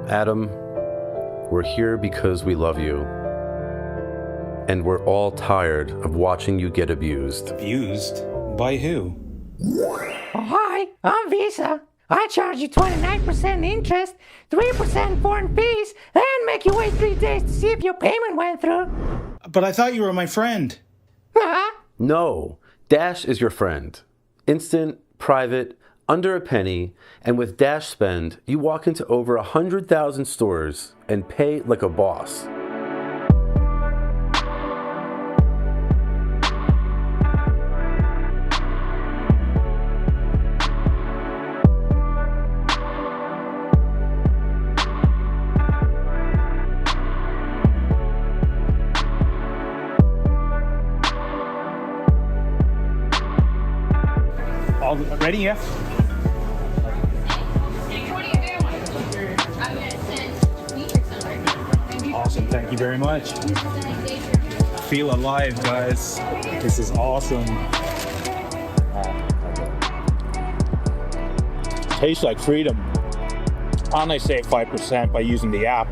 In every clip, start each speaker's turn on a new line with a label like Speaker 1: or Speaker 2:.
Speaker 1: Adam, we're here because we love you. And we're all tired of watching you get abused.
Speaker 2: Abused? By who?
Speaker 3: Oh, hi, I'm Visa. I charge you 29% interest, 3% foreign fees, and make you wait 3 days to see if your payment went through.
Speaker 2: But I thought you were my friend.
Speaker 1: No, Dash is your friend. Instant, private, under a penny, and with Dash Spend, you walk into over 100,000 stores and pay like a boss.
Speaker 2: All ready? Yeah. Awesome. Thank you very much. Feel alive, guys. This is awesome. Tastes like freedom. And I save 5% by using the app.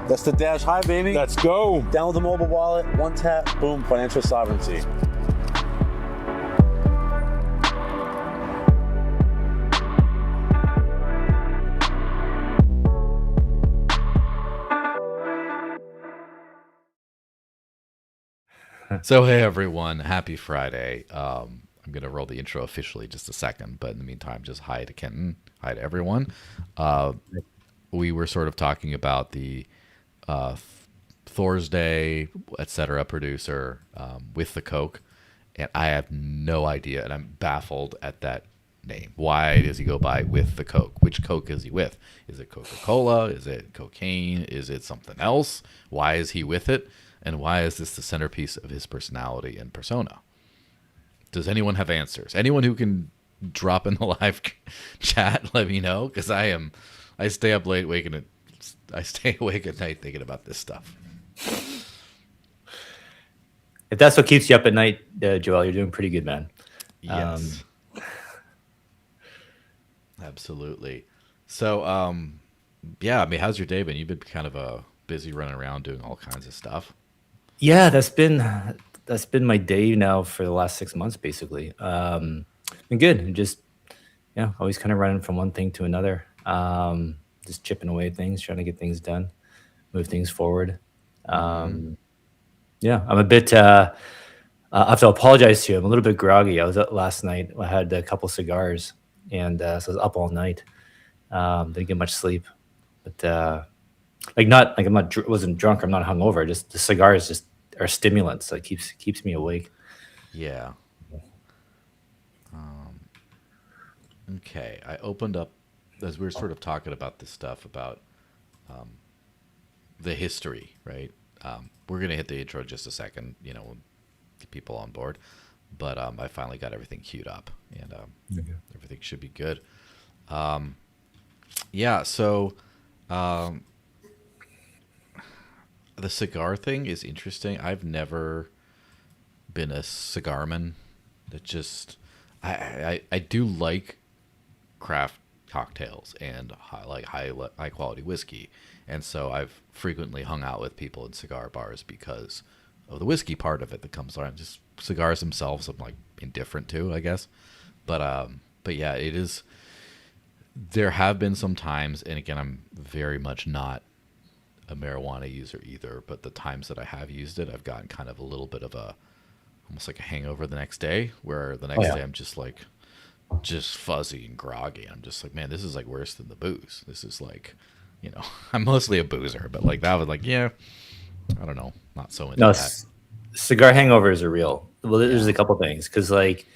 Speaker 1: That's the Dash High, baby.
Speaker 2: Let's go.
Speaker 1: Download the mobile wallet, one tap, boom, financial sovereignty.
Speaker 4: So hey everyone, happy Friday. I'm gonna roll the intro officially in just a second, but in the meantime, just hi to Kenton, hi to everyone. We were sort of talking about the Thor's Day, etc. producer with the Coke, and I have no idea, and I'm baffled at that name. Why does he go by with the Coke? Which Coke is he with? Is it Coca-Cola? Is it cocaine? Is it something else? Why is he with it? And why is this the centerpiece of his personality and persona? Does anyone have answers? Anyone who can drop in the live chat, let me know, because I stay up late I stay awake at night thinking about this stuff.
Speaker 5: If that's what keeps you up at night, Joel, you're doing pretty good, man.
Speaker 4: Yes. Absolutely. So, yeah, I mean, how's your day been? You've been kind of busy running around doing all kinds of stuff.
Speaker 5: Yeah, that's been my day now for the last 6 months, basically. Been good. Just always kind of running from one thing to another. Just chipping away at things, trying to get things done, move things forward. I'm a bit. I have to apologize to you. I'm a little bit groggy. I was up last night. I had a couple cigars, and so I was up all night. Didn't get much sleep, but wasn't drunk. I'm not hungover. Just the cigars just are stimulants. So it keeps me awake.
Speaker 4: Yeah. Okay. I opened up as we were sort of talking about this stuff about the history, right? We're gonna hit the intro in just a second. We'll get people on board, but I finally got everything queued up, and everything should be good. Yeah. So. The cigar thing is interesting. I've never been a cigarman. It just, I do like craft cocktails and high quality whiskey, and so I've frequently hung out with people in cigar bars because of the whiskey part of it that comes around. Just cigars themselves, I'm like indifferent to, I guess. But yeah, it is. There have been some times, and again, I'm very much not a marijuana user either, but the times that I have used it, I've gotten kind of a little bit of almost like a hangover the next day, where the next day I'm just fuzzy and groggy. I'm just like, man, this is like worse than the booze. This is like, I'm mostly a boozer, but like that was like, yeah, I don't know, not so into that.
Speaker 5: Cigar hangovers are real. Well, there's a couple things, because like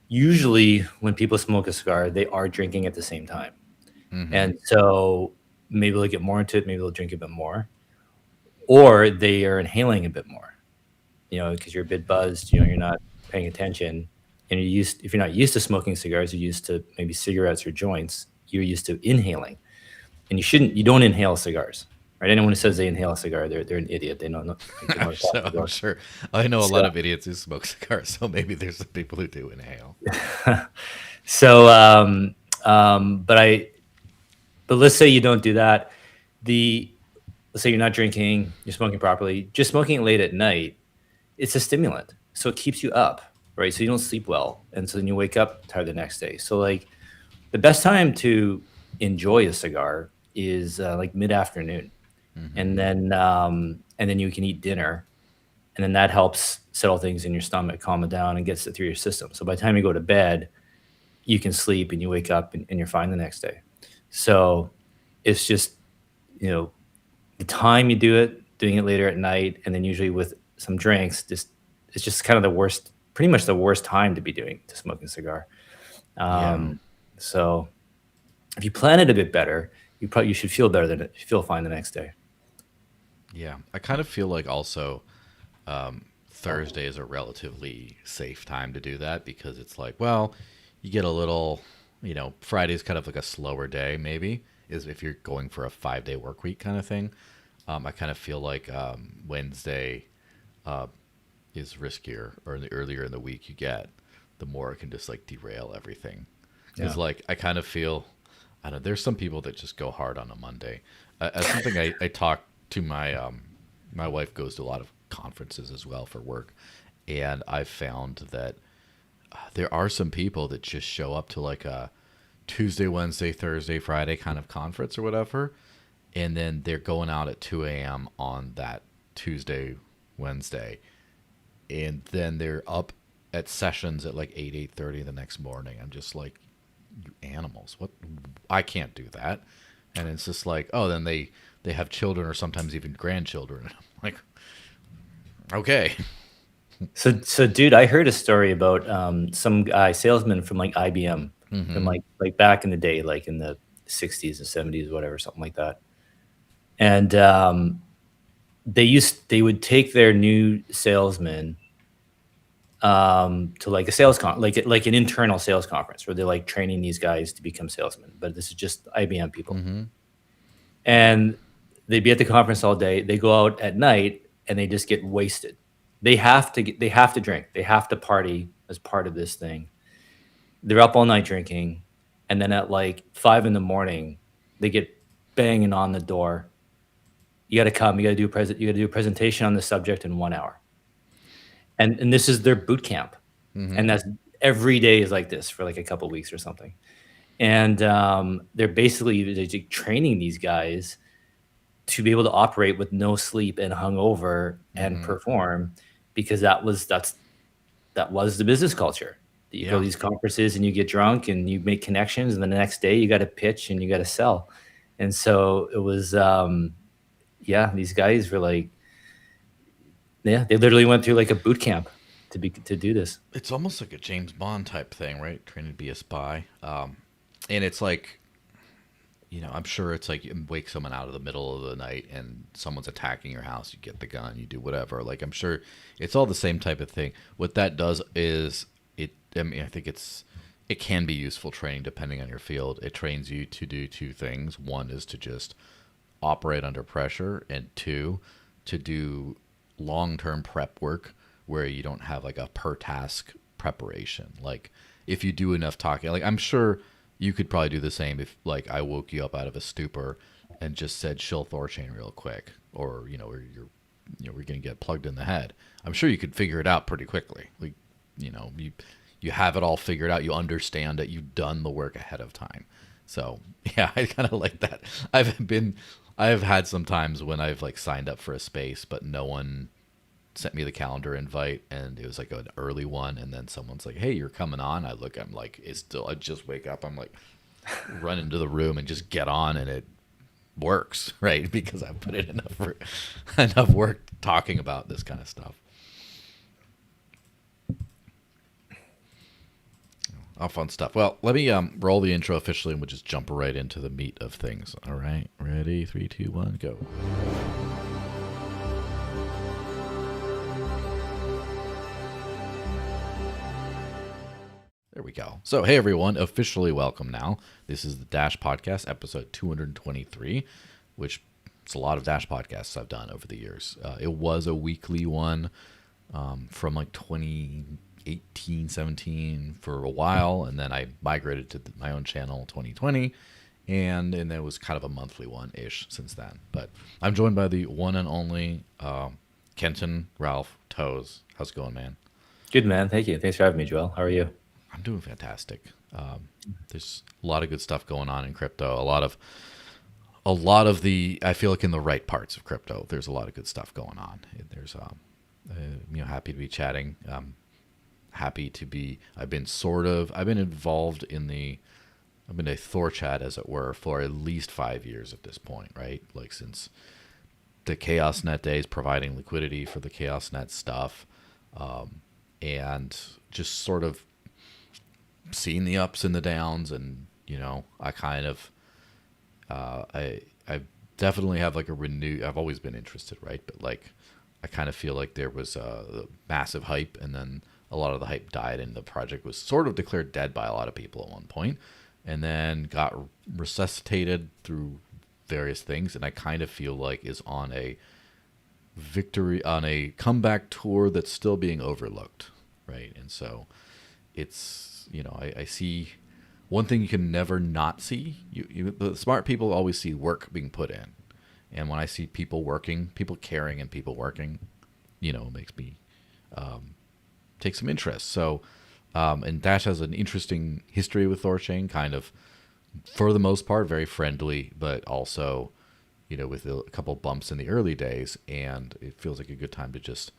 Speaker 5: usually when people smoke a cigar, they are drinking at the same time, and so maybe they'll get more into it. Maybe they'll drink a bit more, or they are inhaling a bit more. Because you're a bit buzzed. You're not paying attention, and if you're not used to smoking cigars, you're used to maybe cigarettes or joints. You're used to inhaling, and you don't inhale cigars, right? Anyone who says they inhale a cigar, they're an idiot. They don't know.
Speaker 4: I'm sure. I know a lot of idiots who smoke cigars, so maybe there's some people who do inhale.
Speaker 5: So, but But let's say you don't do that. Let's say you're not drinking, you're smoking properly. Just smoking late at night, it's a stimulant, so it keeps you up, right? So you don't sleep well, and so then you wake up tired the next day. So like the best time to enjoy a cigar is like mid afternoon, and then you can eat dinner, and then that helps settle things in your stomach, calm it down, and gets it through your system. So by the time you go to bed, you can sleep and you wake up and you're fine the next day. So it's just, the time you do it, doing it later at night, and then usually with some drinks, it's just kind of pretty much the worst time to smoke a cigar. So if you plan it a bit better, you should feel better feel fine the next day.
Speaker 4: Yeah, I kind of feel like also Thursday is a relatively safe time to do that because it's like, well, you get a little, Friday's kind of like a slower day maybe, is if you're going for a 5-day work week kind of thing. I kind of feel like Wednesday is riskier, or the earlier in the week you get, the more it can just like derail everything. Because like I kind of feel, I don't know, there's some people that just go hard on a Monday. As something I talk to my wife goes to a lot of conferences as well for work, and I've found that there are some people that just show up to like a Tuesday, Wednesday, Thursday, Friday kind of conference or whatever, and then they're going out at 2 a.m. on that Tuesday, Wednesday, and then they're up at sessions at like 8:30 the next morning. I'm just like, you animals, what? I can't do that. And it's just like, oh, then they have children or sometimes even grandchildren. I'm like, okay.
Speaker 5: So dude, I heard a story about some guy, salesman from like IBM, from like back in the day, like in the 60s and 70s, whatever, something like that. And they would take their new salesmen to like a like an internal sales conference where they're like training these guys to become salesmen, but this is just IBM people. And they'd be at the conference all day. They go out at night and they just get wasted. They have to drink. They have to party as part of this thing. They're up all night drinking, and then at like 5 a.m, they get banging on the door. You got to come. You got to do a presentation on the subject in 1 hour. And this is their boot camp, and that's every day is like this for like a couple of weeks or something. And they're training these guys to be able to operate with no sleep and hungover and perform, because that was the business culture. You go to these conferences and you get drunk and you make connections, and then the next day you got to pitch and you got to sell. And so it was, these guys were like, they literally went through like a boot camp to do this.
Speaker 4: It's almost like a James Bond type thing, right? Training to be a spy. And it's like, I'm sure it's like you wake someone out of the middle of the night and someone's attacking your house. You get the gun, you do whatever. Like, I'm sure it's all the same type of thing. What that does is I think it can be useful training depending on your field. It trains you to do two things. One is to just operate under pressure, and two, to do long-term prep work where you don't have like a per task preparation. Like if you do enough talking, like I'm sure you could probably do the same if like I woke you up out of a stupor and just said shill THORChain real quick, or we're gonna get plugged in the head. I'm sure you could figure it out pretty quickly. Like you have it all figured out. You understand that you've done the work ahead of time. So yeah, I kind of like that. I've had some times when I've like signed up for a space, but no one sent me the calendar invite, and it was like an early one, and then someone's like, hey, you're coming on. I'm like, I just wake up. I'm like, run into the room and just get on, and it works, right? Because I put in enough work talking about this kind of stuff. All fun stuff. Well, let me roll the intro officially, and we'll just jump right into the meat of things. All right, ready? 3, 2, 1, go. There we go. So, hey everyone, officially welcome now. This is the Dash Podcast, episode 223, which is a lot of Dash podcasts I've done over the years. It was a weekly one from like 2018, 17 for a while, and then I migrated to my own channel in 2020, and it was kind of a monthly one ish since then. But I'm joined by the one and only Kenton, Ralph, Toews. How's it going, man?
Speaker 5: Good, man. Thank you. Thanks for having me, Joel. How are you?
Speaker 4: I'm doing fantastic. There's a lot of good stuff going on in crypto. A lot of the, I feel like in the right parts of crypto, there's a lot of good stuff going on. There's happy to be chatting. Happy to be. I've been involved in I've been a THORChat, as it were, for at least 5 years at this point, right? Like since the ChaosNet days, providing liquidity for the ChaosNet stuff, and just sort of seeing the ups and the downs. And I kind of, I definitely have like I've always been interested, right? But like, I kind of feel like there was a massive hype, and then a lot of the hype died, and the project was sort of declared dead by a lot of people at one point, and then got resuscitated through various things. And I kind of feel like is on a comeback tour that's still being overlooked, right? And so it's, I see one thing you can never not see. The smart people always see work being put in. And when I see people working, people caring and people working, it makes me take some interest. So, and Dash has an interesting history with THORChain, kind of, for the most part, very friendly, but also, with a couple bumps in the early days. And it feels like a good time to just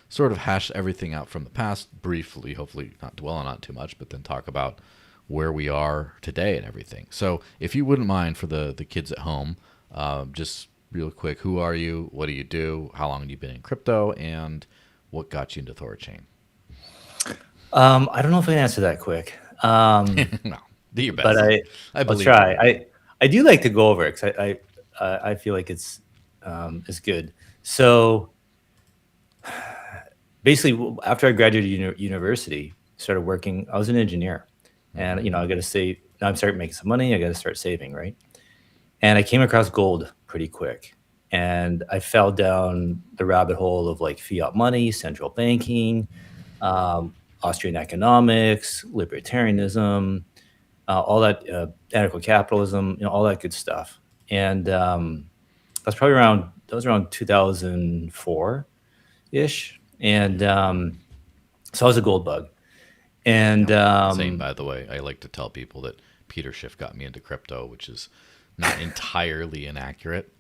Speaker 4: sort of hash everything out from the past briefly, hopefully not dwell on it too much, but then talk about where we are today and everything. So if you wouldn't mind, for the kids at home, just real quick, who are you? What do you do? How long have you been in crypto? And what got you into THORChain?
Speaker 5: I don't know if I can answer that quick.
Speaker 4: No, do your best.
Speaker 5: But I'll try. I do like to go over it because I feel like it's good. So basically, after I graduated university, started working. I was an engineer, and I got to say, now I'm starting making some money. I got to start saving, right? And I came across gold pretty quick, and I fell down the rabbit hole of like fiat money, central banking, Austrian economics, libertarianism, all that, anarcho capitalism, all that good stuff. And that was around 2004 ish. And so I was a gold bug. And
Speaker 4: same, by the way, I like to tell people that Peter Schiff got me into crypto, which is not entirely inaccurate.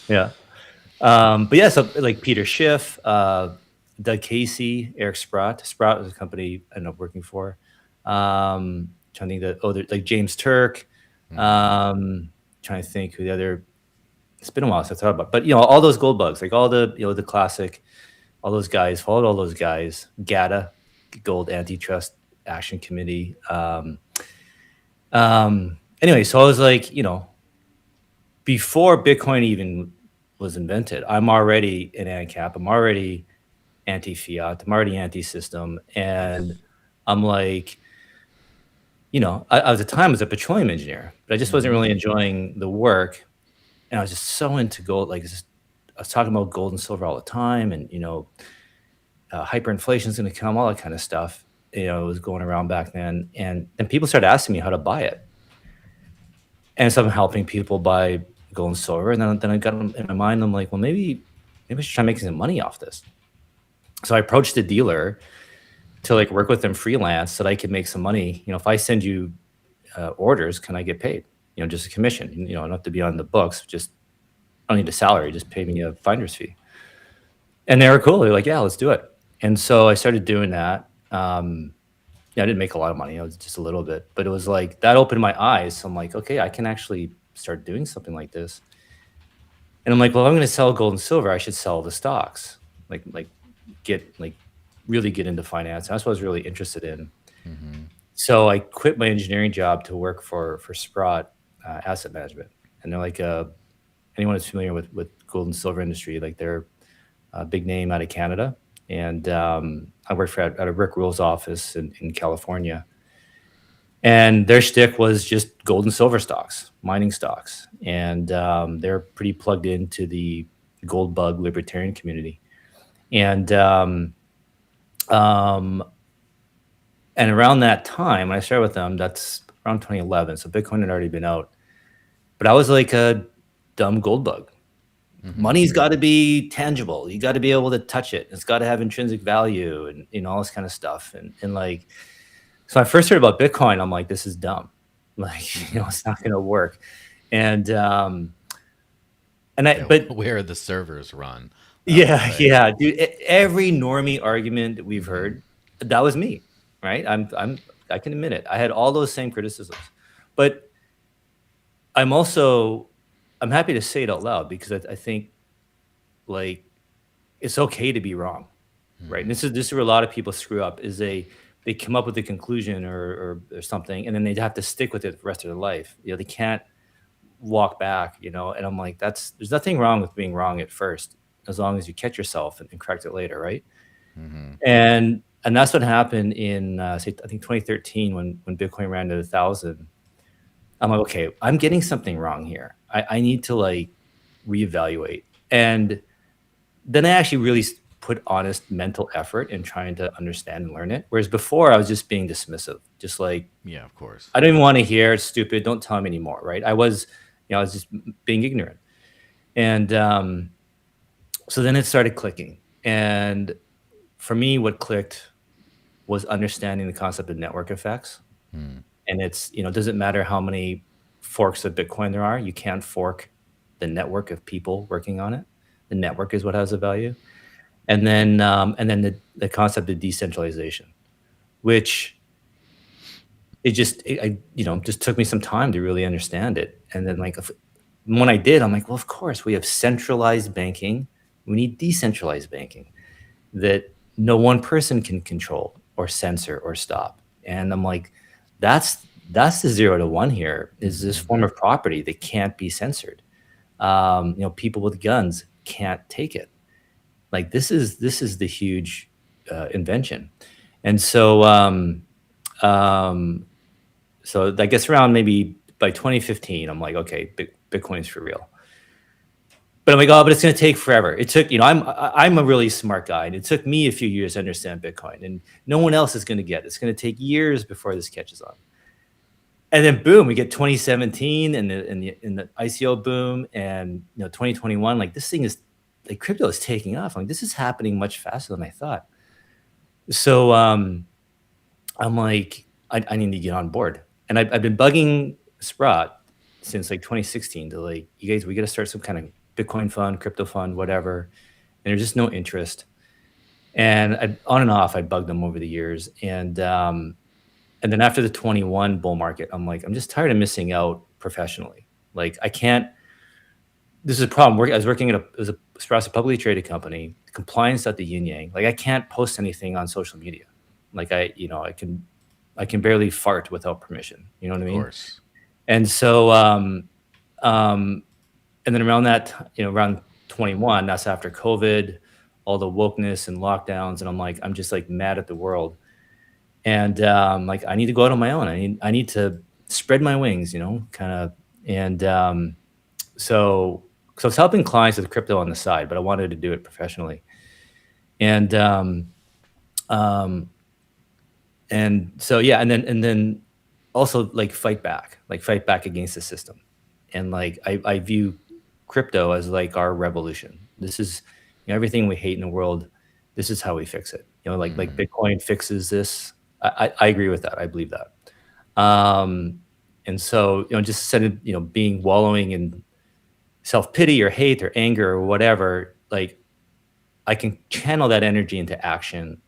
Speaker 5: Yeah. But yeah, so like Peter Schiff, Doug Casey, Eric Sprott. Sprott was a company I ended up working for. Trying to think that, like James Turk. Trying to think who the other. It's been a while since I thought about, but all those gold bugs, like all the the classic, all those guys, followed all those guys. GATA, Gold Antitrust Action Committee. Anyway, so I was like, before Bitcoin even was invented, I'm already an ANCAP. I'm already anti-fiat. I'm already anti-system. And I'm like, I was at the time I was a petroleum engineer, but I just wasn't really enjoying the work. And I was just so into gold. Like, I was talking about gold and silver all the time. And, hyperinflation is going to come, all that kind of stuff. It was going around back then. And people started asking me how to buy it. And so I'm helping people buy gold and silver. And then I got in my mind, I'm like, well, maybe I should try making some money off this. So I approached the dealer to like work with them freelance so that I could make some money. If I send you orders, can I get paid? Just a commission. I don't have to be on the books. I don't need a salary. Just pay me a finder's fee. And they were cool. They're like, yeah, let's do it. And so I started doing that. I didn't make a lot of money. It was just a little bit, but it was like that opened my eyes. So I'm like, okay, I can actually start doing something like this. And I'm like, well, if I'm going to sell gold and silver, I should sell the stocks. Really get into finance. That's what I was really interested in. Mm-hmm. So I quit my engineering job to work for Sprott Asset Management. And they're like, anyone who's familiar with gold and silver industry, like they're a big name out of Canada. And I worked at a Rick Rule's office in California. And their shtick was just gold and silver stocks, mining stocks. And they're pretty plugged into the gold bug libertarian community. And around that time, when I started with them, that's around 2011. So Bitcoin had already been out but I was like a dumb gold bug. Money's got to be tangible. You got to be able to touch it. It's got to have intrinsic value and all this kind of stuff. And like, so I first heard about Bitcoin. I'm like, this is dumb. Like, it's not going to work. And but
Speaker 4: where the servers run.
Speaker 5: yeah, dude. Every normie argument that we've heard, that was me, right? I can admit it. I had all those same criticisms, but I'm happy to say it out loud because I think like it's okay to be wrong, right? And this is where a lot of people screw up is they come up with a conclusion or something, and then they have to stick with it the rest of their life. They can't walk back, and I'm like, there's nothing wrong with being wrong at first, as long as you catch yourself and correct it later, right? And that's what happened in say I think 2013 when Bitcoin ran to 1,000. I'm like, okay, I'm getting something wrong here. I need to like reevaluate. And then I actually really put honest mental effort in trying to understand and learn it. Whereas before I was just being dismissive, just like,
Speaker 4: yeah, of course.
Speaker 5: I don't even want to hear, it's stupid. Don't tell me anymore. Right. I was just being ignorant. And so then it started clicking. And for me, what clicked was understanding the concept of network effects. And it's, it doesn't matter how many forks of Bitcoin there are. You can't fork the network of people working on it. The network is what has a value. And then the concept of decentralization, which it just took me some time to really understand it. And then like when I did, I'm like, well, of course we have centralized banking. We need decentralized banking that no one person can control or censor or stop. And I'm like, that's the 0 to 1 here is this form of property that can't be censored. People with guns can't take it. Like this is the huge invention. And so so I guess around maybe by 2015, I'm like, okay, Bitcoin's for real. But I'm like, oh, but it's going to take forever. It took, I'm a really smart guy, and it took me a few years to understand Bitcoin, and no one else is going to get it. It's going to take years before this catches on. And then boom, we get 2017 and the ICO boom, and 2021. Like this thing is, like crypto is taking off. Like this is happening much faster than I thought. So I'm like, I need to get on board, and I've been bugging Sprott since like 2016 to like, you guys, we got to start some kind of Bitcoin fund, crypto fund, whatever. And there's just no interest. And on and off, I bugged them over the years. And then after the 21 bull market, I'm like, I'm just tired of missing out professionally. Like I can't, this is a problem. I was working at a publicly traded company, compliance at the yin yang. Like I can't post anything on social media. Like I can barely fart without permission. You know what I mean? Of course. And so, and then around that, around 21, that's after COVID, all the wokeness and lockdowns. And I'm like, I'm just like mad at the world. And like, I need to go out on my own. I need to spread my wings, kind of. And so I was helping clients with crypto on the side, but I wanted to do it professionally. And so, yeah. And then also like fight back against the system. And like, I view crypto as like our revolution. This is everything we hate in the world. This is how we fix it. Like Bitcoin fixes this. I agree with that. I believe that. And so, just instead of, being wallowing in self-pity or hate or anger or whatever, like I can channel that energy into action.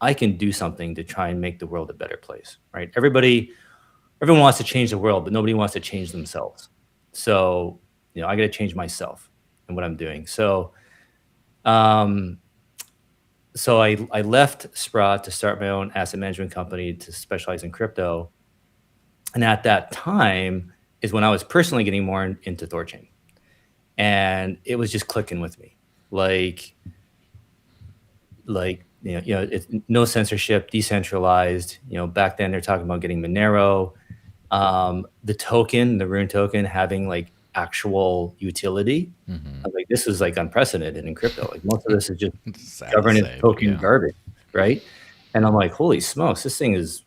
Speaker 5: I can do something to try and make the world a better place, right? Everyone wants to change the world, but nobody wants to change themselves. So, I got to change myself and what I'm doing. So, so I left Sprott to start my own asset management company to specialize in crypto. And at that time is when I was personally getting more into THORChain. And it was just clicking with me. Like, it's no censorship, decentralized. Back then they're talking about getting Monero. The token, the Rune token, having like actual utility. Like this is like unprecedented in crypto. Like most of this is just governance token garbage, right? And I'm like, holy smokes, this is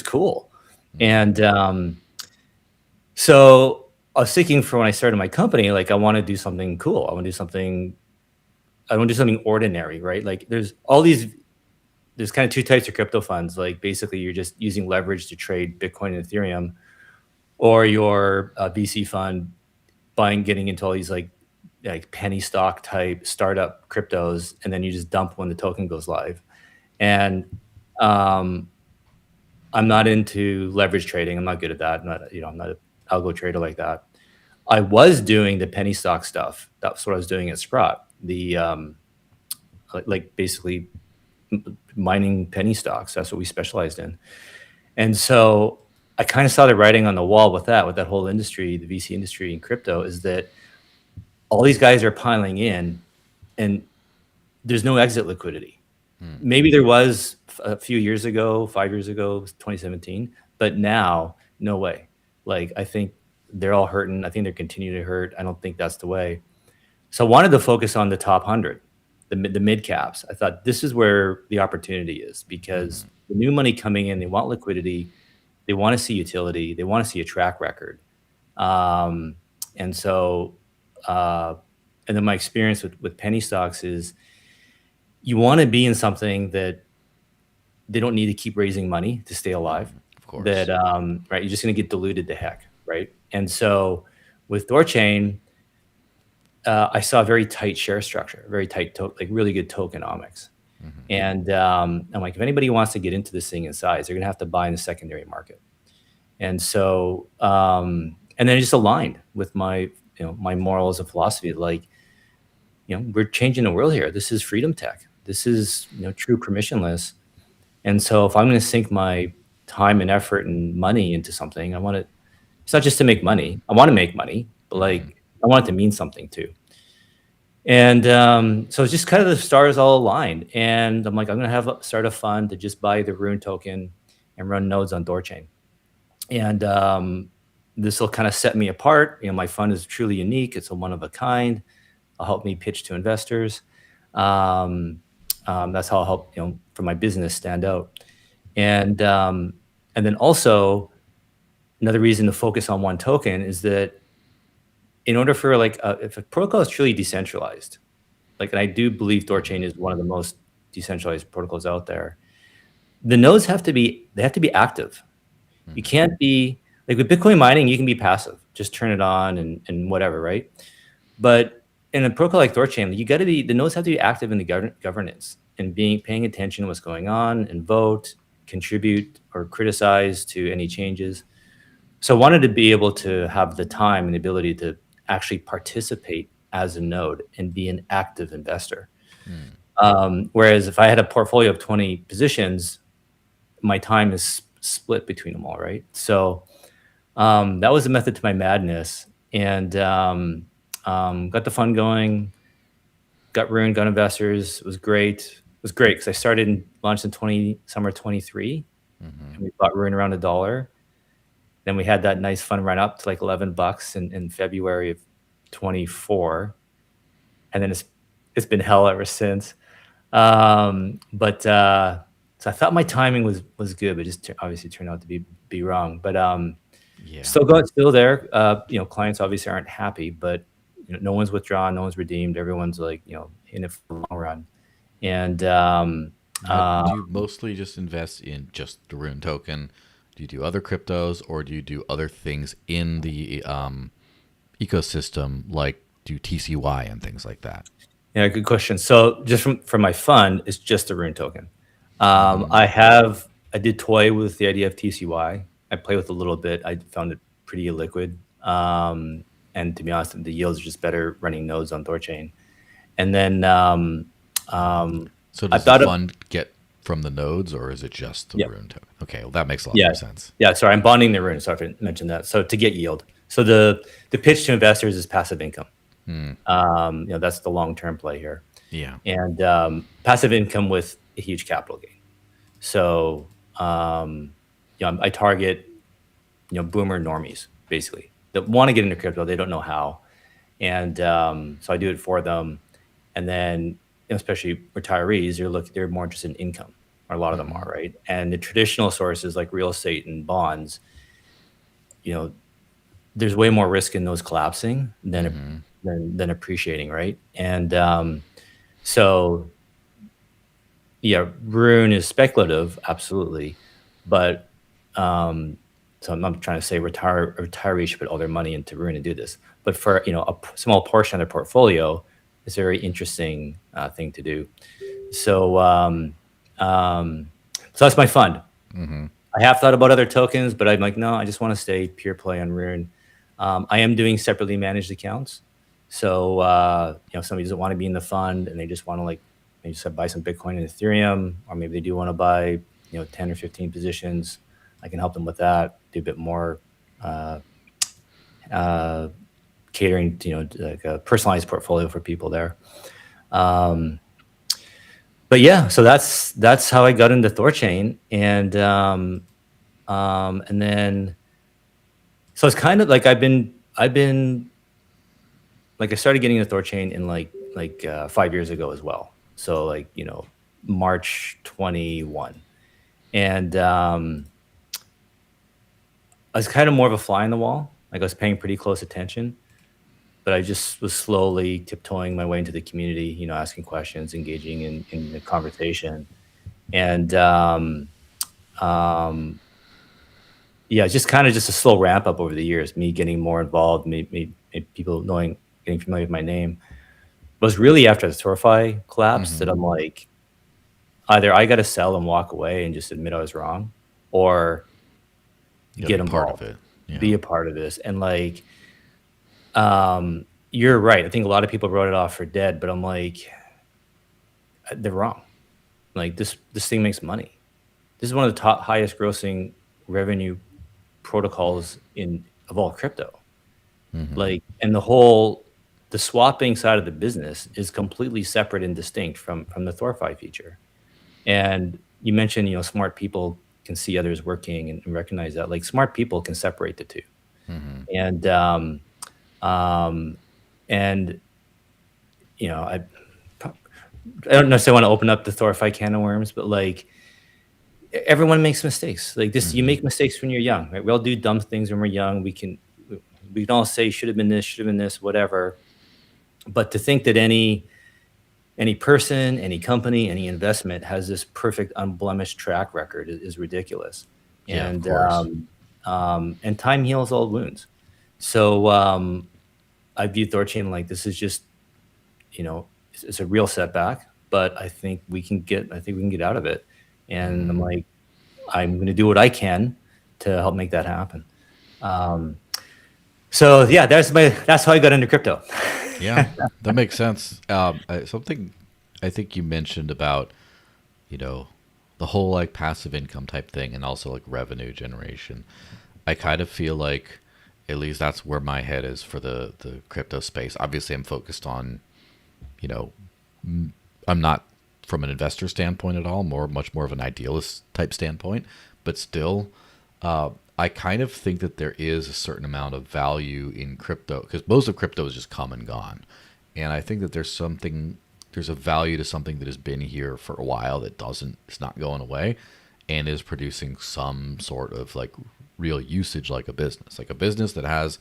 Speaker 5: cool. And so I was thinking for when I started my company, like I want to do something cool. I want to do something ordinary, right? Like there's kind of two types of crypto funds. Like basically you're just using leverage to trade Bitcoin and Ethereum, or your VC fund getting into all these like penny stock type startup cryptos, and then you just dump when the token goes live. And um, I'm not into leverage trading. I'm not good at that. I'm not an algo trader like that. I was doing the penny stock stuff. That's what I was doing at Sprott. The like basically mining penny stocks. That's what we specialized in. And so I kind of saw the writing on the wall with that whole industry, the VC industry and crypto, is that all these guys are piling in and there's no exit liquidity. Maybe there was a few years ago, 5 years ago, 2017, but now, no way. Like, I think they're all hurting. I think they're continuing to hurt. I don't think that's the way. So I wanted to focus on the top 100, the mid caps. I thought this is where the opportunity is, because the new money coming in, they want liquidity, they want to see utility, they want to see a track record. And so, and then my experience with penny stocks is you want to be in something that they don't need to keep raising money to stay alive.
Speaker 4: Of course.
Speaker 5: That, right, you're just going to get diluted to heck, right? And so with THORChain, I saw a very tight share structure, very tight, like really good tokenomics. And I'm like, if anybody wants to get into this thing in size, they're going to have to buy in the secondary market. And so, and then it just aligned with my morals and philosophy. Like, we're changing the world here. This is freedom tech. This is, true permissionless. And so if I'm going to sink my time and effort and money into something, it's not just to make money. I want to make money, but like, I want it to mean something too. And so it's just kind of the stars all aligned. And I'm like, I'm going to start a fund to just buy the Rune token and run nodes on THORChain. And this will kind of set me apart. My fund is truly unique. It's a one of a kind. It'll help me pitch to investors. That's how I'll help, for my business stand out. And then also another reason to focus on one token is that in order for if a protocol is truly decentralized, and I do believe THORChain is one of the most decentralized protocols out there, the nodes have to be active. You can't be like with Bitcoin mining, you can be passive, just turn it on and whatever, right? But in a protocol like THORChain, the nodes have to be active in the governance and paying attention to what's going on and vote, contribute or criticize to any changes. So I wanted to be able to have the time and the ability to actually participate as a node and be an active investor. Whereas if I had a portfolio of 20 positions, my time is split between them all, right? So that was the method to my madness. And got the fund going, got Rune, got investors. It was great. It was great because I started and launched in summer 23. And we bought Rune around $1. Then we had that nice fun run up to like $11 in February of 24. And then it's been hell ever since. So I thought my timing was good, but just obviously turned out to be wrong. But still there. Clients obviously aren't happy, but no one's withdrawn, no one's redeemed. Everyone's like, in it for the long run. And
Speaker 4: do you mostly just invest in just the Rune token? Do you do other cryptos, or do you do other things in the ecosystem, like do TCY and things like that?
Speaker 5: Yeah, good question. So just from my fund, it's just the Rune token. I did toy with the idea of TCY. I play with it a little bit. I found it pretty illiquid. And to be honest, the yields are just better running nodes on THORChain. And then
Speaker 4: so does the fund get from the nodes, or is it just the Rune token? Okay, well that makes a lot more sense. Yeah, sorry, I'm bonding the Rune. Sorry if I mentioned that. So to get yield. So the pitch to investors is passive income. That's the long-term play here. Yeah. And passive income with a huge capital gain. So I target boomer normies basically that want to get into crypto. They don't know how. And so I do it for them. And then especially retirees, they're more interested in income, or a lot of them are, right? And the traditional sources like real estate and bonds,
Speaker 5: there's way more risk in those collapsing than appreciating, right? And so yeah, Rune is speculative, absolutely, but so I'm not trying to say retirees should put all their money into Rune and do this, but for a small portion of their portfolio, it's a very interesting thing to do. So so that's my fund. I have thought about other tokens, but I'm like, no, I just want to stay pure play on Rune. I am doing separately managed accounts. So if somebody doesn't want to be in the fund and they just want to maybe just buy some Bitcoin and Ethereum, or maybe they do want to buy 10 or 15 positions, I can help them with that. Do a bit more catering to like a personalized portfolio for people there. But yeah, so that's how I got into THORChain, and then so it's kind of like I've been like I started getting into THORChain in like 5 years ago as well. So March 21, and I was kind of more of a fly on the wall. Like I was paying pretty close attention, but I just was slowly tiptoeing my way into the community, asking questions, engaging in the conversation. And yeah, just kind of just a slow ramp up over the years, me getting more involved, me people getting familiar with my name. It was really after the THORFi collapse that I'm like, either I got to sell and walk away and just admit I was wrong, or get involved,
Speaker 4: part of it. Yeah.
Speaker 5: Be a part of this. And you're right. I think a lot of people wrote it off for dead, but I'm like, they're wrong. Like this thing makes money. This is one of the top highest grossing revenue protocols of all crypto. And the swapping side of the business is completely separate and distinct from the THORFi feature. And you mentioned, smart people can see others working and recognize that. Like smart people can separate the two. And I don't necessarily want to open up the THORFi can of worms, but everyone makes mistakes. Like this, you make mistakes when you're young, right? We all do dumb things when we're young. We can all say should have been this, whatever. But to think that any person, any company, any investment has this perfect unblemished track record is ridiculous.
Speaker 4: Yeah,
Speaker 5: And
Speaker 4: of course.
Speaker 5: And time heals all wounds. So I view THORChain like this is just, it's a real setback, but I think we can get out of it. And I'm like, I'm going to do what I can to help make that happen. So yeah, that's how I got into crypto.
Speaker 4: Yeah, that makes sense. Something I think you mentioned about, the whole passive income type thing, and also revenue generation. I kind of feel like at least that's where my head is for the crypto space. Obviously, I'm focused on, I'm not from an investor standpoint at all, much more of an idealist type standpoint, but still, I kind of think that there is a certain amount of value in crypto, because most of crypto is just come and gone. And I think that there's a value to something that has been here for a while it's not going away, and is producing some sort of real usage, like a business that has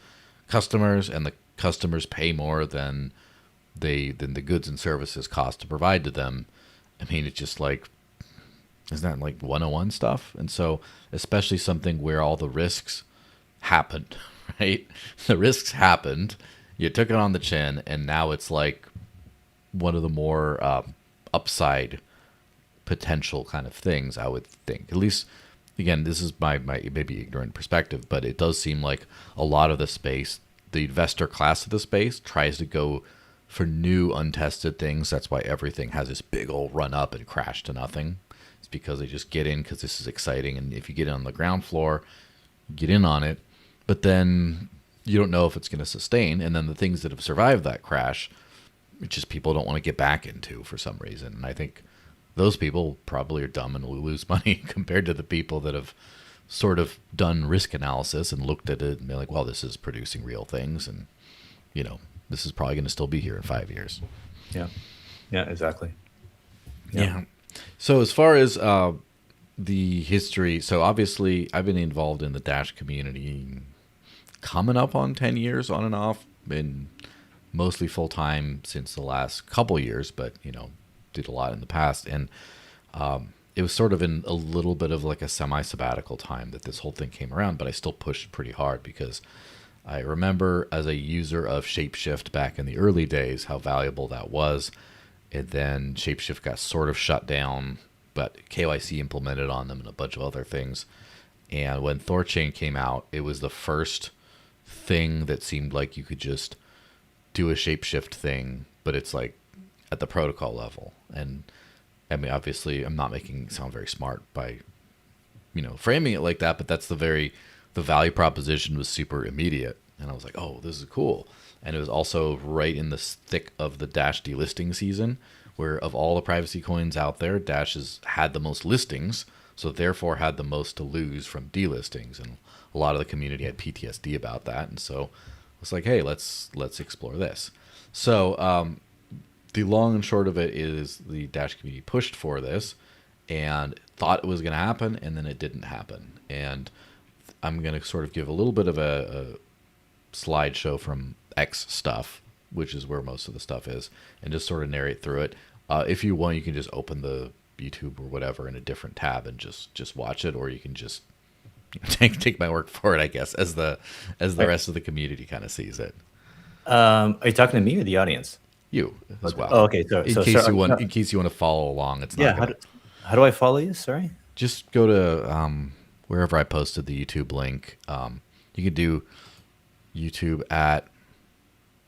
Speaker 4: customers, and the customers pay more than the goods and services cost to provide to them. I mean, it's just isn't that 101 stuff? And so, especially something where all the risks happened, right? The risks happened, you took it on the chin, and now it's one of the more upside potential kind of things, I would think. At least, again, this is my maybe ignorant perspective, but it does seem like a lot of the space, the investor class of the space, tries to go for new, untested things. That's why everything has this big old run up and crash to nothing. It's because they just get in because this is exciting. And if you get in on the ground floor, get in on it, but then you don't know if it's going to sustain. And then the things that have survived that crash, it's just people don't want to get back into for some reason. And I think those people probably are dumb and will lose money compared to the people that have sort of done risk analysis and looked at it and be like, well, this is producing real things. And, this is probably going to still be here in 5 years.
Speaker 5: Yeah. Yeah, exactly.
Speaker 4: Yeah. So as far as the history, so obviously I've been involved in the Dash community coming up on 10 years on and off. Been mostly full time since the last couple years, but did a lot in the past. And it was sort of in a little bit of like a semi-sabbatical time that this whole thing came around, but I still pushed pretty hard because I remember as a user of Shapeshift back in the early days how valuable that was. And then Shapeshift got sort of shut down, but KYC implemented on them and a bunch of other things. And when THORChain came out, it was the first thing that seemed like you could just do a Shapeshift thing, but it's like at the protocol level. And I mean, obviously, I'm not making it sound very smart by, framing it like that, but that's the value proposition was super immediate. And I was like, oh, this is cool. And it was also right in the thick of the Dash delisting season, where of all the privacy coins out there, Dash has had the most listings, so therefore had the most to lose from delistings. And a lot of the community had PTSD about that. And so it's like, hey, let's explore this. So the long and short of it is the Dash community pushed for this and thought it was going to happen, and then it didn't happen. And I'm going to sort of give a little bit of a slideshow from X stuff, which is where most of the stuff is, and just sort of narrate through it. If you want, you can just open the YouTube or whatever in a different tab and just watch it, or you can just take my word for it, I guess, as the rest of the community kind of sees it.
Speaker 5: Are you talking to me or the audience?
Speaker 4: You as well.
Speaker 5: Oh, okay.
Speaker 4: In case you want to follow along, it's not.
Speaker 5: Yeah. How do I follow you? Sorry.
Speaker 4: Just go to wherever I posted the YouTube link. You could do YouTube at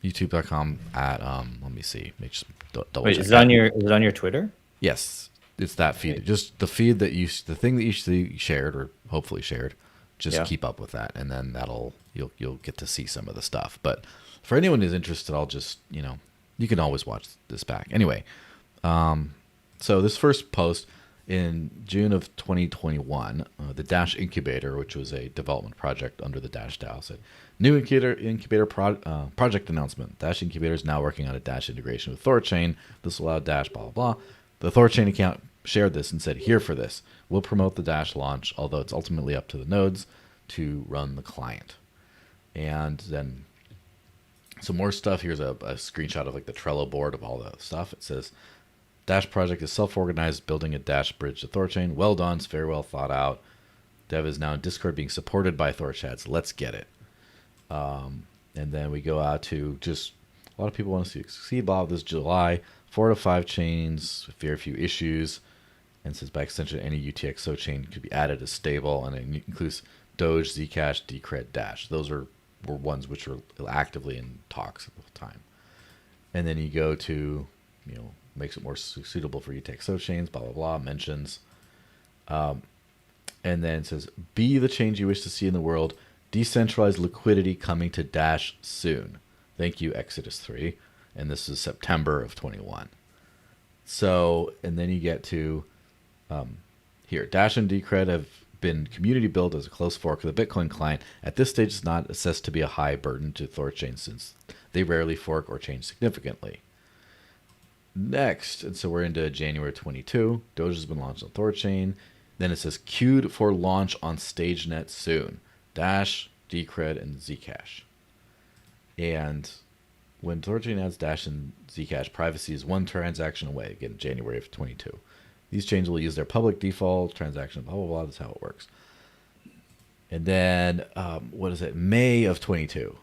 Speaker 4: youtube.com at let me see. Just double
Speaker 5: Wait,
Speaker 4: check.
Speaker 5: is it on your Twitter?
Speaker 4: Yes, it's that feed. Okay. Just the feed the thing that you shared or hopefully shared. Just keep up with that, and then you'll get to see some of the stuff. But for anyone who's interested, I'll just you can always watch this back. Anyway, so this first post in June of 2021, the Dash Incubator, which was a development project under the Dash DAO, said, new incubator project announcement. Dash Incubator is now working on a Dash integration with THORChain. This will allow Dash, blah, blah, blah. The THORChain account shared this and said, here for this. We'll promote the Dash launch, although it's ultimately up to the nodes to run the client. And then some more stuff. Here's a screenshot of like the Trello board of all the stuff. It says, Dash project is self-organized, building a Dash bridge to THORChain. Well done. It's very well thought out. Dev is now in Discord being supported by THORChads. Let's get it. And then we go out to just a lot of people want to see succeed. Blah, this July, 4 to 5 chains, very few issues. And says by extension, any UTXO chain could be added as stable, and it includes Doge, Zcash, Decred, Dash. Those were ones which were actively in talks at the time. And then you go to, makes it more suitable for UTXO chains, blah, blah, blah, mentions. And then it says, be the change you wish to see in the world. Decentralized liquidity coming to Dash soon. Thank you, Exodus 3. And this is September of 21. So, and then you get to here. Dash and Decred have been community built as a close fork of the Bitcoin client. At this stage, it's not assessed to be a high burden to THORChain since they rarely fork or change significantly. Next, and so we're into January 22. Doge has been launched on THORChain. Then it says queued for launch on StageNet soon. Dash, Decred, and Zcash. And when THORChain adds Dash and Zcash, privacy is one transaction away. Again, January of 22. These chains will use their public default transaction, blah, blah, blah. That's how it works. And then, May of 22.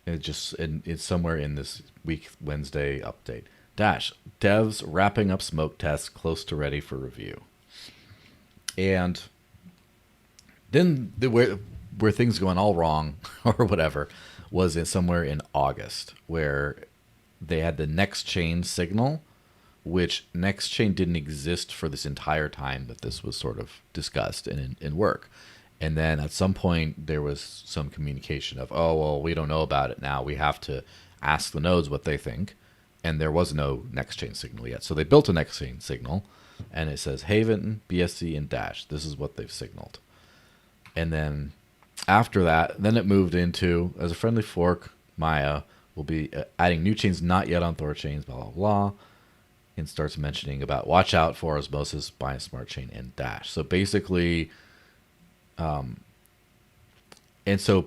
Speaker 4: It's somewhere in this week, Wednesday update. Dash, devs wrapping up smoke tests close to ready for review. And then where things going all wrong or whatever was somewhere in August, where they had the next chain signal, which next chain didn't exist for this entire time that this was sort of discussed and in work. And then at some point there was some communication of, oh, well, we don't know about it now. We have to ask the nodes what they think. And there was no next chain signal yet. So they built a next chain signal, and it says Haven, BSC, and Dash. This is what they've signaled. And then after that, then it moved into, as a friendly fork, Maya will be adding new chains not yet on THORChains, blah, blah, blah. And starts mentioning about watch out for Osmosis, Binance Smart Chain, and Dash. So basically, and so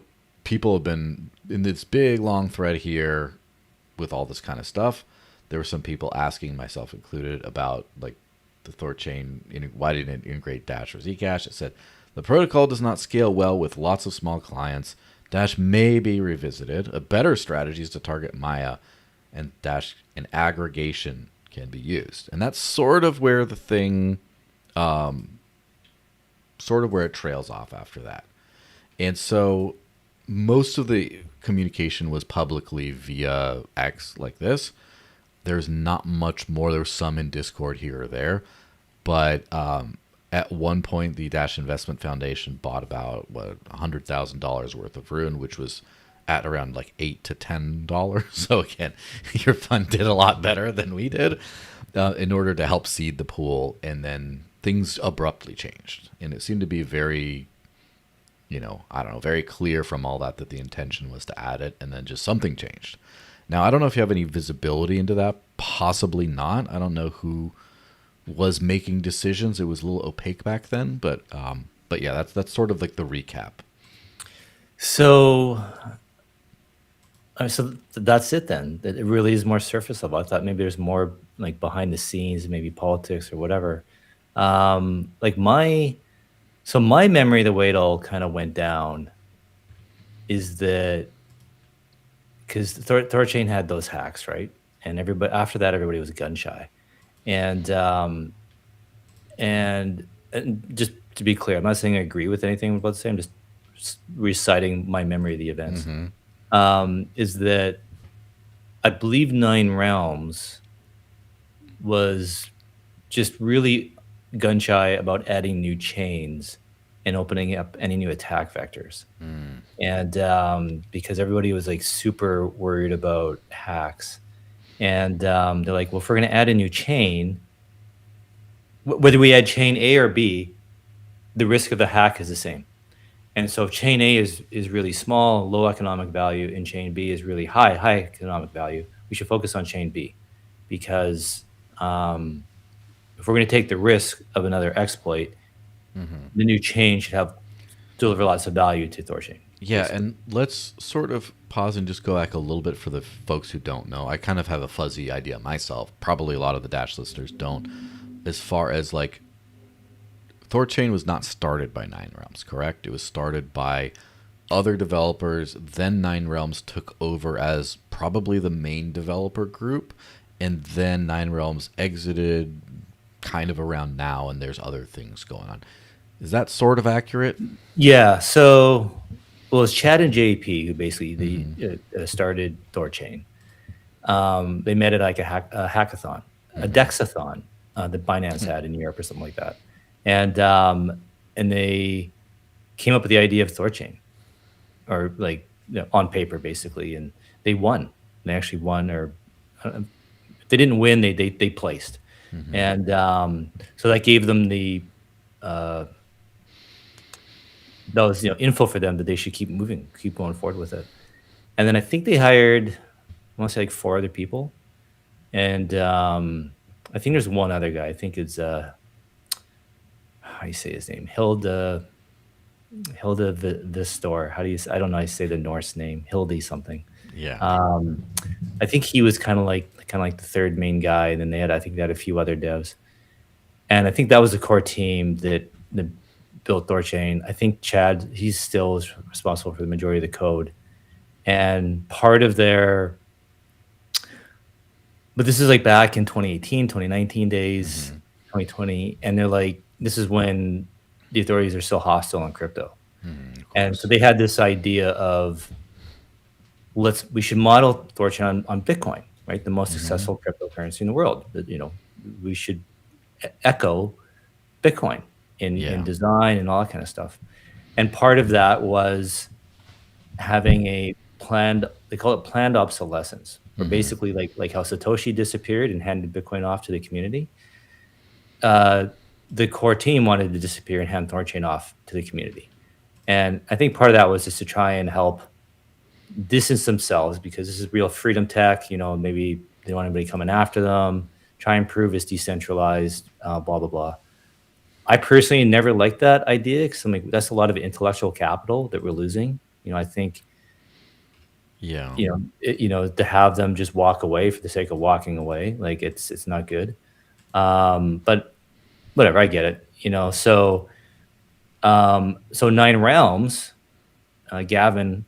Speaker 4: people have been in this big long thread here with all this kind of stuff. There were some people asking, myself included, about like the THORChain, why didn't it integrate Dash or Zcash? It said the protocol does not scale well with lots of small clients. Dash may be revisited. A better strategy is to target Maya, and Dash and aggregation can be used. And that's sort of where the thing, sort of where it trails off after that. And so most of the communication was publicly via X like this. There's not much more. There was some in Discord here or there. But at one point, the Dash Investment Foundation bought about $100,000 worth of Rune, which was at around like $8 to $10. So again, your fund did a lot better than we did in order to help seed the pool. And then things abruptly changed, and it seemed to be very, I don't know, very clear from all that the intention was to add it, and then just something changed. Now, I don't know if you have any visibility into that. Possibly not. I don't know who was making decisions. It was a little opaque back then, but yeah, that's sort of like the recap.
Speaker 5: So that's it then. That it really is more surface level. I thought maybe there's more like behind the scenes, maybe politics or whatever. My memory, the way it all kind of went down, is that because THORChain had those hacks, right? And after that, everybody was gun shy, and just to be clear, I'm not saying I agree with anything about the same. I'm just reciting my memory of the events. Is that I believe Nine Realms was just really gun shy about adding new chains and opening up any new attack vectors. And because everybody was like super worried about hacks, and they're like, well, if we're going to add a new chain, whether we add chain A or B, the risk of the hack is the same. And so if chain A is really small, low economic value, and chain B is really high economic value, we should focus on chain B, because if we're going to take the risk of another exploit, the new chain should deliver lots of value to THORChain.
Speaker 4: Yeah, and let's sort of pause and just go back a little bit for the folks who don't know. I kind of have a fuzzy idea myself. Probably a lot of the Dash listeners don't. As far as like, THORChain was not started by Nine Realms, correct? It was started by other developers. Then Nine Realms took over as probably the main developer group, and then Nine Realms exited kind of around now, and there's other things going on. Is that sort of accurate?
Speaker 5: Yeah. So, well, it's Chad and JP who basically started THORChain. They met at like a hackathon, a Dexathon that Binance had in Europe or something like that, and they came up with the idea of THORChain, or like on paper basically, and they won. They actually won, or if they didn't win, they placed. And so that gave them the info for them that they should keep going forward with it. And then I think they hired, I want to say like 4 other people, and I think there's one other guy. I think it's how do you say his name? Hilda Vistor. How do you say? I don't know how you say the Norse name. Hildy something.
Speaker 4: Yeah.
Speaker 5: I think he was kind of like the third main guy, and then they had a few other devs, and I think that was the core team that built THORChain. I think Chad, he's still responsible for the majority of the code, and part of their. But this is like back in 2018, 2019 days, 2020, and they're like, this is when the authorities are still hostile on crypto, and so they had this idea of we should model THORChain on Bitcoin, right? The most successful cryptocurrency in the world. We should echo Bitcoin in design and all that kind of stuff. And part of that was having a planned, they call it planned obsolescence, where basically like how Satoshi disappeared and handed Bitcoin off to the community. The core team wanted to disappear and hand THORChain off to the community. And I think part of that was just to try and help distance themselves, because this is real freedom tech. Maybe they don't want anybody coming after them, try and prove it's decentralized, blah, blah, blah. I personally never liked that idea, because that's a lot of intellectual capital that we're losing. I think
Speaker 4: Yeah.
Speaker 5: To have them just walk away for the sake of walking away, like it's not good. But whatever, I get it. So Nine Realms, Gavin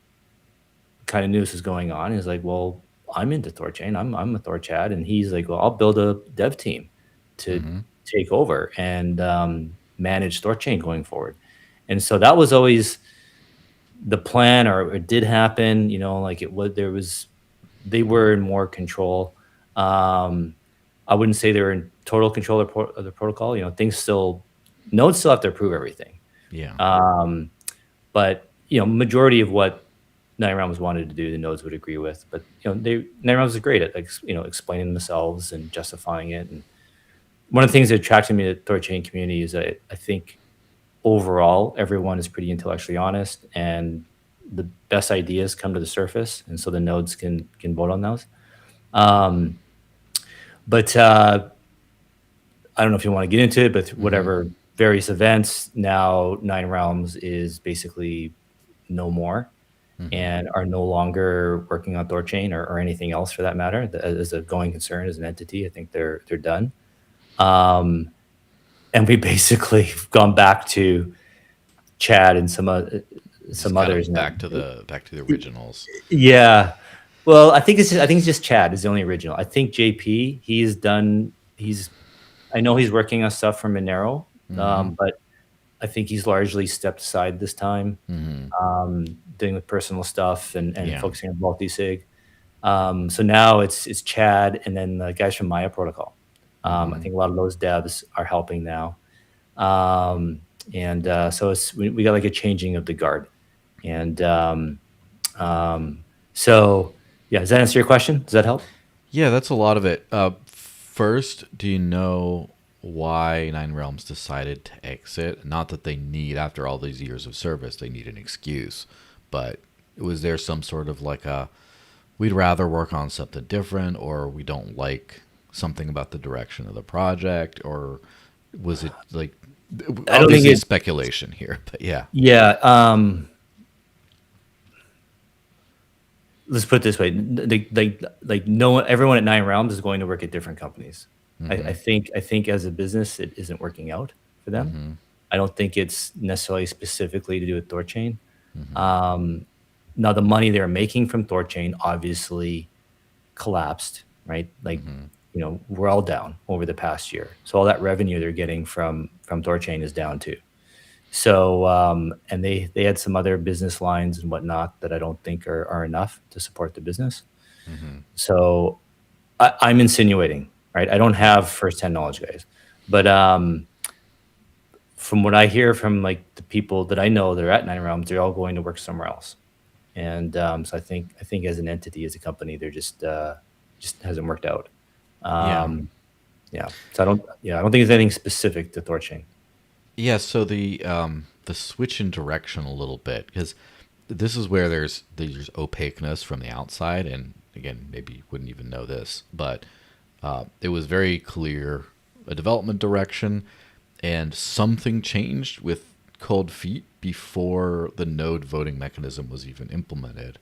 Speaker 5: kind of knew this was going on. He's like, well, I'm into THORChain. I'm a Thor Chad, and he's like, well, I'll build a dev team to
Speaker 4: Mm-hmm.
Speaker 5: take over and manage THORChain going forward. And so that was always the plan, or it did happen. Like they were in more control. I wouldn't say they were in total control of the protocol. Nodes still have to approve everything.
Speaker 4: Yeah.
Speaker 5: But majority of what Nine Realms wanted to do, the nodes would agree with. But Nine Realms is great at explaining themselves and justifying it. And one of the things that attracted me to the THORChain community is that I think overall everyone is pretty intellectually honest, and the best ideas come to the surface, and so the nodes can vote on those. But I don't know if you want to get into it, but whatever various events, now Nine Realms is basically no more and are no longer working on THORChain or anything else for that matter. As a going concern, as an entity, I think they're done. And we basically gone back to Chad and some others now.
Speaker 4: Back to the originals.
Speaker 5: Yeah. Well, I think it's just Chad is the only original. I think JP, he's done. I know he's working on stuff for Monero, but I think he's largely stepped aside this time, doing the personal stuff and focusing on multi-sig. So now it's Chad and then the guys from Maya Protocol. I think a lot of those devs are helping now. So we got like a changing of the guard. And so, yeah, does that answer your question? Does that help?
Speaker 4: Yeah, that's a lot of it. First, do you know why Nine Realms decided to exit? Not that they need, after all these years of service, they need an excuse. But was there some sort of like we'd rather work on something different, or we don't like something about the direction of the project, or was it like,
Speaker 5: I don't think it's
Speaker 4: speculation here, but yeah.
Speaker 5: Yeah. Let's put it this way: everyone at Nine Realms is going to work at different companies. I think as a business, it isn't working out for them. I don't think it's necessarily specifically to do with THORChain. Now, the money they're making from THORChain obviously collapsed, right? We're all down over the past year, so all that revenue they're getting from THORChain is down too. So, and they had some other business lines and whatnot that I don't think are enough to support the business. So I'm insinuating, right? I don't have firsthand knowledge, guys, but from what I hear from like the people that I know that are at Nine Realms, they're all going to work somewhere else. And so I think as an entity, as a company, they're just hasn't worked out. Yeah. So I don't think it's anything specific to THORChain.
Speaker 4: Yeah, so the switch in direction a little bit, because this is where there's opaqueness from the outside, and again, maybe you wouldn't even know this, but it was very clear a development direction, and something changed with Cold Feet before the node voting mechanism was even implemented.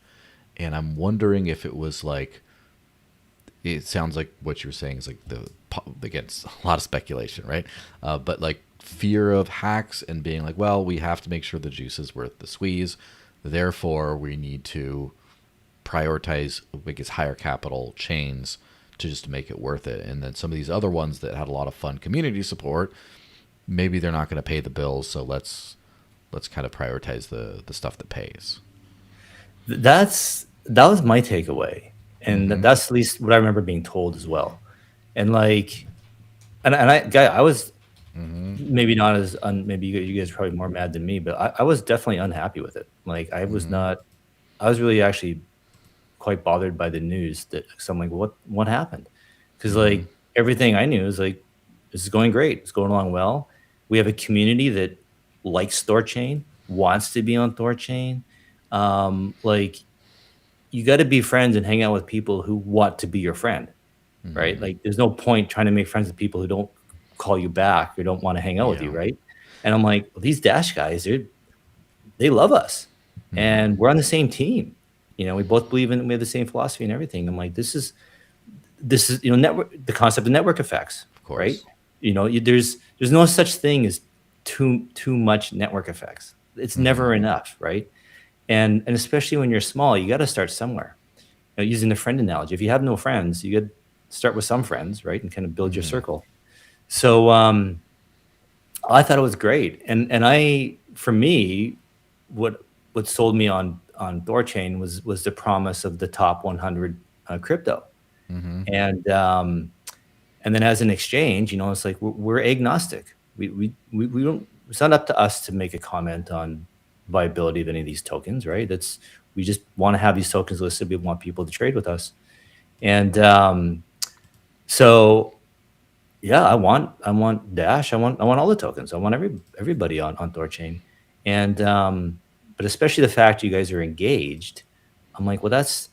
Speaker 4: And I'm wondering if it was like, it sounds like what you're saying is like again, it's a lot of speculation, right? But like fear of hacks and being like, well, we have to make sure the juice is worth the squeeze. Therefore, we need to prioritize, I guess, higher capital chains to make it worth it. And then some of these other ones that had a lot of fun community support, maybe they're not going to pay the bills. So let's kind of prioritize the stuff that pays.
Speaker 5: That was my takeaway. And that's at least what I remember being told as well. And like, I was maybe not as maybe you guys are probably more mad than me, but I was definitely unhappy with it. Like I was not. I was really actually quite bothered by the news that. So I'm like, what happened? Because like everything I knew is like, this is going great. It's going along well. We have a community that likes THORChain, wants to be on THORChain. Like, you got to be friends and hang out with people who want to be your friend, right? Like, there's no point trying to make friends with people who don't call you back or don't want to hang out with you, right? And I'm like, well, these Dash guys, they love us, and we're on the same team, We both believe we have the same philosophy and everything. I'm like, this is network, the concept of network effects,
Speaker 4: Of course.
Speaker 5: right? There's no such thing as too much network effects. It's never enough, right? And especially when you're small, you got to start somewhere. Using the friend analogy, if you have no friends, you got to start with some friends, right, and kind of build your circle. So I thought it was great, and for me, what sold me on THORChain was the promise of the top 100 crypto, and then as an exchange, it's like we're agnostic. We don't. It's not up to us to make a comment on viability of any of these tokens, right? We just want to have these tokens listed. We want people to trade with us, and so yeah, I want Dash. I want all the tokens. I want everybody on THORChain, and but especially the fact you guys are engaged. I'm like, well, that's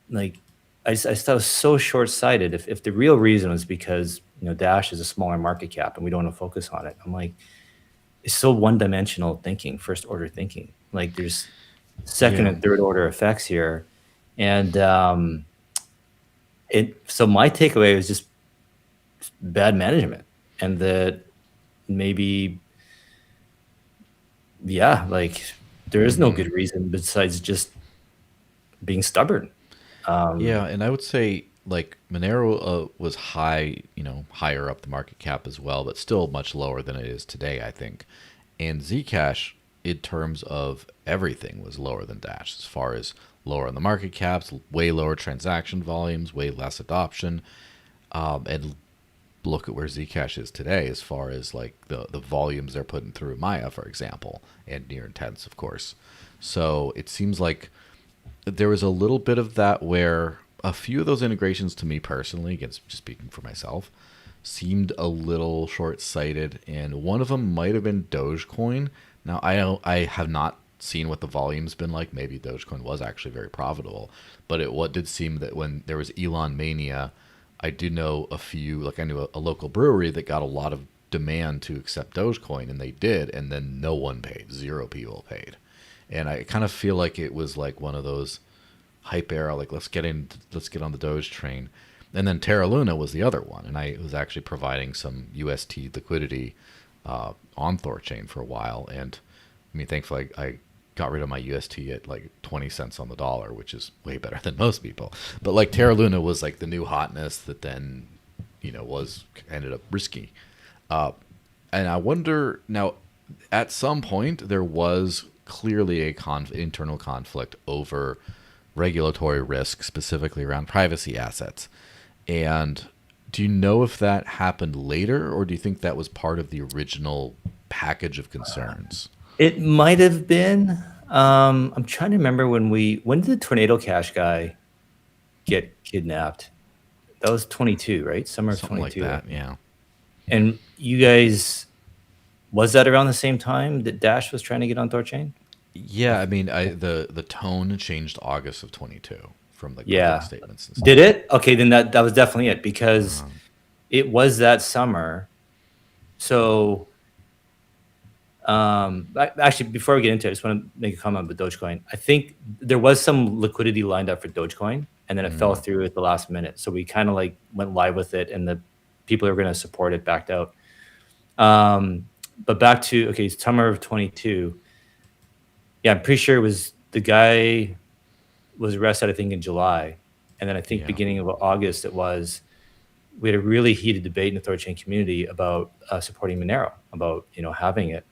Speaker 5: like, I thought it was so short-sighted. If the real reason was because Dash is a smaller market cap and we don't want to focus on it, I'm like, it's so one-dimensional thinking, first-order thinking. Like there's second and third-order effects here, and so my takeaway was just bad management, and that maybe, like there is no good reason besides just being stubborn.
Speaker 4: Yeah, and I would say like Monero was higher up the market cap as well, but still much lower than it is today, I think. And Zcash, in terms of everything, was lower than Dash, as far as lower on the market caps, way lower transaction volumes, way less adoption, and look at where Zcash is today, as far as like the volumes they're putting through Maya, for example, and near intense, of course. So it seems like there was a little bit of that where a few of those integrations, to me personally, again, just speaking for myself, seemed a little short-sighted, and one of them might have been Dogecoin. Now, I have not seen what the volume's been like. Maybe Dogecoin was actually very profitable, but what did seem that when there was Elon mania, I do know a few, like I knew a local brewery that got a lot of demand to accept Dogecoin, and they did, and then no one paid. 0 people paid. And I kind of feel like it was like one of those hype era, like let's get on the Doge train. And then Terra Luna was the other one, and I was actually providing some UST liquidity on THORChain for a while. And I mean, thankfully, I got rid of my UST at like 20 cents on the dollar, which is way better than most people. But like Terra Luna was like the new hotness that then, ended up risky. And I wonder now, at some point there was clearly a internal conflict over regulatory risk, specifically around privacy assets. And do you know if that happened later, or do you think that was part of the original package of concerns?
Speaker 5: It might have been. I'm trying to remember when did the Tornado Cash guy get kidnapped? That was 22, right? Summer of 22.
Speaker 4: Like that, yeah.
Speaker 5: And you guys, was that around the same time that Dash was trying to get on THORChain?
Speaker 4: Yeah, I mean, the tone changed August of 22 from the public statements and stuff.
Speaker 5: Did it? Okay, then that was definitely it, because it was that summer. So actually, before we get into it, I just want to make a comment about Dogecoin. I think there was some liquidity lined up for Dogecoin, and then it fell through at the last minute. So we kind of like went live with it, and the people who were going to support it backed out. But back to, summer of 22. Yeah, I'm pretty sure it was the guy was arrested, I think, in July. And then I think beginning of August, we had a really heated debate in the THORChain community about supporting Monero, about, having it.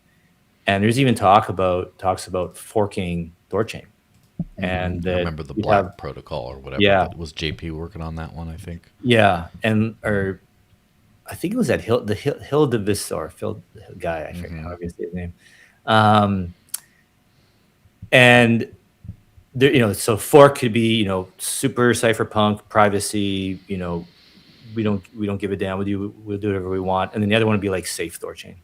Speaker 5: And there's even talks about forking THORChain. And
Speaker 4: I remember the Black protocol or whatever.
Speaker 5: Yeah.
Speaker 4: Was JP working on that one, I think?
Speaker 5: Yeah. Or I think it was that Hill de Visor, Phil guy, I forget how to say his name. And there, so fork could be, super cypherpunk privacy, we don't give a damn with you, we'll do whatever we want. And then the other one would be like safe THORChain.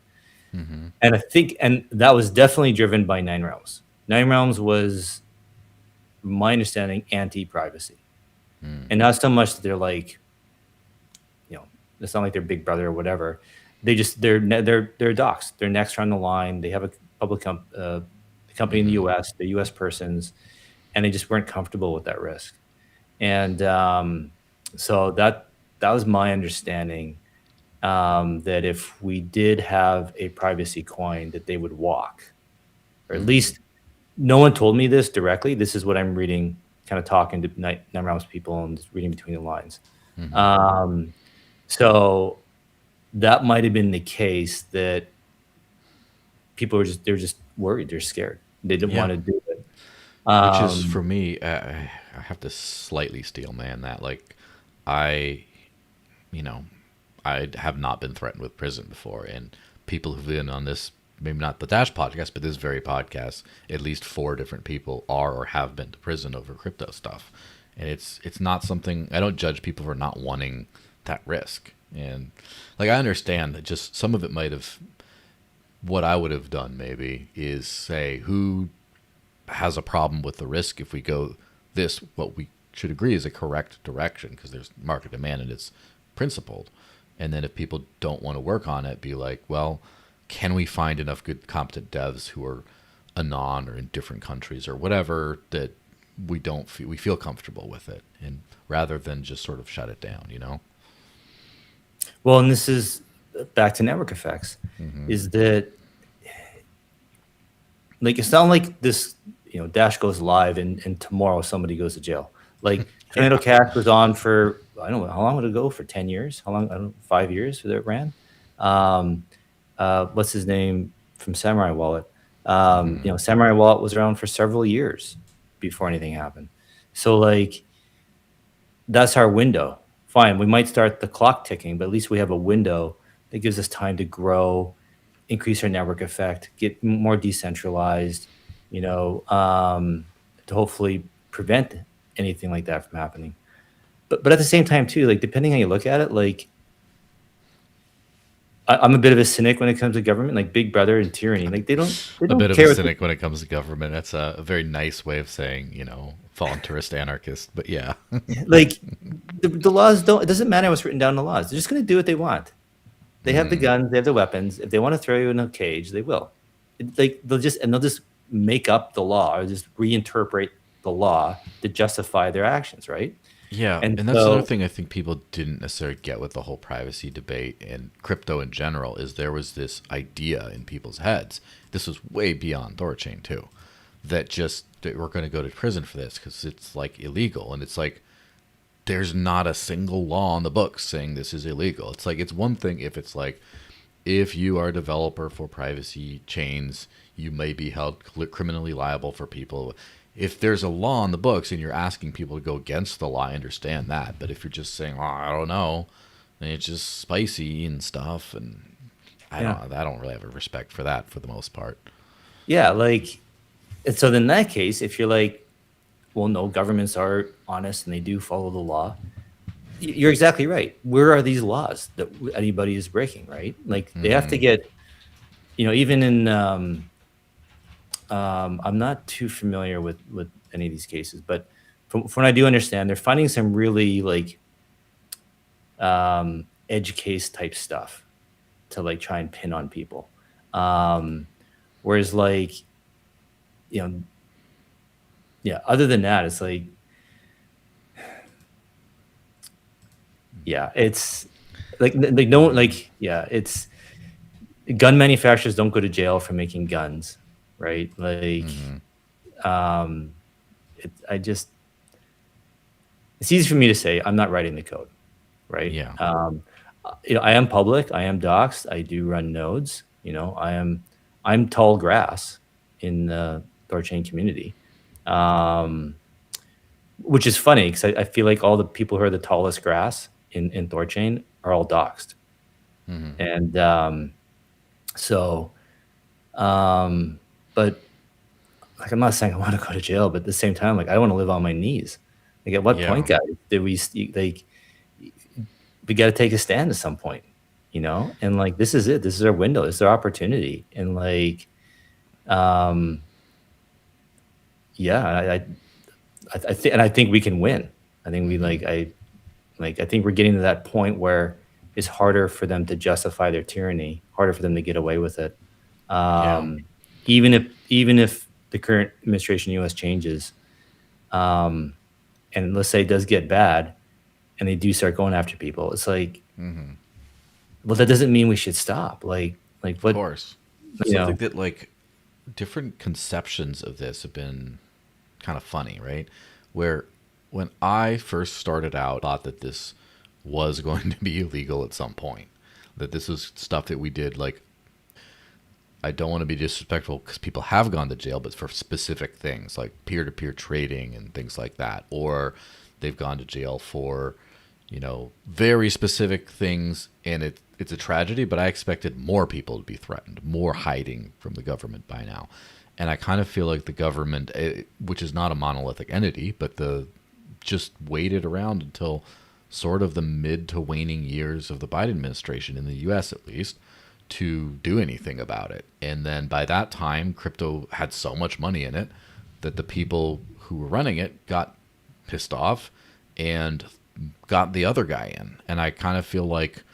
Speaker 5: And I think, and that was definitely driven by 9 Realms. 9 Realms was, my understanding, anti-privacy. And not so much that they're like, it's not like they're Big Brother or whatever. They're docs. They're next on the line. They have a public company in the U.S. They're U.S. persons, and they just weren't comfortable with that risk. And so that was my understanding, that if we did have a privacy coin, that they would walk, or at least no one told me this directly. This is what I'm reading, kind of talking to Night Realms people and just reading between the lines. So that might have been the case, that people they're just worried, they're scared, they didn't want to do it.
Speaker 4: Which is, for me, I have to slightly steel man that. Like, I have not been threatened with prison before, and people who've been on this, maybe not the Dash podcast, but this very podcast, at least 4 different people are or have been to prison over crypto stuff. And it's not something, I don't judge people for not wanting that risk. And like, I understand that just some of it might have, what I would have done maybe is say, who has a problem with the risk if we go this, what we should agree is a correct direction, because there's market demand and it's principled. And then if people don't want to work on it, be like, well, can we find enough good competent devs who are anon or in different countries or whatever, that we feel comfortable with it, and rather than just sort of shut it down,
Speaker 5: Well, and this is back to network effects, is that, like, it's not like this, Dash goes live and tomorrow somebody goes to jail. Like, Tornado Cash was on for, I don't know, how long would it go? For 10 years? How long? I don't know, 5 years that it ran? What's his name from Samurai Wallet? Samurai Wallet was around for several years before anything happened. So, like, that's our window. Fine, we might start the clock ticking, but at least we have a window that gives us time to grow, increase our network effect, get more decentralized, to hopefully prevent anything like that from happening. But at the same time too, like, depending how you look at it, like, I'm a bit of a cynic when it comes to government, like Big Brother and tyranny. Like, they don't
Speaker 4: a bit of
Speaker 5: care
Speaker 4: a cynic when it comes to government. That's a very nice way of saying, voluntarist anarchist. But yeah,
Speaker 5: like, the laws don't. It doesn't matter what's written down in the laws. They're just going to do what they want. They have the guns. They have the weapons. If they want to throw you in a cage, they will. They'll just make up the law, or just reinterpret the law to justify their actions, right?
Speaker 4: Yeah, and that's another thing I think people didn't necessarily get with the whole privacy debate and crypto in general, is there was this idea in people's heads, this was way beyond THORChain too, that we're going to go to prison for this because it's like illegal. And it's like, there's not a single law on the books saying this is illegal. It's like, it's one thing if it's like, if you are a developer for privacy chains, you may be held criminally liable for people. If there's a law on the books and you're asking people to go against the law, I understand that. But if you're just saying, I don't know, and it's just spicy and stuff, and I don't really have a respect for that for the most part.
Speaker 5: Yeah, like, and so in that case, if you're like, well, no, governments are honest and they do follow the law, you're exactly right. Where are these laws that anybody is breaking, right? Like, they have to get, even in, I'm not too familiar with any of these cases, but from what I do understand, they're finding some really, like, edge case type stuff to, like, try and pin on people. Whereas, like, other than that, it's like, it's like no, like, it's, gun manufacturers don't go to jail for making guns, right? Like, it's easy for me to say I'm not writing the code, right?
Speaker 4: Yeah.
Speaker 5: I am public, I am doxed, I do run nodes, I'm tall grass in the THORChain community, which is funny because I feel like all the people who are the tallest grass in THORChain are all doxed. And but, like, I'm not saying I want to go to jail, but at the same time, like, I want to live on my knees. Like, at what point, guys, did we got to take a stand at some point, and, like, this is it. This is our window. This is our opportunity. And, like, I think we can win. I think I think we're getting to that point where it's harder for them to justify their tyranny, harder for them to get away with it. Even if the current administration in the U.S. changes, And let's say it does get bad, and they do start going after people. It's like, well, that doesn't mean we should stop. Like
Speaker 4: Of
Speaker 5: what?
Speaker 4: course.
Speaker 5: You
Speaker 4: So I
Speaker 5: know,
Speaker 4: think that like different conceptions of this have been kind of funny, right? Where when I first started out, I thought that this was going to be illegal at some point. That this was stuff that we did like, I don't want to be disrespectful because people have gone to jail, but for specific things like peer-to-peer trading and things like that, or they've gone to jail for, very specific things, and it's a tragedy. But I expected more people to be threatened, more hiding from the government by now, and I kind of feel like the government, which is not a monolithic entity, but just waited around until sort of the mid to waning years of the Biden administration in the U.S. at least, to do anything about it. And then by that time, crypto had so much money in it that the people who were running it got pissed off and got the other guy in. And I kind of feel like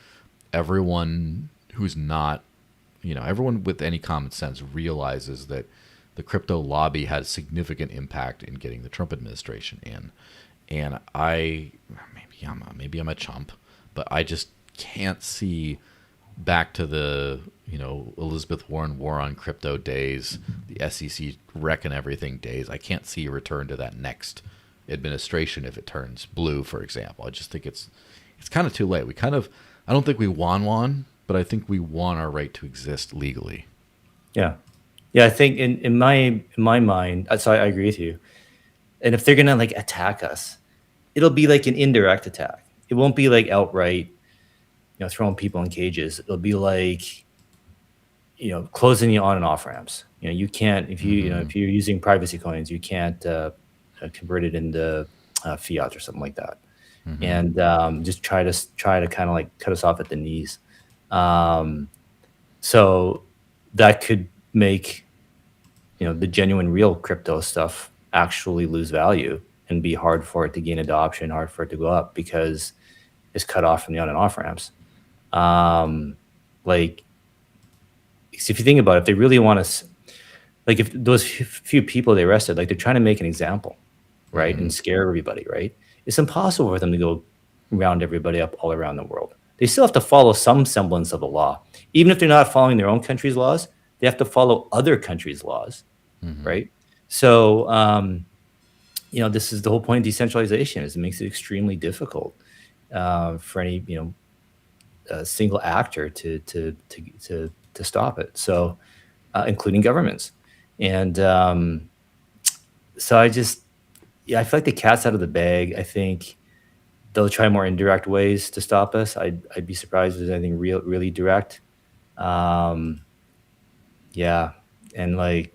Speaker 4: everyone who's not, everyone with any common sense realizes that the crypto lobby had significant impact in getting the Trump administration in. And maybe I'm a chump, but I just can't see back to the Elizabeth Warren war on crypto days, the SEC wrecking everything days. I can't see a return to that next administration if it turns blue, for example. I just think it's kind of too late. I don't think we won, but I think we won our right to exist legally.
Speaker 5: yeah, yeah. I think in my mind, so I agree with you. And if they're gonna like attack us, it'll be like an indirect attack. It won't be like outright, throwing people in cages. It'll be like, closing the on and off ramps. You can't, if if you're using privacy coins, you can't convert it into fiat or something like that. And just try to kind of like cut us off at the knees. So that could make, the genuine real crypto stuff actually lose value and be hard for it to gain adoption, hard for it to go up because it's cut off from the on and off ramps. Like, so if you think about it, if they really want to, like if those few people they arrested, like they're trying to make an example, right? And scare everybody, right? It's impossible for them to go round everybody up all around the world. They still have to follow some semblance of the law. Even if they're not following their own country's laws, they have to follow other countries' laws, right? So, this is the whole point of decentralization, is it makes it extremely difficult for any, a single actor to stop it. So, including governments. And so I feel like the cat's out of the bag. I think they'll try more indirect ways to stop us. I'd be surprised if there's anything really direct. Yeah. And like,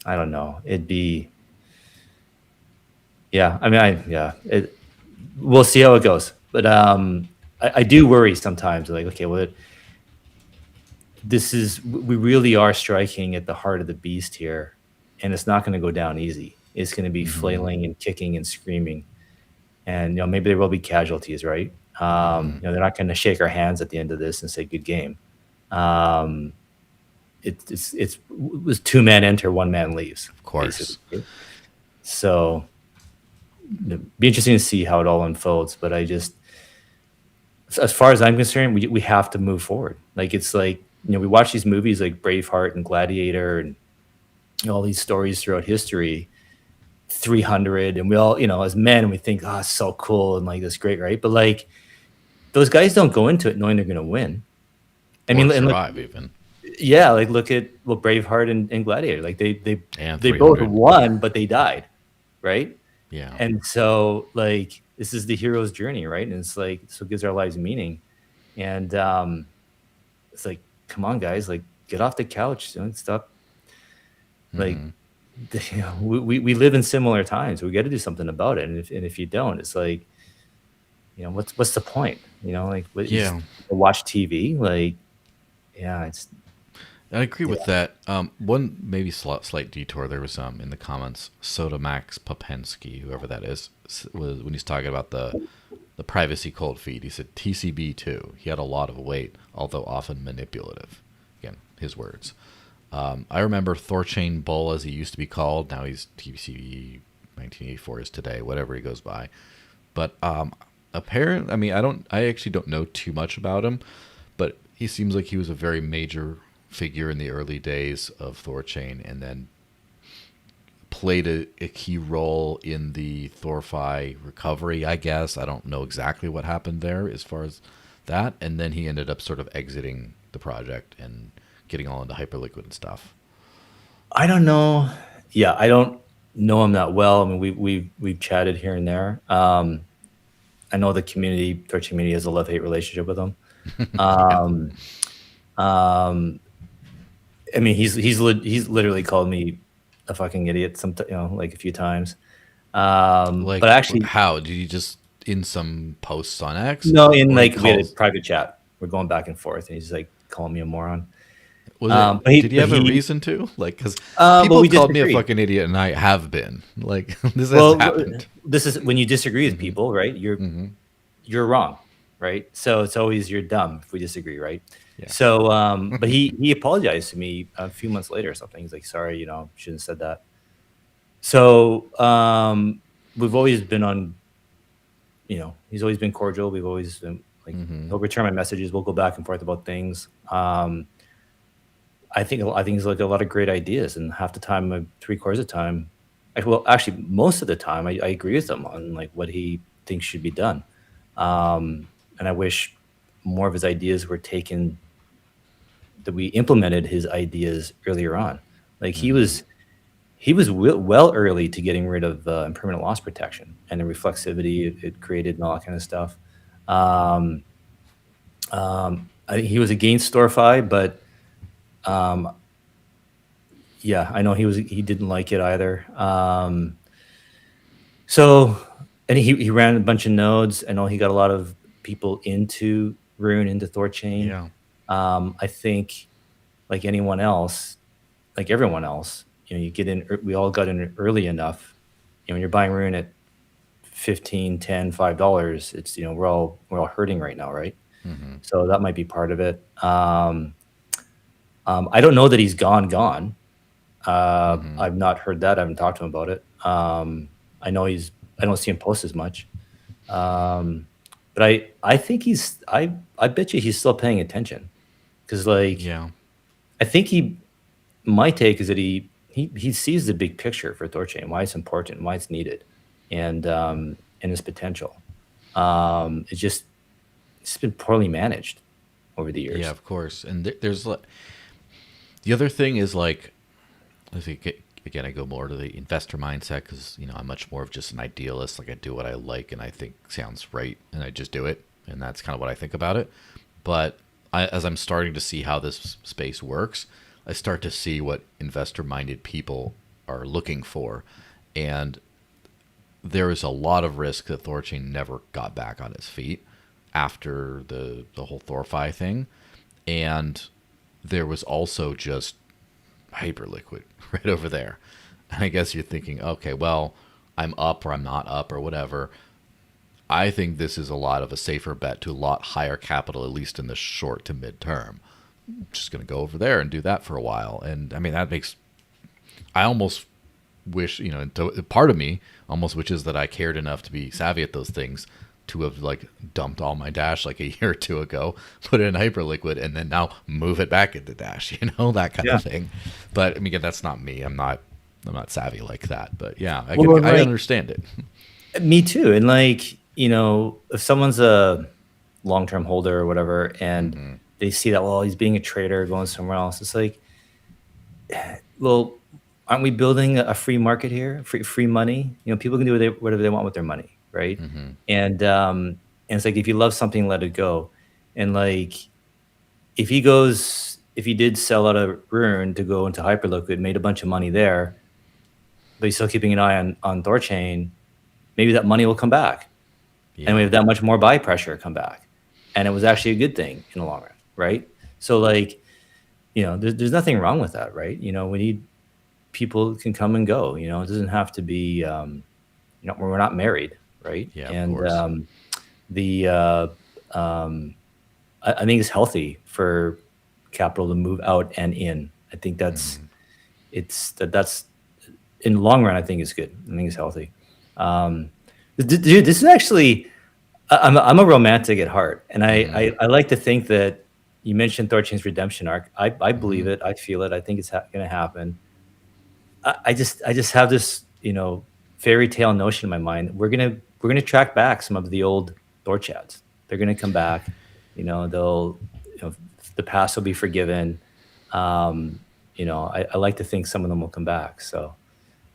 Speaker 5: I don't know. It'd be, yeah. I mean, we'll see how it goes. But I do worry sometimes. Like, okay, well, we really are striking at the heart of the beast here, and it's not going to go down easy. It's going to be flailing and kicking and screaming, and maybe there will be casualties, right? They're not going to shake our hands at the end of this and say good game. It was two men enter, one man leaves.
Speaker 4: Of course.
Speaker 5: Basically. So it'd be interesting to see how it all unfolds. But as far as I'm concerned, we have to move forward. Like, it's like, we watch these movies like Braveheart and Gladiator and all these stories throughout history, 300, and we all, as men, we think, oh, it's so cool and like that's great, right? But like, those guys don't go into it knowing they're going to win. I mean,
Speaker 4: survive even.
Speaker 5: Yeah, like look at Braveheart and Gladiator. Like they both
Speaker 4: 300.
Speaker 5: won, but they died, right?
Speaker 4: Yeah.
Speaker 5: And so like this is the hero's journey, right? And it's like, so it gives our lives meaning. And it's like, come on, guys, like get off the couch, stop. Like, we live in similar times. We got to do something about it. And if you don't, it's like, what's the point? Like, watch TV. Like, yeah,
Speaker 4: I agree with that. One maybe slight detour. There was in the comments, Sotamax Popensky, whoever that is, was when he's talking about the privacy cold feed. He said TCB too. He had a lot of weight, although often manipulative. Again, his words. I remember THORChain Bull, as he used to be called. Now he's TCB 1984 is today, whatever he goes by. But apparently, I mean, I actually don't know too much about him, but he seems like he was a very major figure in the early days of THORChain, and then played a key role in the THORFi recovery, I guess. I don't know exactly what happened there as far as that. And then he ended up sort of exiting the project and getting all into Hyperliquid and stuff.
Speaker 5: I don't know. Yeah, I don't know him that well. I mean, we've chatted here and there. I know the THORChain community has a love-hate relationship with him. I mean, he's literally called me a fucking idiot like a few times.
Speaker 4: Like,
Speaker 5: but actually,
Speaker 4: how did you just in some posts on X?
Speaker 5: no, in
Speaker 4: Or
Speaker 5: like we had a
Speaker 4: calls?
Speaker 5: private chat. We're going back and forth, and he's like calling me a moron.
Speaker 4: Was
Speaker 5: but
Speaker 4: did he have a reason to? Like, because people
Speaker 5: we
Speaker 4: called me a
Speaker 5: disagreed.
Speaker 4: fucking idiot, and I have been. Like, this has
Speaker 5: Well,
Speaker 4: happened.
Speaker 5: this is when you disagree with people, right? You're wrong, right? So it's always you're dumb if we disagree, right?
Speaker 4: Yeah.
Speaker 5: So, but he apologized to me a few months later or something. He's like, sorry, shouldn't have said that. So we've always been on, he's always been cordial. We've always been like, he'll return my messages. We'll go back and forth about things. I think he's like a lot of great ideas, and half the time, 3/4 of the time, actually most of the time, I agree with him on like what he thinks should be done. And I wish more of his ideas were taken, that we implemented his ideas earlier on. Like he was well early to getting rid of impermanent loss protection and the reflexivity it created and all that kind of stuff. I think he was against StoreFi, but yeah, I know he didn't like it either. So, and he ran a bunch of nodes. I know he got a lot of people into Rune, into THORChain.
Speaker 4: Yeah.
Speaker 5: I think like anyone else, like everyone else, you get in, we all got in early enough. When you're buying Rune at $15, $10, $5, it's, we're all hurting right now, right? So that might be part of it. I don't know that he's gone. I've not heard that. I haven't talked to him about it. I know I don't see him post as much. But I think I bet you he's still paying attention. Cause like,
Speaker 4: Yeah.
Speaker 5: I think my take is that he sees the big picture for THORChain, why it's important, why it's needed, and its potential. It's been poorly managed over the years.
Speaker 4: Yeah, of course. And there's the other thing is like, I think again, I go more to the investor mindset because I'm much more of just an idealist. Like I do what I like and I think sounds right, and I just do it, and that's kind of what I think about it. But as I'm starting to see how this space works, I start to see what investor-minded people are looking for, and there is a lot of risk that THORChain never got back on its feet after the whole THORFi thing, and there was also just Hyperliquid right over there. And I guess you're thinking, okay, well, I'm up or I'm not up or whatever. I think this is a lot of a safer bet to a lot higher capital, at least in the short to mid term. I'm just going to go over there and do that for a while. And I mean, I almost wish, part of me almost wishes that I cared enough to be savvy at those things to have like dumped all my Dash like a year or two ago, put it in Hyperliquid, and then now move it back into Dash, that kind of thing. But I mean, again, that's not me. I'm not savvy like that. But yeah, I understand it.
Speaker 5: Me too. And like, if someone's a long-term holder or whatever, and they see that, well, he's being a trader going somewhere else, it's like, well, aren't we building a free market here? Free money? People can do whatever they want with their money, right? And it's like, if you love something, let it go. And like, if he did sell out of Rune to go into Hyperliquid, made a bunch of money there, but he's still keeping an eye on THORChain, maybe that money will come back. Yeah. And we have that much more buy pressure come back. And it was actually a good thing in the long run, right? So like, there's nothing wrong with that, right? We need people can come and go. It doesn't have to be, we're not married, right?
Speaker 4: Yeah,
Speaker 5: and
Speaker 4: of course.
Speaker 5: I think it's healthy for capital to move out and in. I think that's in the long run, I think it's good. I think it's healthy. Dude, this is actually, I'm a romantic at heart, and I like to think that you mentioned THORChain's redemption arc. I believe it. I feel it. I think it's going to happen. I just have this, fairy tale notion in my mind. We're gonna track back some of the old THORChats. They're gonna come back. They'll, the past will be forgiven. I like to think some of them will come back. So,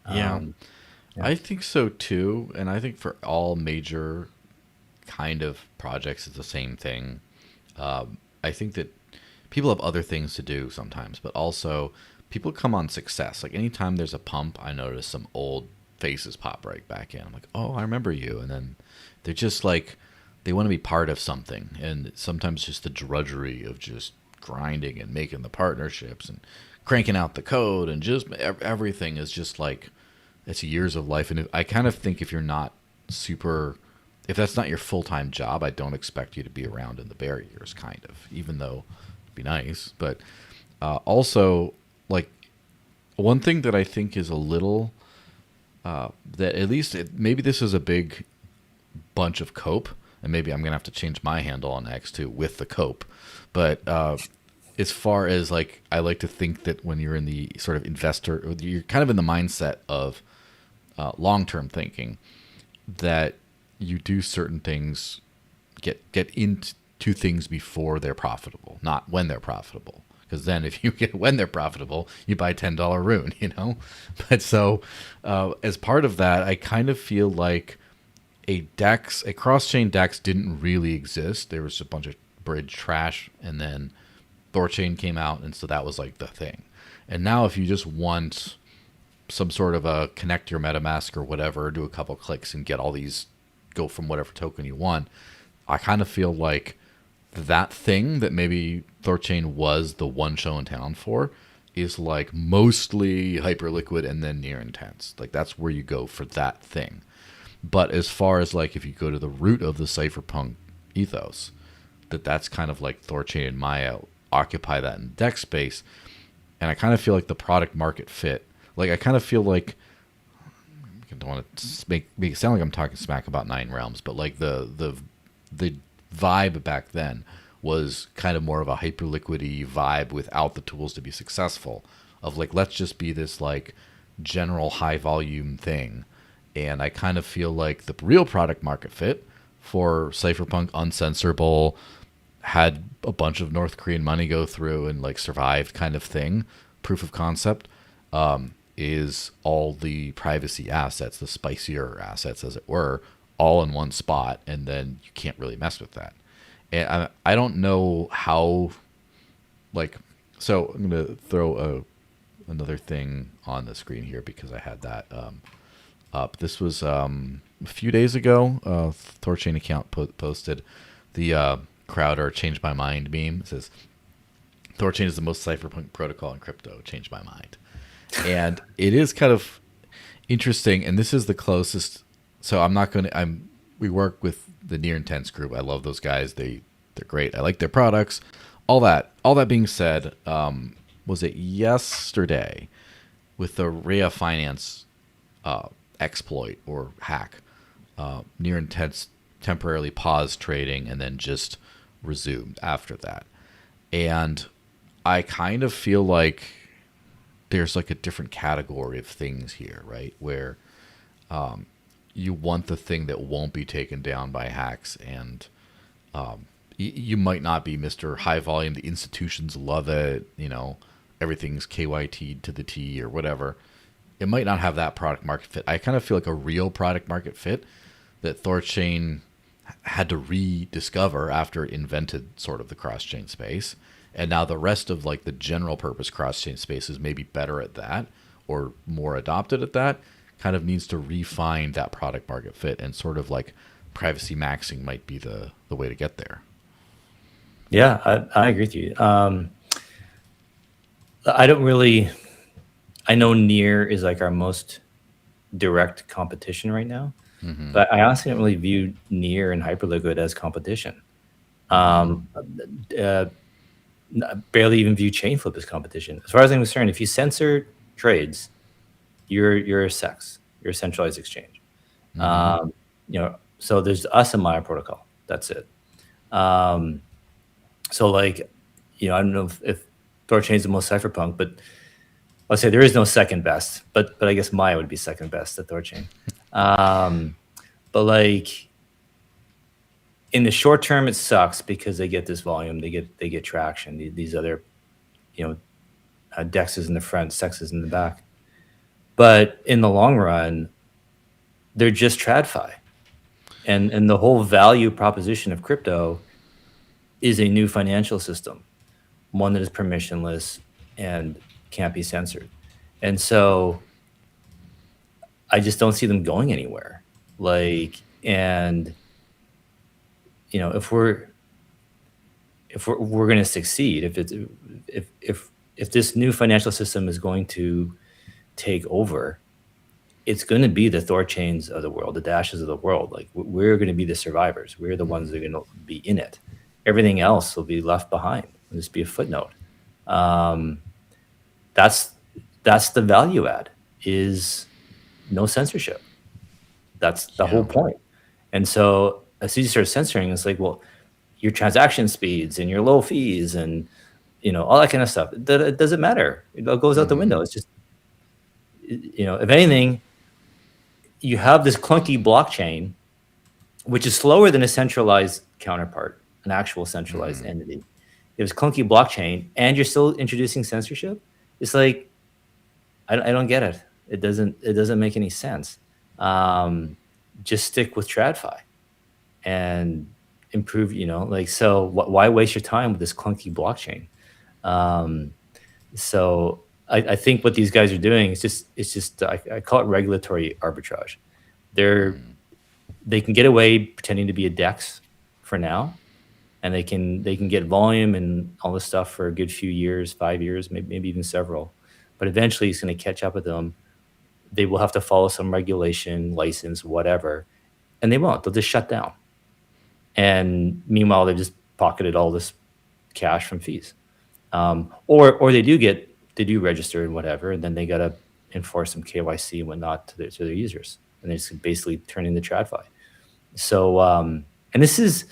Speaker 4: Yeah. I think so too. And I think for all major kind of projects, it's the same thing. I think that people have other things to do sometimes, but also people come on success. Like anytime there's a pump, I notice some old faces pop right back in. I'm like, oh, I remember you. And then they're just like, they want to be part of something. And sometimes just the drudgery of just grinding and making the partnerships and cranking out the code and just everything is just like, it's years of life. And I kind of think if you're not if that's not your full-time job, I don't expect you to be around in the bear years, kind of, even though it'd be nice. But also, like, one thing that I think is a little, that at least maybe this is a big bunch of cope, and maybe I'm going to have to change my handle on X too with the cope. But as far as like, I like to think that when you're in the sort of investor, you're kind of in the mindset of long-term thinking, that you do certain things, get into things before they're profitable, not when they're profitable. Because then if you get when they're profitable, you buy $10 rune, But so as part of that, I kind of feel like a cross-chain DEX didn't really exist. There was a bunch of bridge trash, and then THORChain came out, and so that was like the thing. And now if you just want some sort of a connect your MetaMask or whatever, do a couple clicks and get all these, go from whatever token you want, I kind of feel like that thing that maybe THORChain was the one show in town for is like mostly Hyperliquid and then near intense. Like that's where you go for that thing. But as far as like if you go to the root of the cypherpunk ethos, that's kind of like THORChain and Maya occupy that in DEX space. And I kind of feel like the product market fit. Like I kind of feel like, I don't want to make it sound like I'm talking smack about Nine Realms, but like the vibe back then was kind of more of a Hyperliquid-y vibe without the tools to be successful, of like, let's just be this like general high volume thing. And I kind of feel like the real product market fit for Cypherpunk Uncensorable, had a bunch of North Korean money go through and like survived kind of thing, proof of concept, is all the privacy assets, the spicier assets as it were, all in one spot, and then you can't really mess with that. And I don't know how, like, so I'm going to throw another thing on the screen here because I had that up. This was a few days ago. THORChain account posted the Crowder "Change My Mind" meme. It says, "THORChain is the most cypherpunk protocol in crypto. Change my mind." And it is kind of interesting, and this is the closest. So I'm not going to. We work with the Near Intense group. I love those guys. They're great. I like their products. All that being said, was it yesterday with the Rhea Finance exploit or hack? Near Intense temporarily paused trading and then just resumed after that. And I kind of feel like there's like a different category of things here, right? Where you want the thing that won't be taken down by hacks, and you might not be Mr. High Volume. The institutions love it. Everything's KYT to the T or whatever. It might not have that product market fit. I kind of feel like a real product market fit that THORChain had to rediscover after it invented sort of the cross-chain space. And now the rest of like the general purpose cross-chain space is maybe better at that or more adopted at that, kind of needs to refine that product market fit, and sort of like privacy maxing might be the way to get there.
Speaker 5: Yeah, I agree with you. I know Near is like our most direct competition right now, but I honestly don't really view Near and Hyperliquid as competition. Barely even view Chainflip as competition. As far as I'm concerned, if you censor trades, you're a SEX, you're a centralized exchange. So there's us and Maya protocol. That's it. So like, I don't know if THORChain is the most cypherpunk, but I'll say there is no second best. But I guess Maya would be second best at THORChain. But like in the short term, it sucks because they get this volume, they get traction. These other, DEXs in the front, SEXs in the back. But in the long run, they're just TradFi. And the whole value proposition of crypto is a new financial system, one that is permissionless and can't be censored. And so I just don't see them going anywhere. Like, and if we're going to succeed, if this new financial system is going to take over, it's going to be the THORChains of the world, the Dashes of the world. Like, we're going to be the survivors. We're the ones that are going to be in it. Everything else will be left behind. It'll just be a footnote. That's the value add, is no censorship. That's the whole point. And so as soon as you start censoring, it's like, well, your transaction speeds and your low fees and all that kind of stuff, it doesn't matter. It all goes out the window. It's just, if anything, you have this clunky blockchain, which is slower than a centralized counterpart, an actual centralized entity. You have this clunky blockchain, and you're still introducing censorship. It's like, I don't get it. It doesn't make any sense. Just stick with TradFi and improve. So why waste your time with this clunky blockchain? So I think what these guys are doing is just I call it regulatory arbitrage. They can get away pretending to be a DEX for now, and they can get volume and all this stuff for a good few years, 5 years, maybe even several. But eventually, it's going to catch up with them. They will have to follow some regulation, license, whatever, and they won't. They'll just shut down. And meanwhile, they've just pocketed all this cash from fees, or they do register and whatever, and then they got to enforce some KYC and whatnot to their users, and they just basically turn into TradFi. So, and this is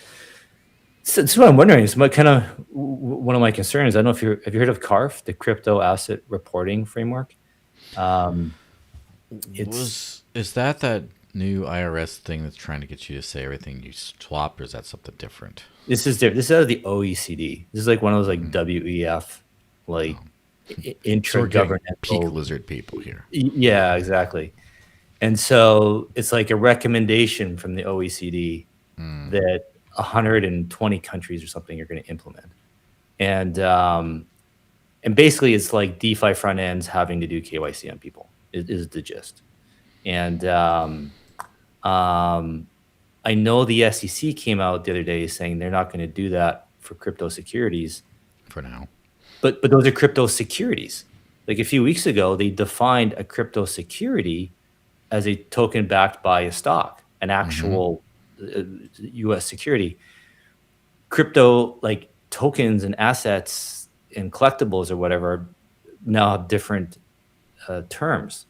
Speaker 5: what I'm wondering. Is one of my concerns. I don't know if have you heard of CARF, the Crypto Asset Reporting Framework?
Speaker 4: Is that new IRS thing that's trying to get you to say everything you swap, or is that something different?
Speaker 5: This is different. This is out of the OECD. This is like one of those like WEF, like intergovernmental
Speaker 4: peak lizard people here.
Speaker 5: Yeah, exactly. And so it's like a recommendation from the OECD that 120 countries or something are going to implement, and basically it's like DeFi front ends having to do KYC on people is the gist. And I know the SEC came out the other day saying they're not going to do that for crypto securities
Speaker 4: for now.
Speaker 5: But those are crypto securities. Like a few weeks ago, they defined a crypto security as a token backed by a stock, an actual U.S. security. Crypto, like tokens and assets and collectibles or whatever, now have different terms.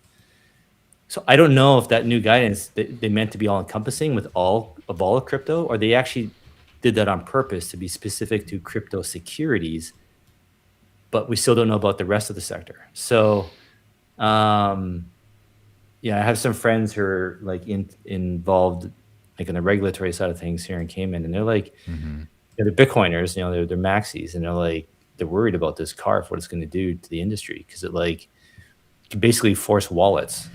Speaker 5: So I don't know if that new guidance they meant to be all encompassing with all of crypto, or they actually did that on purpose to be specific to crypto securities. But we still don't know about the rest of the sector. So, I have some friends who are like involved, like in the regulatory side of things here in Cayman, and they're like, they're Bitcoiners, they're maxis, and they're worried about this CARF, what it's going to do to the industry, because it can basically force wallets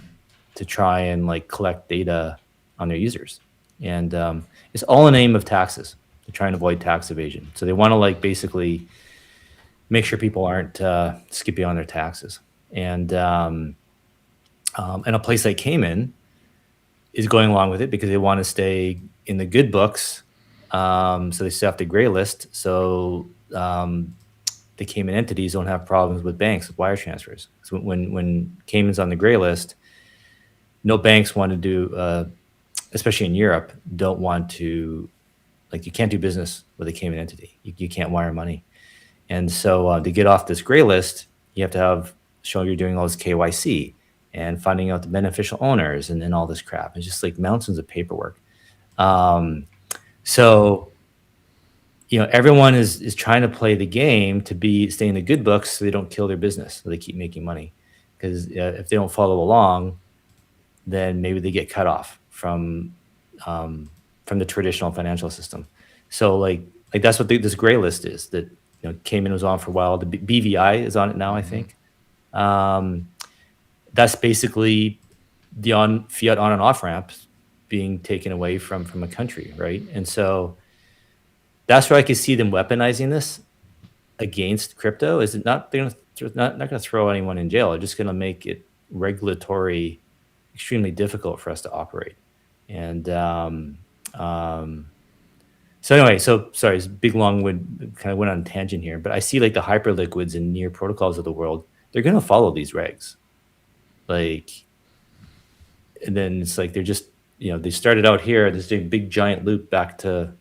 Speaker 5: to try and collect data on their users, and it's all in the name of taxes. They're trying to avoid tax evasion, so they want to basically make sure people aren't skipping on their taxes. And a place like Cayman is going along with it because they want to stay in the good books. So they still have to gray list. So the Cayman entities don't have problems with banks with wire transfers. So when Cayman's on the gray list, no banks want to do, especially in Europe, don't want to, you can't do business with a Cayman entity. You can't wire money. And so to get off this gray list, you have to show you're doing all this KYC and finding out the beneficial owners and then all this crap. It's just like mountains of paperwork. So, everyone is trying to play the game to stay in the good books so they don't kill their business, so they keep making money. Because if they don't follow along, then maybe they get cut off from the traditional financial system. So like that's what this gray list is that Cayman was on for a while. The BVI is on it now, I think. That's basically the fiat on and off ramps being taken away from a country, right? And so that's where I could see them weaponizing this against crypto. Is it not? They're not going to throw anyone in jail. They're just going to make it regulatory extremely difficult for us to operate. And so anyway, sorry, it's a big long kind of went on a tangent here, but I see like the hyperliquids and near protocols of the world, they're going to follow these regs. Like, and then it's like they're just, they started out here, this big giant loop back to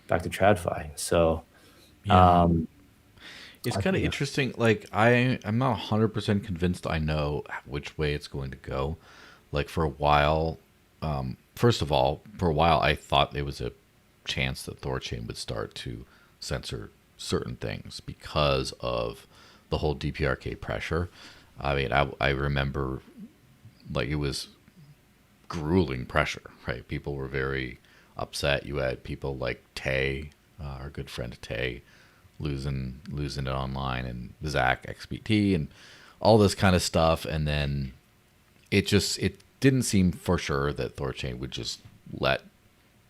Speaker 5: TradFi. So
Speaker 4: it's kind of interesting. Like I'm not 100% convinced I know which way it's going to go. Like for a while, first of all, I thought there was a chance that THORChain would start to censor certain things because of the whole DPRK pressure. I mean, I remember like it was grueling pressure, right? People were very upset. You had people like Tay, our good friend Tay, losing it online, and Zach XBT and all this kind of stuff. And then it didn't seem for sure that THORChain would just let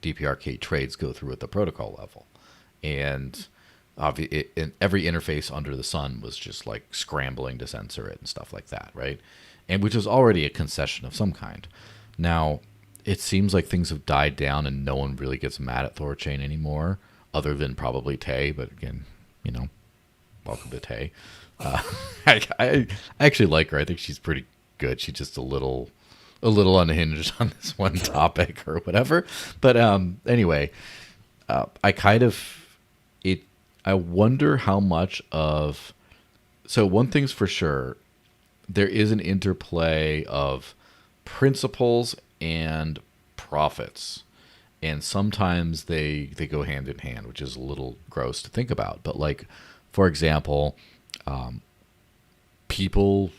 Speaker 4: DPRK trades go through at the protocol level. And every interface under the sun was just like scrambling to censor it and stuff like that, right? And which is already a concession of some kind. Now, it seems like things have died down and no one really gets mad at THORChain anymore, other than probably Tay. But again, welcome to Tay. I actually like her. I think she's pretty good. She's just a little unhinged on this one topic or whatever. But anyway, I wonder how much of, so one thing's for sure, there is an interplay of principles and profits. And sometimes they go hand in hand, which is a little gross to think about. But like, for example, people,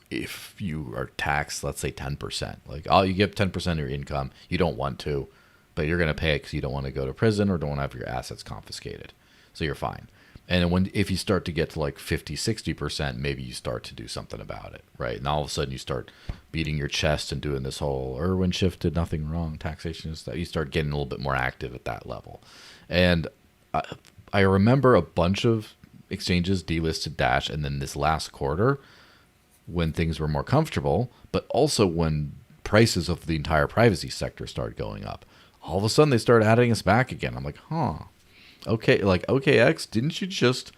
Speaker 4: if you are taxed, let's say 10%, like you give 10% of your income, you don't want to, but you're going to pay it because you don't want to go to prison or don't want to have your assets confiscated. So you're fine. And then if you start to get to like 50, 60%, maybe you start to do something about it, right? And all of a sudden you start beating your chest and doing this whole Irwin shift did nothing wrong, taxation and stuff. You start getting a little bit more active at that level. And I remember a bunch of exchanges delisted Dash, and then this last quarter when things were more comfortable, but also when prices of the entire privacy sector started going up, all of a sudden they started adding us back again. I'm like, okay, like OKX, didn't you just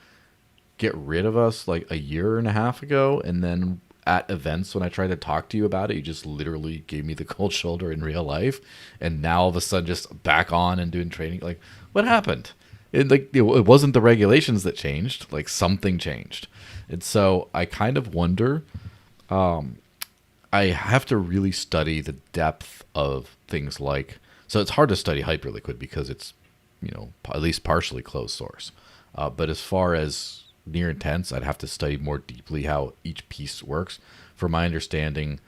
Speaker 4: get rid of us like a year and a half ago? And then at events when I tried to talk to you about it, you just literally gave me the cold shoulder in real life. And now all of a sudden just back on and doing trading. Like, what happened? It wasn't the regulations that changed, like something changed. And so I kind of wonder, I have to really study the depth of things like, so it's hard to study Hyperliquid because it's, at least partially closed source. But as far as near intense, I'd have to study more deeply how each piece works. For my understanding,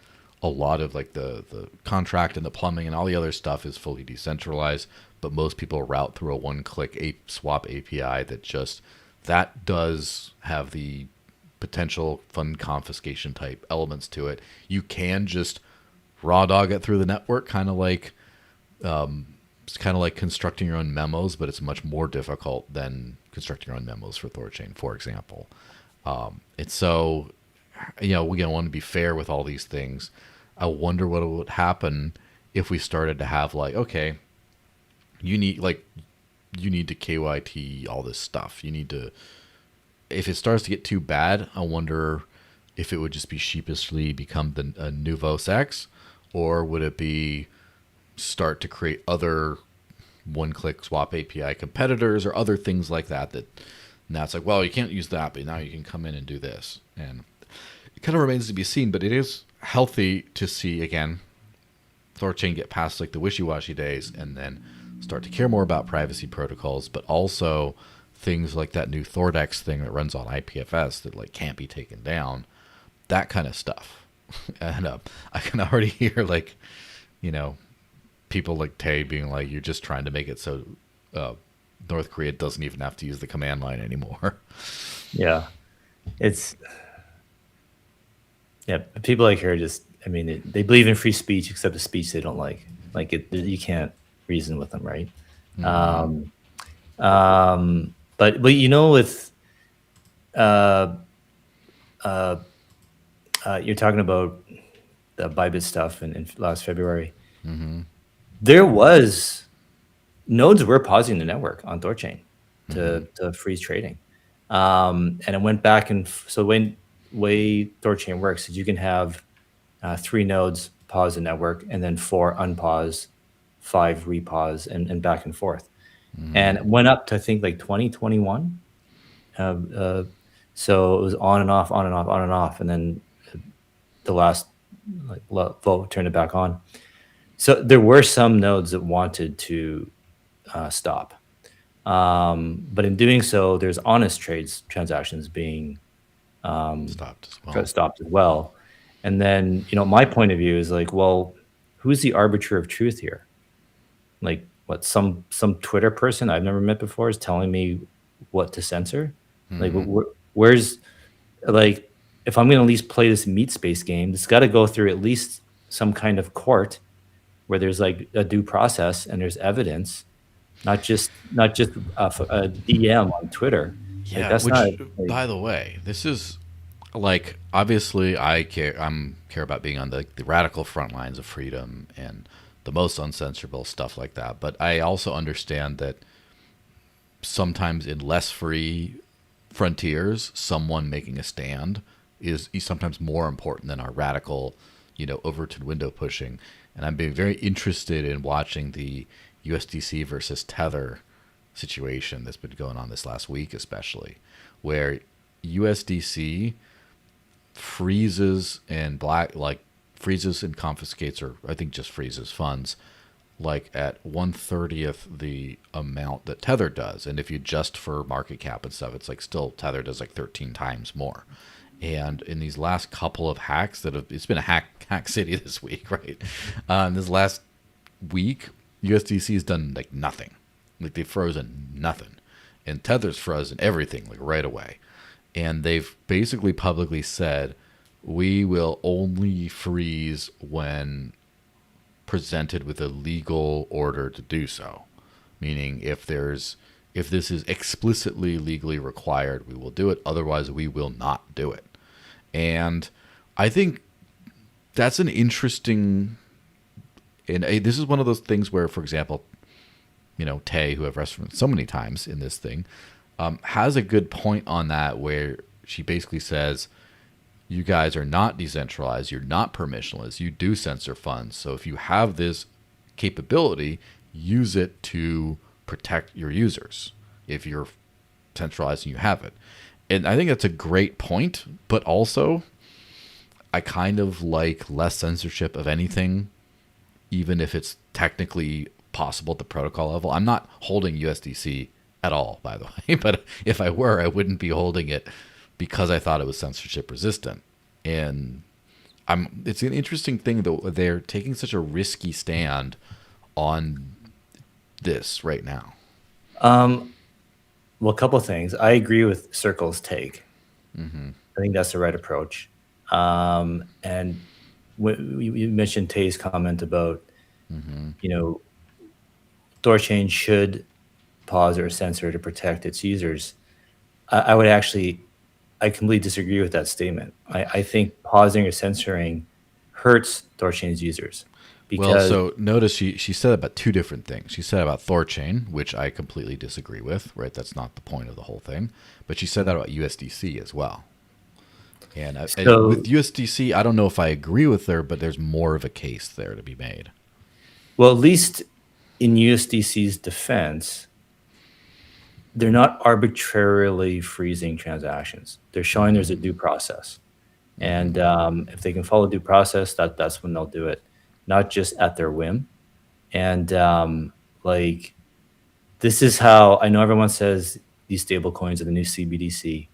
Speaker 4: a lot of like the contract and the plumbing and all the other stuff is fully decentralized, but most people route through a one-click swap API that does have the potential fund confiscation type elements to it. You can just raw dog it through the network, kind of like it's kind of like constructing your own memos, but it's much more difficult than constructing your own memos for THORChain, for example. It's so, we want to be fair with all these things. I wonder what would happen if we started to have like, okay, you need to KYT all this stuff. If it starts to get too bad, I wonder if it would just be sheepishly become a Nuvos X, or would it be start to create other one-click swap API competitors or other things like that. Now it's like, well, you can't use that, but now you can come in and do this. And it kind of remains to be seen, but it is healthy to see, again, THORChain get past like the wishy-washy days and then start to care more about privacy protocols, but also things like that new THORdex thing that runs on IPFS that like can't be taken down, that kind of stuff. And I can already hear like, you know, people like Tay being like, you're just trying to make it so North Korea doesn't even have to use the command line anymore.
Speaker 5: Yeah, people like her just, I mean, they believe in free speech, except the speech they don't like. Like you can't reason with them, right? But you know, with you're talking about the Bybit stuff in last February. There was nodes were pausing the network on THORChain to freeze trading, and it went back so the way THORChain works is you can have 3 nodes pause the network and then 4 unpause, 5 repause, and back and forth. And it went up to I think like 2021. So it was on and off, on and off, on and off, and then the last vote turned it back on. So there were some nodes that wanted to stop, but in doing so, there's honest transactions being stopped as well. And then, you know, my point of view is like, well, who's the arbiter of truth here? Like, what, some Twitter person I've never met before is telling me what to censor? Like, where's, like, if I'm going to at least play this meat space game, it's got to go through at least some kind of court where there's like a due process and there's evidence, not just a DM on Twitter.
Speaker 4: Yeah,
Speaker 5: like, that's
Speaker 4: which,
Speaker 5: not, like,
Speaker 4: by the way, this is like, obviously I care about being on the radical front lines of freedom and the most uncensorable stuff like that. But I also understand that sometimes in less free frontiers, someone making a stand is sometimes more important than our radical, you know, Overton window pushing. And I'm being very interested in watching the USDC versus Tether situation that's been going on this last week, especially, where USDC freezes and freezes and confiscates, or I think just freezes funds, like at 1/30th the amount that Tether does. And if you adjust for market cap and stuff, it's like still Tether does like 13 times more. And in these last couple of hacks it's been a hack city this week, right? In this last week, USDC has done like nothing. Like they've frozen nothing. And Tether's frozen everything like right away. And they've basically publicly said, we will only freeze when presented with a legal order to do so. Meaning if this is explicitly legally required, we will do it. Otherwise, we will not do it. And I think that's an interesting, and this is one of those things where, for example, you know, Tay, who I've referenced so many times in this thing, has a good point on that, where she basically says, you guys are not decentralized, you're not permissionless, you do censor funds. So if you have this capability, use it to protect your users. If you're centralized and you have it. And I think that's a great point, but also I kind of like less censorship of anything, even if it's technically possible at the protocol level. I'm not holding USDC at all, by the way, but if I were, I wouldn't be holding it because I thought it was censorship resistant. And it's an interesting thing, though, they're taking such a risky stand on this right now.
Speaker 5: Well, a couple of things. I agree with Circle's take. I think that's the right approach. And you mentioned Tay's comment about, you know, THORChain should pause or censor to protect its users. I completely disagree with that statement. I think pausing or censoring hurts THORChain's users.
Speaker 4: Well, so notice she said about 2 different things. She said about THORChain, which I completely disagree with, right? That's not the point of the whole thing. But she said that about USDC as well. And with USDC, I don't know if I agree with her, but there's more of a case there to be made.
Speaker 5: Well, at least in USDC's defense, they're not arbitrarily freezing transactions. They're showing there's a due process. And if they can follow due process, that's when they'll do it, not just at their whim. And like this is how I know everyone says these stable coins are the new CBDC,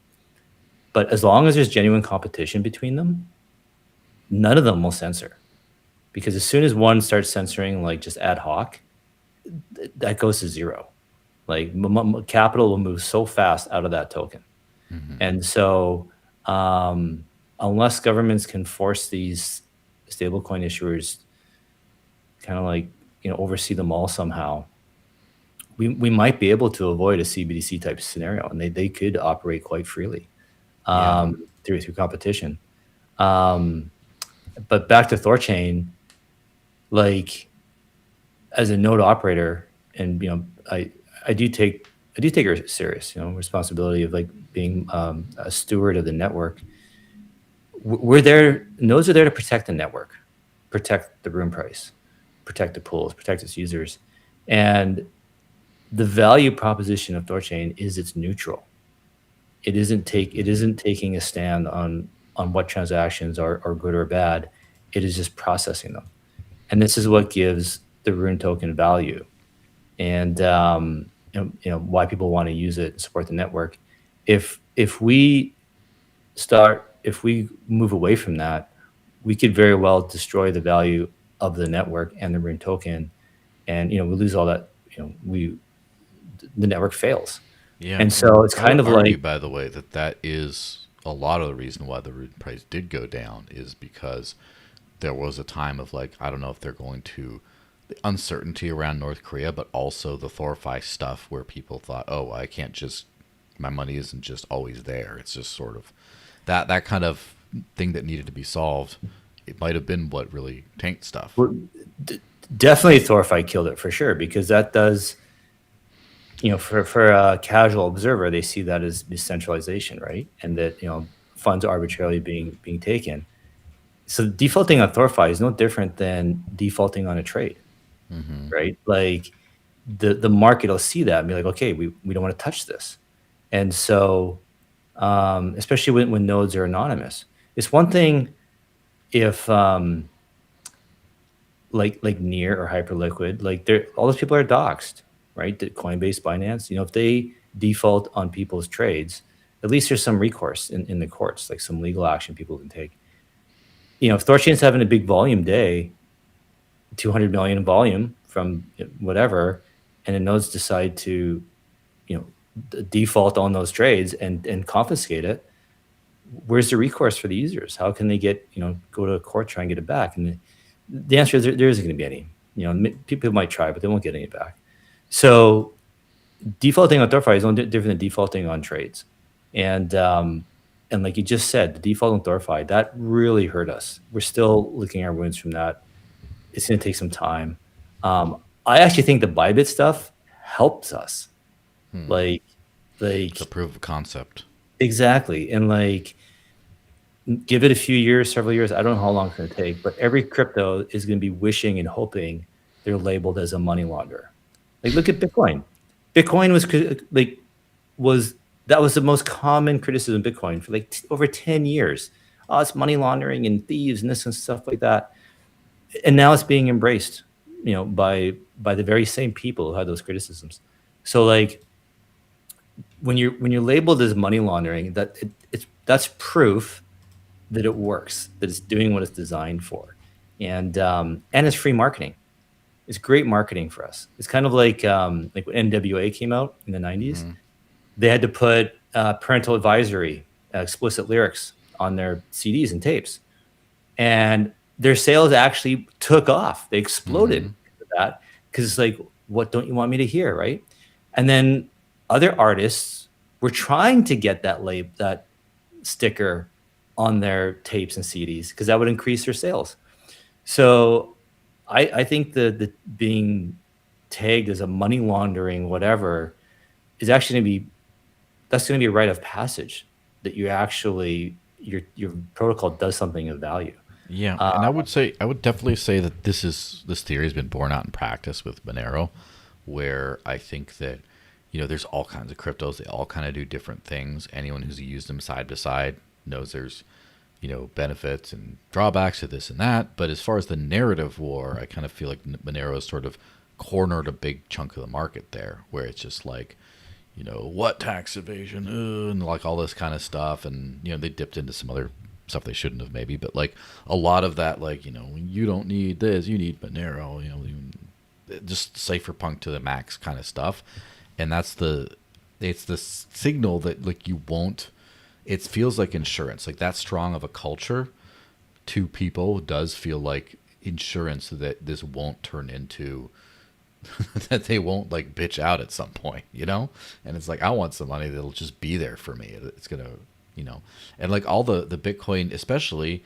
Speaker 5: but as long as there's genuine competition between them, none of them will censor. Because as soon as one starts censoring, like just ad hoc, that goes to zero. Like capital will move so fast out of that token. And so unless governments can force these stablecoin issuers kind of like, oversee them all somehow, we might be able to avoid a CBDC type scenario, and they could operate quite freely through competition. But back to THORChain, like as a node operator, and I do take it serious, responsibility of like being a steward of the network. Nodes are there to protect the network, protect the room price, protect the pools, protect its users. And the value proposition of THORChain is it's neutral. It isn't taking a stand on what transactions are good or bad. It is just processing them. And this is what gives the Rune token value. And why people want to use it and support the network. If we move away from that, we could very well destroy the value of the network and the Rune token, and we lose all that. The network fails.
Speaker 4: Yeah,
Speaker 5: and so it's kind of
Speaker 4: argue,
Speaker 5: like,
Speaker 4: by the way, that is a lot of the reason why the Rune price did go down is because there was a time of like, I don't know if they're going to, the uncertainty around North Korea, but also the THORFi stuff where people thought, oh, I can't just, my money isn't just always there. It's just sort of that kind of thing that needed to be solved. It might have been what really tanked stuff.
Speaker 5: Definitely THORFi killed it for sure, because that does, for a casual observer, they see that as decentralization, right? And that, funds are arbitrarily being taken. So defaulting on THORFi is no different than defaulting on a trade, right? Like the market will see that and be like, okay, we don't want to touch this. And so, especially when nodes are anonymous, it's one thing if like Near or Hyperliquid, like all those people are doxxed, right? The Coinbase, Binance, if they default on people's trades, at least there's some recourse in the courts, like some legal action people can take. If THORChain's having a big volume day, 200 million in volume from whatever, and the nodes decide to, default on those trades and confiscate it, where's the recourse for the users? How can they get, go to a court, try and get it back? And the answer is there isn't going to be any. People might try, but they won't get any back. So defaulting on THORFi is no different than defaulting on trades. And like you just said, the default on THORFi, that really hurt us. We're still licking our wounds from that. It's going to take some time. I actually think the Bybit stuff helps us. Like
Speaker 4: It's a proof of concept.
Speaker 5: Exactly. And like, give it a few years, several years. I don't know how long it's going to take, but every crypto is going to be wishing and hoping they're labeled as a money launderer. Like, look at Bitcoin. Bitcoin was the most common criticism of Bitcoin for like over 10 years. Oh, it's money laundering and thieves and this and stuff like that. And now it's being embraced, by the very same people who had those criticisms. So like, when you're labeled as money laundering, that's proof that it works, that it's doing what it's designed for, and it's free marketing. It's great marketing for us. It's kind of like when NWA came out in the 90s, they had to put parental advisory, explicit lyrics on their CDs and tapes, and their sales actually took off. They exploded because of that, because it's like, what don't you want me to hear, right? And then other artists were trying to get that sticker on their tapes and CDs because that would increase their sales. So I think the being tagged as a money laundering whatever is actually going to be a rite of passage, that you actually your protocol does something of value.
Speaker 4: Yeah, and I would definitely say that this theory has been borne out in practice with Monero, where I think that there's all kinds of cryptos. They all kind of do different things. Anyone who's used them side by side knows there's benefits and drawbacks to this and that. But as far as the narrative war, I kind of feel like Monero has sort of cornered a big chunk of the market there, where it's just like, what tax evasion, and like all this kind of stuff. And, they dipped into some other stuff they shouldn't have maybe, but like a lot of that, like, you don't need this, you need Monero, just cypherpunk to the max kind of stuff. And it's the signal that like you won't, it feels like insurance, like that strong of a culture to people does feel like insurance that this won't turn into that they won't like bitch out at some point, and it's like, I want some money that'll just be there for me. It's gonna, and like all the Bitcoin, especially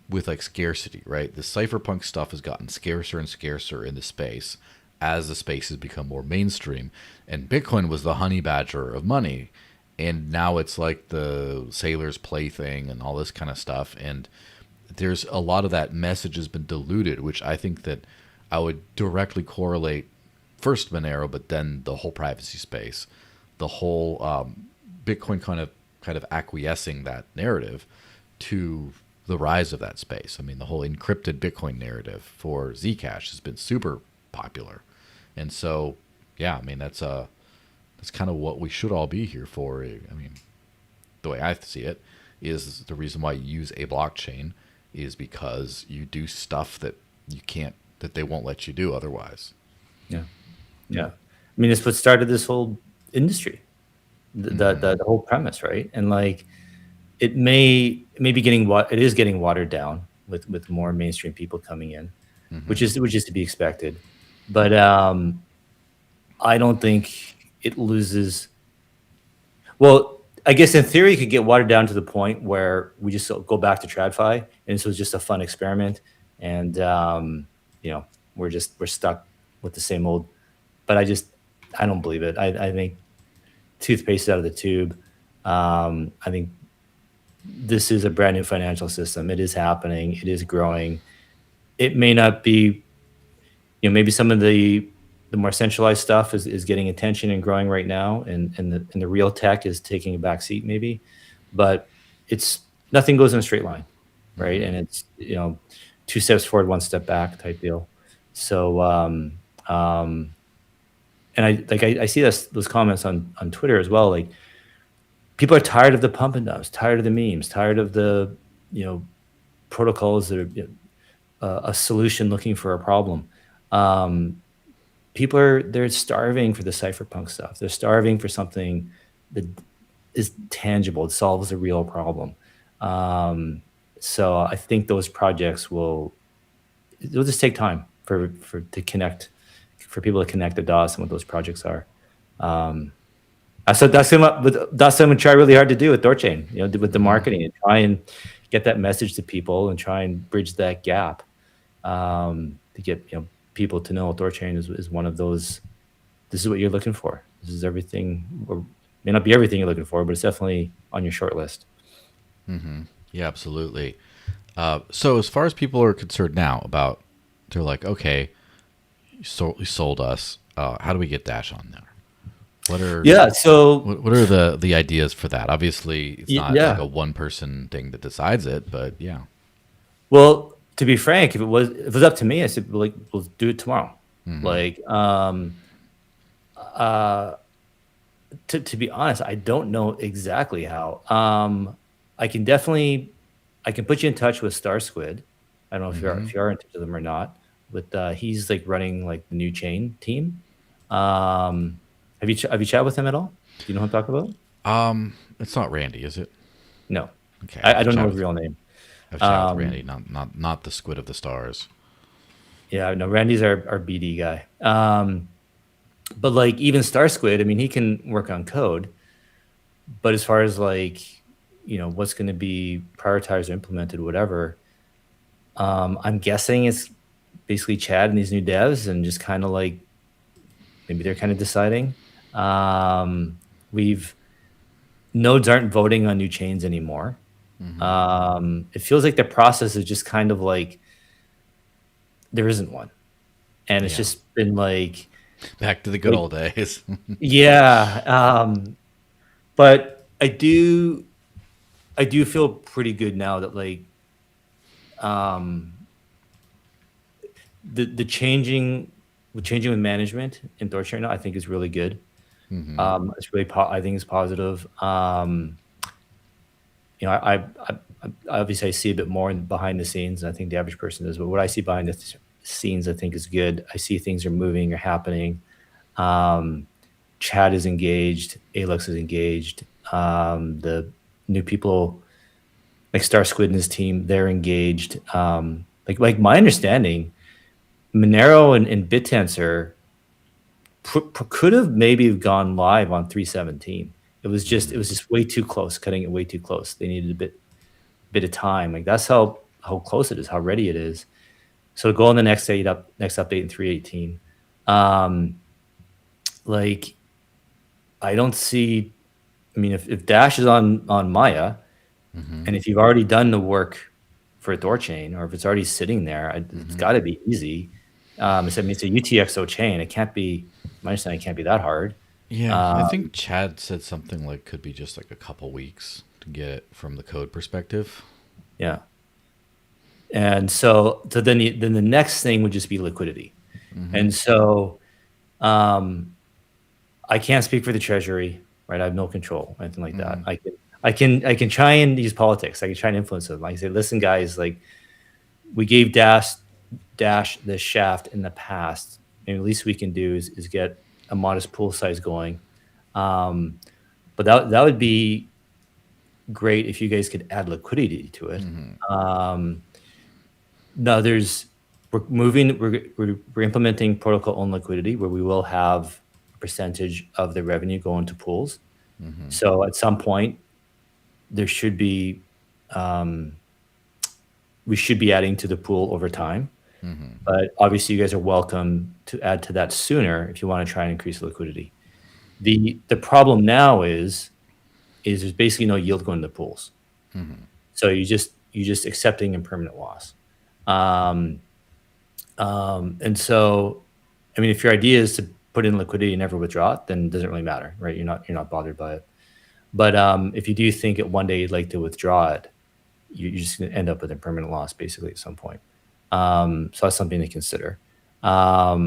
Speaker 4: with like scarcity, right? The cypherpunk stuff has gotten scarcer and scarcer in the space as the space has become more mainstream, and Bitcoin was the honey badger of money, and now it's like the sailor's plaything and all this kind of stuff. And there's a lot of that message has been diluted, which I think that I would directly correlate first Monero, but then the whole privacy space, the whole Bitcoin kind of acquiescing that narrative to the rise of that space. I mean, the whole encrypted Bitcoin narrative for Zcash has been super popular. And so, yeah, I mean, that's kind of what we should all be here for. I mean, the way I see it is the reason why you use a blockchain is because you do stuff that they won't let you do otherwise.
Speaker 5: Yeah. I mean, it's what started this whole industry, the whole premise, right? And like, it is getting watered down with more mainstream people coming in, which is to be expected. But I don't think it loses. Well, I guess in theory, it could get watered down to the point where we just go back to TradFi, and this was just a fun experiment, and we're stuck with the same old. But I don't believe it. I think toothpaste is out of the tube. I think this is a brand new financial system. It is happening. It is growing. It may not be, maybe some of the more centralized stuff is getting attention and growing right now, and the real tech is taking a back seat maybe, but nothing goes in a straight line, right? And it's 2 steps forward, 1 step back type deal. So and I see those comments on Twitter as well. Like, people are tired of the pump and dumps, tired of the memes, tired of the protocols that are a solution looking for a problem. They're starving for the cypherpunk stuff. They're starving for something that is tangible. It solves a real problem. So I think those projects it'll just take time for people to connect the dots and what those projects are. So that's something we try really hard to do with THORChain, with the marketing, and try and get that message to people and try and bridge that gap to get people to know THORChain is one of those. This is what you're looking for. This is everything, or may not be everything you're looking for, but it's definitely on your short list.
Speaker 4: Mm-hmm. Yeah, absolutely. So as far as people are concerned now they're like, okay, you sold us. How do we get Dash on there? What are the ideas for that? Obviously, it's not like a one person thing that decides it, but yeah.
Speaker 5: Well, to be frank, if it was up to me, I said, like, we'll do it tomorrow. Like, to be honest, I don't know exactly how. I can put you in touch with Star Squid. I don't know if you are in touch with them or not. But he's like running like the new chain team. Have you chatted with him at all? Do you know who I'm talking about?
Speaker 4: It's not Randy, is it?
Speaker 5: No.
Speaker 4: Okay.
Speaker 5: I don't know his real name.
Speaker 4: I've chatted with Randy, not the Squid of the Stars.
Speaker 5: Yeah, no, Randy's our BD guy. But like, even Star Squid, I mean, he can work on code, but as far as like, what's going to be prioritized or implemented, whatever, I'm guessing it's basically Chad and these new devs, and just kind of like, maybe they're kind of deciding. Nodes aren't voting on new chains anymore. It feels like the process is just kind of like, there isn't one. And it's just been like,
Speaker 4: back to the good old days.
Speaker 5: Yeah. But I do I do feel pretty good now that like the changing with management in THORChain now, I think is really good. It's really I think it's positive. I obviously I see a bit more behind the scenes than I think the average person does, but what I see behind the scenes I think is good. I see things are moving or happening. Chad is engaged, Alex is engaged. The new people like Star Squid and his team, they're engaged. Like my understanding, Monero and BitTensor could have maybe gone live on 317. It was just way too close, cutting it way too close. They needed a bit of time. Like that's how close it is, how ready it is. So go on the next update in 318. Like I don't see. I mean, if Dash is on Maya, and if you've already done the work for THORChain, or if it's already sitting there, it's got to be easy. It's a UTXO chain. It can't be. My understanding, it can't be that hard.
Speaker 4: Yeah, I think Chad said something like could be just like a couple weeks to get it from the code perspective.
Speaker 5: Yeah. And so then the next thing would just be liquidity. And so I can't speak for the treasury, right? I have no control, anything like that. I can try and use politics. I can try and influence them. I say, listen, guys, like we gave Dash this shaft in the past, and the least we can do is get a modest pool size going. But that would be great if you guys could add liquidity to it. Now we're implementing protocol owned liquidity where we will have a percentage of the revenue go into pools. So at some point there should be we should be adding to the pool over time. But obviously you guys are welcome to add to that sooner if you want to try and increase liquidity. The problem now is there's basically no yield going to the pools. So you're just accepting impermanent loss. And so, I mean, if your idea is to put in liquidity and never withdraw it, then it doesn't really matter, right? You're not bothered by it. But if you do think that one day you'd like to withdraw it, you're just going to end up with impermanent loss basically at some point. So that's something to consider. But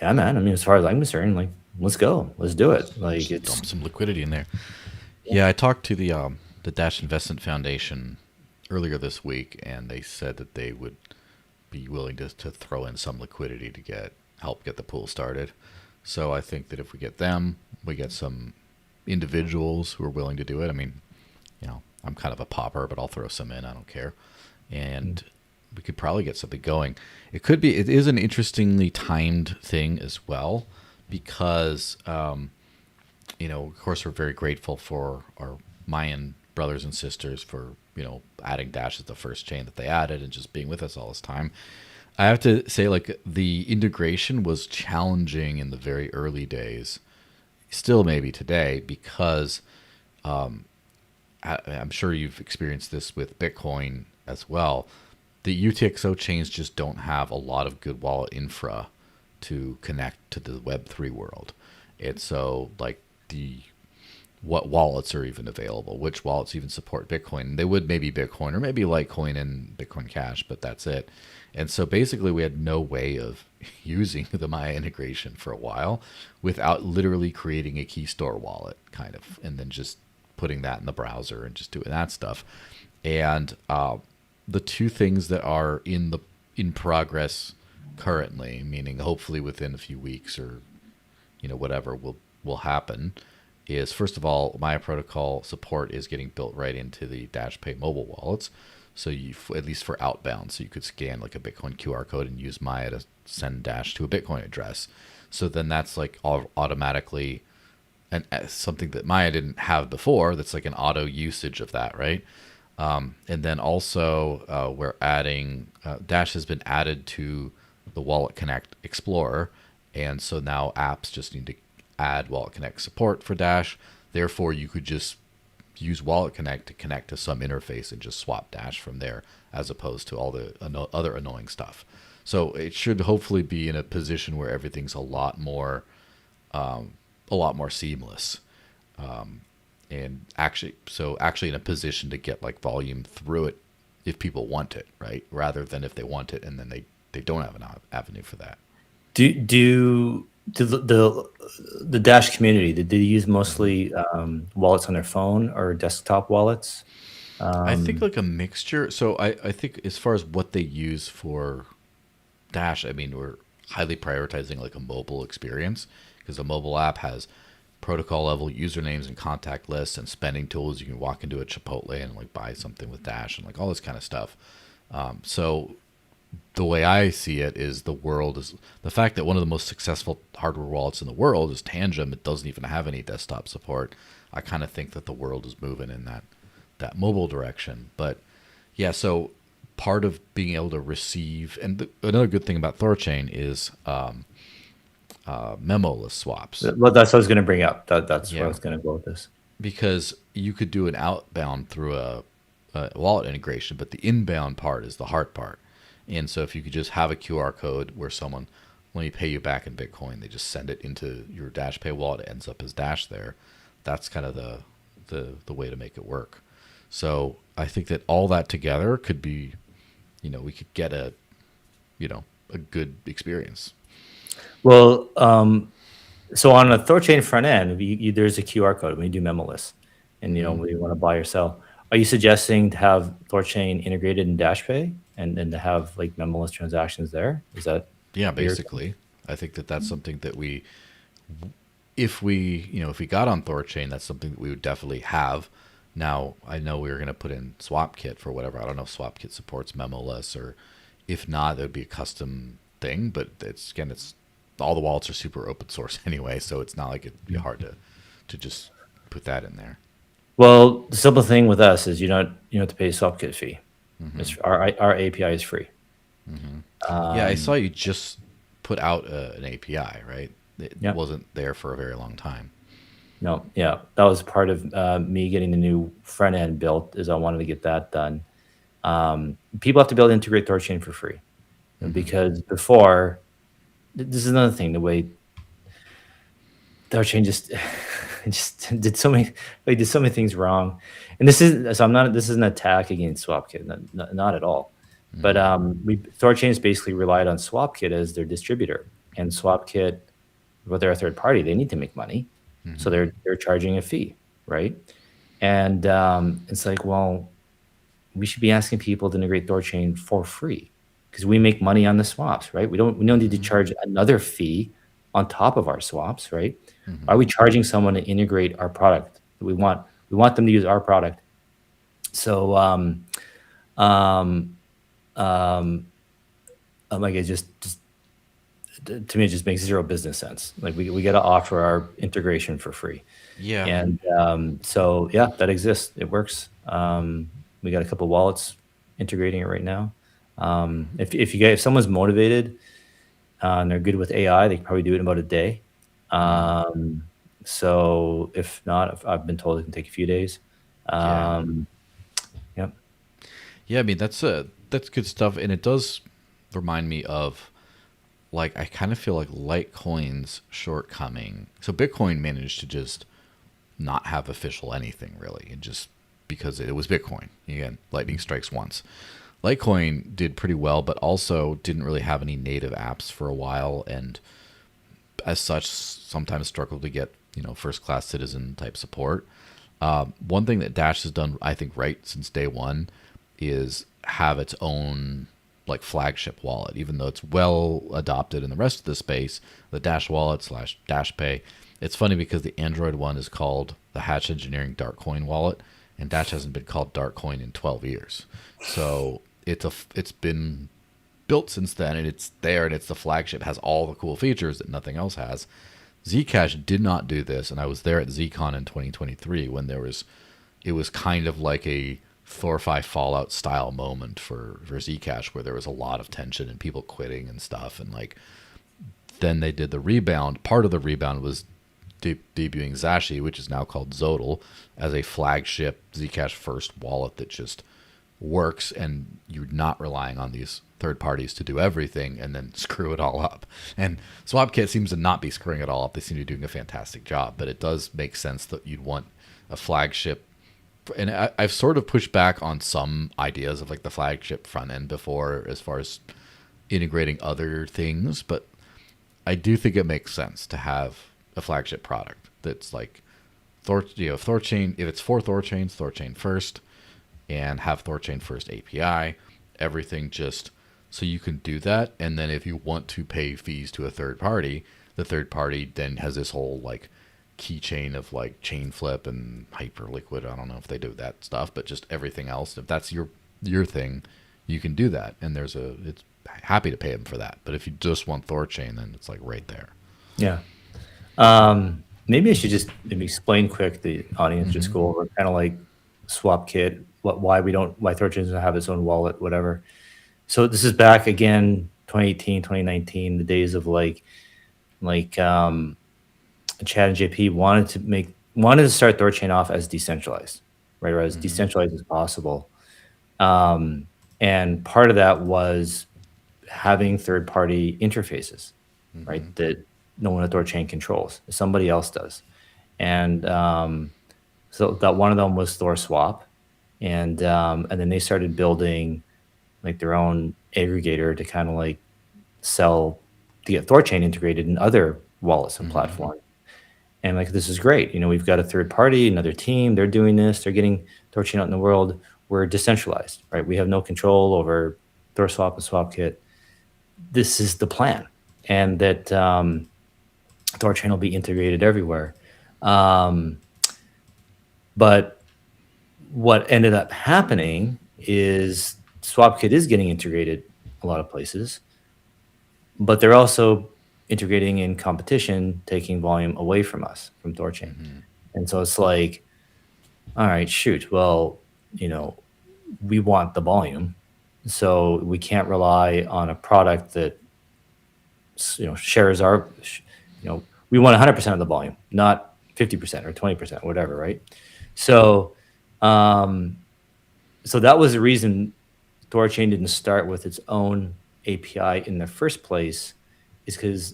Speaker 5: yeah, man, I mean, as far as I'm concerned, like, let's go, let's do it. Like,
Speaker 4: Just
Speaker 5: it's
Speaker 4: dump some liquidity in there. Yeah, I talked to the Dash Investment Foundation earlier this week, and they said that they would be willing to throw in some liquidity to help get the pool started. So I think that if we get them, we get some individuals who are willing to do it. I mean, you know, I'm kind of a popper, but I'll throw some in. I don't care. And we could probably get something going. It is an interestingly timed thing as well, because, you know, of course, we're very grateful for our Mayan brothers and sisters for, you know, adding Dash as the first chain that they added and just being with us all this time. I have to say, like, the integration was challenging in the very early days, still maybe today, because I'm sure you've experienced this with Bitcoin as well. The UTXO chains just don't have a lot of good wallet infra to connect to the Web3 world. And so, like, what wallets are even available, which wallets even support Bitcoin. They would maybe Bitcoin or maybe Litecoin and Bitcoin Cash, but that's it. And so basically we had no way of using the Maya integration for a while without literally creating a key store wallet, kind of, and then just putting that in the browser and just doing that stuff. And the two things that are in progress currently, meaning hopefully within a few weeks or, you know, whatever will happen, is, first of all, Maya protocol support is getting built right into the Dash Pay mobile wallets. So at least for outbound, so you could scan like a Bitcoin QR code and use Maya to send Dash to a Bitcoin address. So then that's like automatically something that Maya didn't have before. That's like an auto usage of that, right? And then also we're adding, Dash has been added to the Wallet Connect Explorer. And so now apps just need to add Wallet Connect support for Dash. Therefore, you could just use Wallet Connect to connect to some interface and just swap Dash from there, as opposed to all the other annoying stuff. So it should hopefully be in a position where everything's a lot more seamless. and actually in a position to get like volume through it if people want it, right? Rather than if they want it and then they don't have an avenue for that.
Speaker 5: Do the Dash community, did they use mostly wallets on their phone or desktop wallets?
Speaker 4: I think like a mixture. So I think as far as what they use for Dash, I mean, we're highly prioritizing like a mobile experience because the mobile app has protocol level usernames and contact lists and spending tools. You can walk into a Chipotle and like buy something with Dash and like all this kind of stuff. So the way I see it is the fact that one of the most successful hardware wallets in the world is Tangem. It doesn't even have any desktop support. I kind of think that the world is moving in that mobile direction. But yeah, so part of being able to receive, and another good thing about THORChain is memoless swaps.
Speaker 5: Well, that's what I was going to bring up. That's where I was going to go with this.
Speaker 4: Because you could do an outbound through a wallet integration, but the inbound part is the hard part. And so if you could just have a QR code where someone, when you pay you back in Bitcoin, they just send it into your Dash Pay wallet, it ends up as Dash there. That's kind of the way to make it work. So I think that all that together could be, we could get a good experience.
Speaker 5: Well, so on a THORChain front end, there's a QR code when you do memoless, and when you want to buy or sell. Are you suggesting to have THORChain integrated in Dash Pay and to have like memoless transactions there? Is that?
Speaker 4: Yeah, basically. I think that that's something that if we got on THORChain, that's something that we would definitely have. Now, I know we were going to put in SwapKit for whatever. I don't know if SwapKit supports memoless, or if not, there would be a custom thing. But it's all the wallets are super open source anyway, so it's not like it'd be hard to just put that in there.
Speaker 5: Well, the simple thing with us is you don't have to pay a SwapKit fee. It's, our API is free.
Speaker 4: Yeah, I saw you just put out an API, right? It
Speaker 5: Yep.
Speaker 4: wasn't there for a very long time.
Speaker 5: No, yeah, that was part of me getting the new front end built. Is I wanted to get that done. People have to be able to integrate THORChain for free, because before, this is another thing. The way THORChain just did so many things wrong, and this is an attack against SwapKit, not at all. But THORChain has basically relied on SwapKit as their distributor, and SwapKit, well, they're a third party, they need to make money. So they're charging a fee, right? And it's like, well, we should be asking people to integrate THORChain for free because we make money on the swaps, right? We don't need to charge another fee on top of our swaps, right? Why are we charging someone to integrate our product? We want them to use our product. So like it just to me, it just makes zero business sense. Like we got to offer our integration for free.
Speaker 4: Yeah.
Speaker 5: And so yeah, that exists. It works. We got a couple wallets integrating it right now. If someone's motivated and they're good with AI, they can probably do it in about a day. So if not, I've been told it can take a few days. Yep.
Speaker 4: Yeah, I mean that's good stuff, and it does remind me of, like, I kind of feel like Litecoin's shortcoming. So Bitcoin managed to just not have official anything really, and just because it was Bitcoin. Again, lightning strikes once. Litecoin did pretty well, but also didn't really have any native apps for a while, and as such, sometimes struggled to get first-class citizen type support. One thing that Dash has done, I think, right since day one, is have its own like flagship wallet, even though it's well adopted in the rest of the space, the Dash wallet / Dash Pay. It's funny because the Android one is called the Hatch Engineering Darkcoin wallet, and Dash hasn't been called Darkcoin in 12 years. So it's been built since then, and it's there, and it's the flagship, has all the cool features that nothing else has. Zcash did not do this, and I was there at ZCon in 2023 when it was kind of like a Thor-Fi Fallout style moment for Zcash, where there was a lot of tension and people quitting and stuff, and like then they did the rebound. Part of the rebound was debuting Zashi, which is now called Zodal, as a flagship Zcash first wallet that just works, and you're not relying on these third parties to do everything and then screw it all up. And SwapKit seems to not be screwing it all up. They seem to be doing a fantastic job, but it does make sense that you'd want a flagship. And I've sort of pushed back on some ideas of like the flagship front end before, as far as integrating other things, but I do think it makes sense to have a flagship product that's like THORChain. If it's for THORChains, THORChain first, and have THORChain first API, everything just so you can do that. And then if you want to pay fees to a third party, the third party then has this whole like keychain of like chain flip and hyperliquid. I don't know if they do that stuff, but just everything else. If that's your thing, you can do that. And it's happy to pay them for that. But if you just want THORChain, then it's like right there.
Speaker 5: Yeah. Maybe I should just maybe explain quick the audience, just go over kind of like SwapKit, why THORChain doesn't have its own wallet, whatever. So this is back again, 2018, 2019, the days of like Chad and JP wanted to start THORChain off as decentralized, right? Or as decentralized as possible. And part of that was having third-party interfaces, right? That no one at THORChain controls. Somebody else does. And so that one of them was THORSwap. And then they started building like their own aggregator to kind of like to get THORChain integrated in other wallets and platforms. And like, this is great. We've got a third party, another team, they're doing this, they're getting THORChain out in the world. We're decentralized, right? We have no control over THORSwap and SwapKit. This is the plan. And that THORChain will be integrated everywhere. But what ended up happening is SwapKit is getting integrated a lot of places, but they're also integrating in competition, taking volume away from us, from THORChain. And so it's like, all right, shoot, well, we want the volume, so we can't rely on a product that shares our, we want 100% of the volume, not 50% or 20%, whatever, right? So so that was the reason THORChain didn't start with its own API in the first place, is because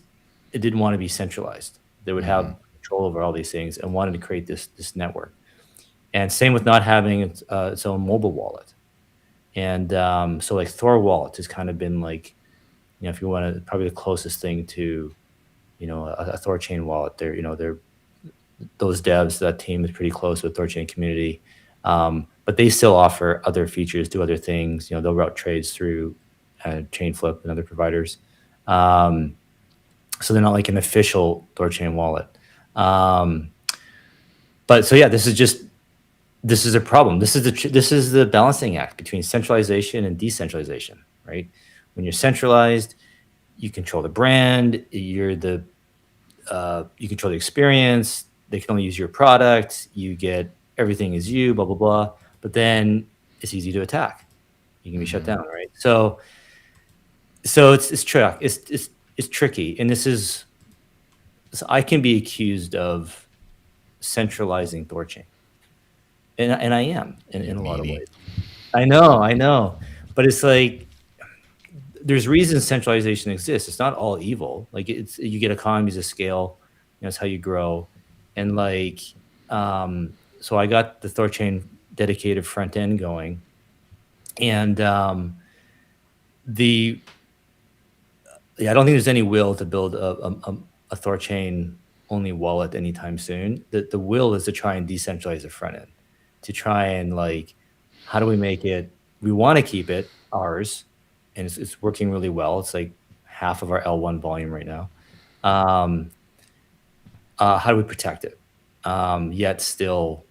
Speaker 5: it didn't want to be centralized. They would have control over all these things and wanted to create this network. And same with not having its own mobile wallet. And so like Thor Wallet has kind of been like, if you want to, probably the closest thing to, a THORChain wallet. They're those devs, that team is pretty close with THORChain community. But they still offer other features, do other things. They'll route trades through Chainflip and other providers. So they're not like an official THORChain wallet. But so yeah, this is a problem. This is the balancing act between centralization and decentralization, right? When you're centralized, you control the brand, you control the experience, they can only use your product, you get everything is you, blah, blah, blah. But then it's easy to attack. You can be shut down, right? So it's tricky. And so I can be accused of centralizing THORChain. And I am in a lot of ways. I know. But it's like, there's reasons centralization exists. It's not all evil. Like you get economies of scale. That's how you grow. And like, so I got the THORChain dedicated front end going. And I don't think there's any will to build a THORChain only wallet anytime soon. The will is to try and decentralize the front end, to try and like, how do we make it? We want to keep it ours, and it's working really well. It's like half of our L1 volume right now. How do we protect it, yet still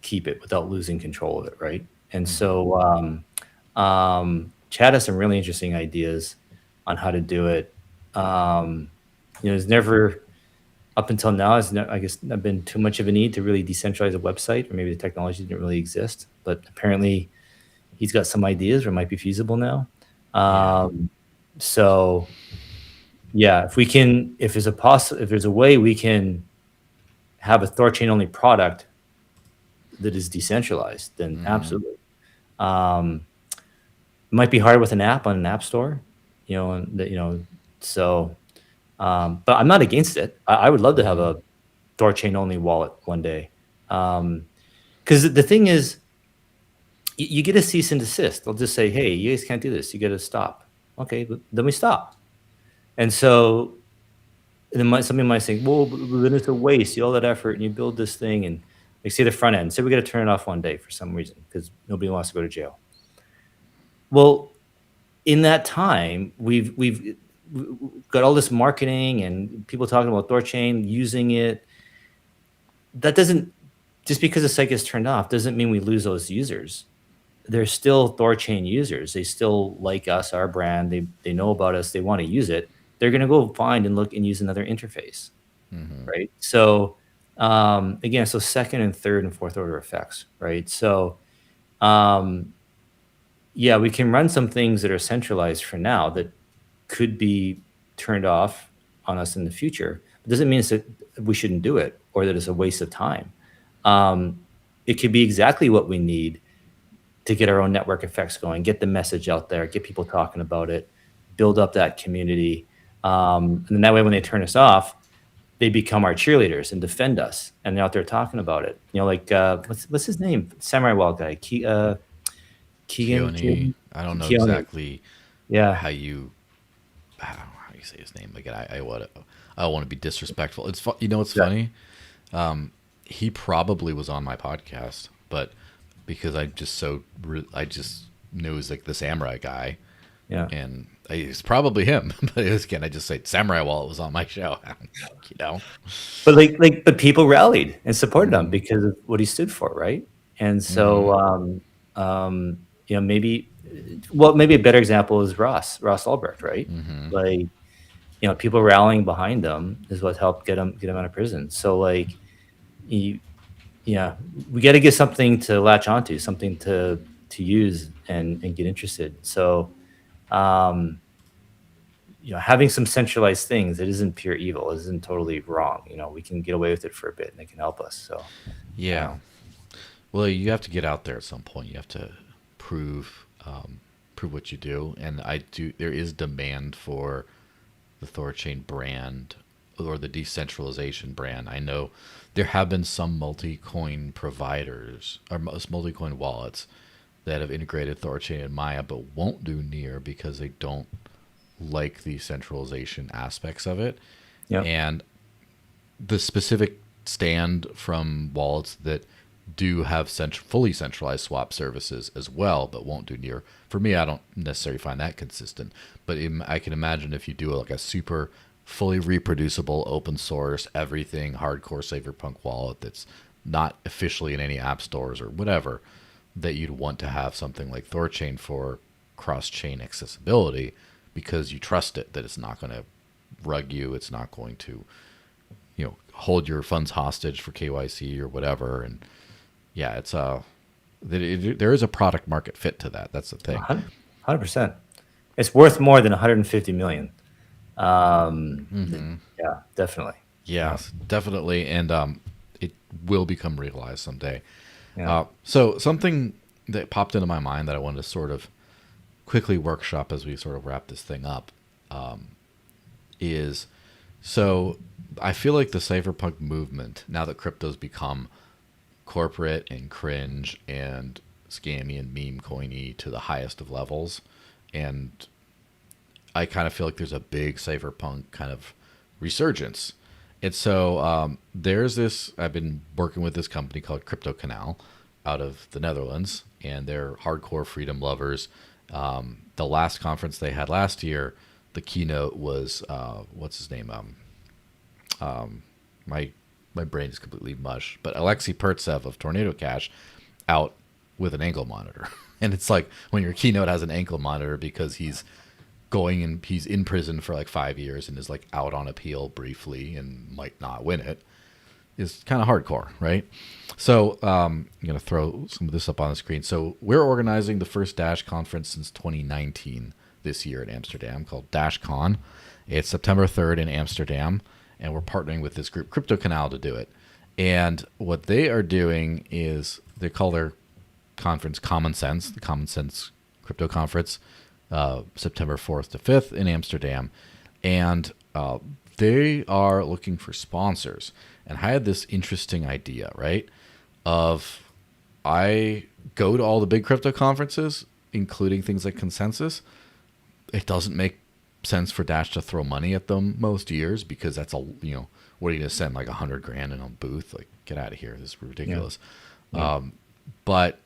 Speaker 5: keep it without losing control of it, right? And so Chad has some really interesting ideas on how to do it. There's never, up until now, I guess not been too much of a need to really decentralize a website, or maybe the technology didn't really exist. But apparently, he's got some ideas, or it might be feasible now. So, yeah, if there's a way we can have a THORChain only product that is decentralized, then absolutely. might be hard with an app on an app store, and so. But I'm not against it. I would love to have a THORChain only wallet one day. Because the thing is, you get a cease and desist. They'll just say, "Hey, you guys can't do this. You got to stop." Okay, but then we stop. And so then somebody might say, "Well, then it's a waste. You all that effort and you build this thing, and like say the front end. Say we got to turn it off one day for some reason because nobody wants to go to jail." Well, in that time, we've got all this marketing and people talking about THORChain, using it. That doesn't, just because the site gets turned off doesn't mean we lose those users. They're still THORChain users. They still like us, our brand. They know about us. They want to use it. They're going to go find and look and use another interface, right? So again, so second and third and fourth order effects, right? So yeah, we can run some things that are centralized for now that could be turned off on us in the future. It doesn't mean that we shouldn't do it or that it's a waste of time. It could be exactly what we need to get our own network effects going, get the message out there, get people talking about it, build up that community. And then that way, when they turn us off, they become our cheerleaders and defend us, and they're out there talking about it. Like what's his name? Samurai Wild guy, Keegan.
Speaker 4: Keone. I don't know
Speaker 5: Keone.
Speaker 4: exactly
Speaker 5: Yeah.
Speaker 4: how you say his name. Again, I don't want to be disrespectful. It's what's funny? He probably was on my podcast, but because I just knew he's like the samurai guy.
Speaker 5: Yeah.
Speaker 4: And it's probably him. But again, I just say Samurai Wallet was on my show.
Speaker 5: But but people rallied and supported him because of what he stood for, right? And so maybe a better example is Ross Ulbricht, right? Like, people rallying behind him is what helped get him out of prison. So like, we got to get something to latch onto, something to use and get interested. So, having some centralized things, it isn't pure evil. It isn't totally wrong. We can get away with it for a bit and it can help us. So,
Speaker 4: yeah. Well, you have to get out there at some point. You have to prove what you do. And there is demand for the THORChain brand or the decentralization brand. I know there have been some multi-coin providers or multi-coin wallets that have integrated THORChain and Maya, but won't do Near because they don't like the centralization aspects of it.
Speaker 5: Yep.
Speaker 4: And the specific stand from wallets that do have fully centralized swap services as well, but won't do Near. For me, I don't necessarily find that consistent, but I can imagine if you do like a super fully reproducible, open source, everything hardcore cypherpunk wallet that's not officially in any app stores or whatever, that you'd want to have something like THORChain for cross-chain accessibility because you trust it, that it's not going to rug you, it's not going to, hold your funds hostage for KYC or whatever. And yeah, it's there is a product market fit to that. That's the thing.
Speaker 5: 100%. It's worth more than 150 million. Yeah, definitely.
Speaker 4: Yes, definitely. And it will become realized someday.
Speaker 5: Yeah.
Speaker 4: So something that popped into my mind that I wanted to sort of quickly workshop as we sort of wrap this thing up is, so I feel like the cypherpunk movement, now that crypto's become corporate and cringe and scammy and meme coiny to the highest of levels, and I kind of feel like there's a big cypherpunk kind of resurgence. And so there's this, I've been working with this company called Crypto Canal out of the Netherlands, and they're hardcore freedom lovers. The last conference they had last year, the keynote was, what's his name? My brain is completely mush, but Alexei Pertsev of Tornado Cash out with an ankle monitor. And it's like when your keynote has an ankle monitor because he's in prison for like 5 years and is like out on appeal briefly and might not win it, is kind of hardcore, right? So I'm going to throw some of this up on the screen. So we're organizing the first Dash conference since 2019 this year in Amsterdam called DashCon. It's September 3rd in Amsterdam, and we're partnering with this group, Crypto Canal, to do it. And what they are doing is they call their conference Common Sense, the Common Sense crypto conference, September 4th to 5th in Amsterdam. And they are looking for sponsors. And I had this interesting idea, right? I go to all the big crypto conferences, including things like Consensus. It doesn't make sense for Dash to throw money at them most years because that's what are you going to send like $100,000 in a booth? Like, get out of here. This is ridiculous. Yeah. But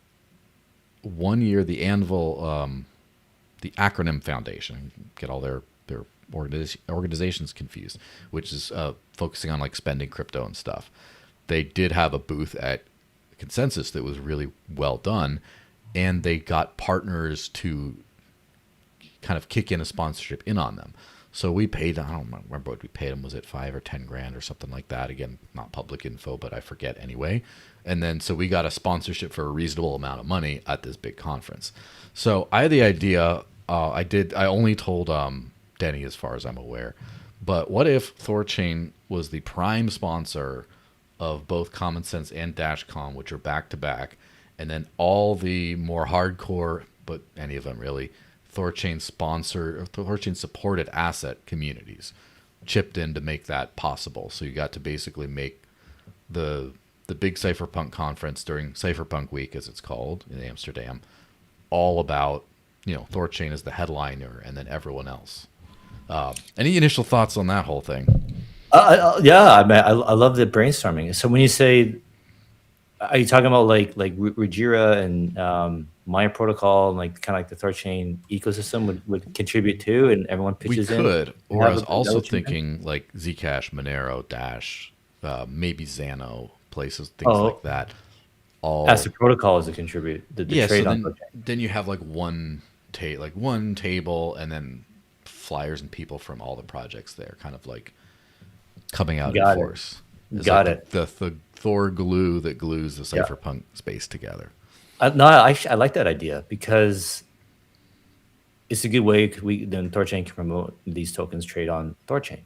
Speaker 4: one year, the Anvil, the acronym Foundation, get all their organizations confused, which is focusing on like spending crypto and stuff. They did have a booth at Consensus that was really well done, and they got partners to kind of kick in a sponsorship in on them. So we paid, I don't remember what we paid them. Was it $5,000 or $10,000 or something like that? Again, not public info, but I forget anyway. And then, so we got a sponsorship for a reasonable amount of money at this big conference. So I had the idea, I only told Denny as far as I'm aware, but what if THORChain was the prime sponsor of both Common Sense and DashCon, which are back to back, and then all the more hardcore, but any of them really, THORChain supported asset communities chipped in to make that possible. So you got to basically make the big Cypherpunk conference during Cypherpunk Week, as it's called in Amsterdam, all about, THORChain as the headliner and then everyone else. Any initial thoughts on that whole thing?
Speaker 5: Yeah, I love the brainstorming. So when you say, are you talking about like Rujira and Maya Protocol and like kind of like the THORChain ecosystem would contribute to, and everyone pitches in?
Speaker 4: We could, or I was also thinking like Zcash, Monero, Dash, maybe Xano, places, things like that. All
Speaker 5: as the protocol as a contribute. The trade
Speaker 4: so
Speaker 5: on
Speaker 4: then you have like one table, and then flyers and people from all the projects there, kind of like coming out in force.
Speaker 5: Got it.
Speaker 4: The Thor glue that glues the Cypherpunk space together.
Speaker 5: No, I like that idea because it's a good way then THORChain can promote these tokens trade on THORChain,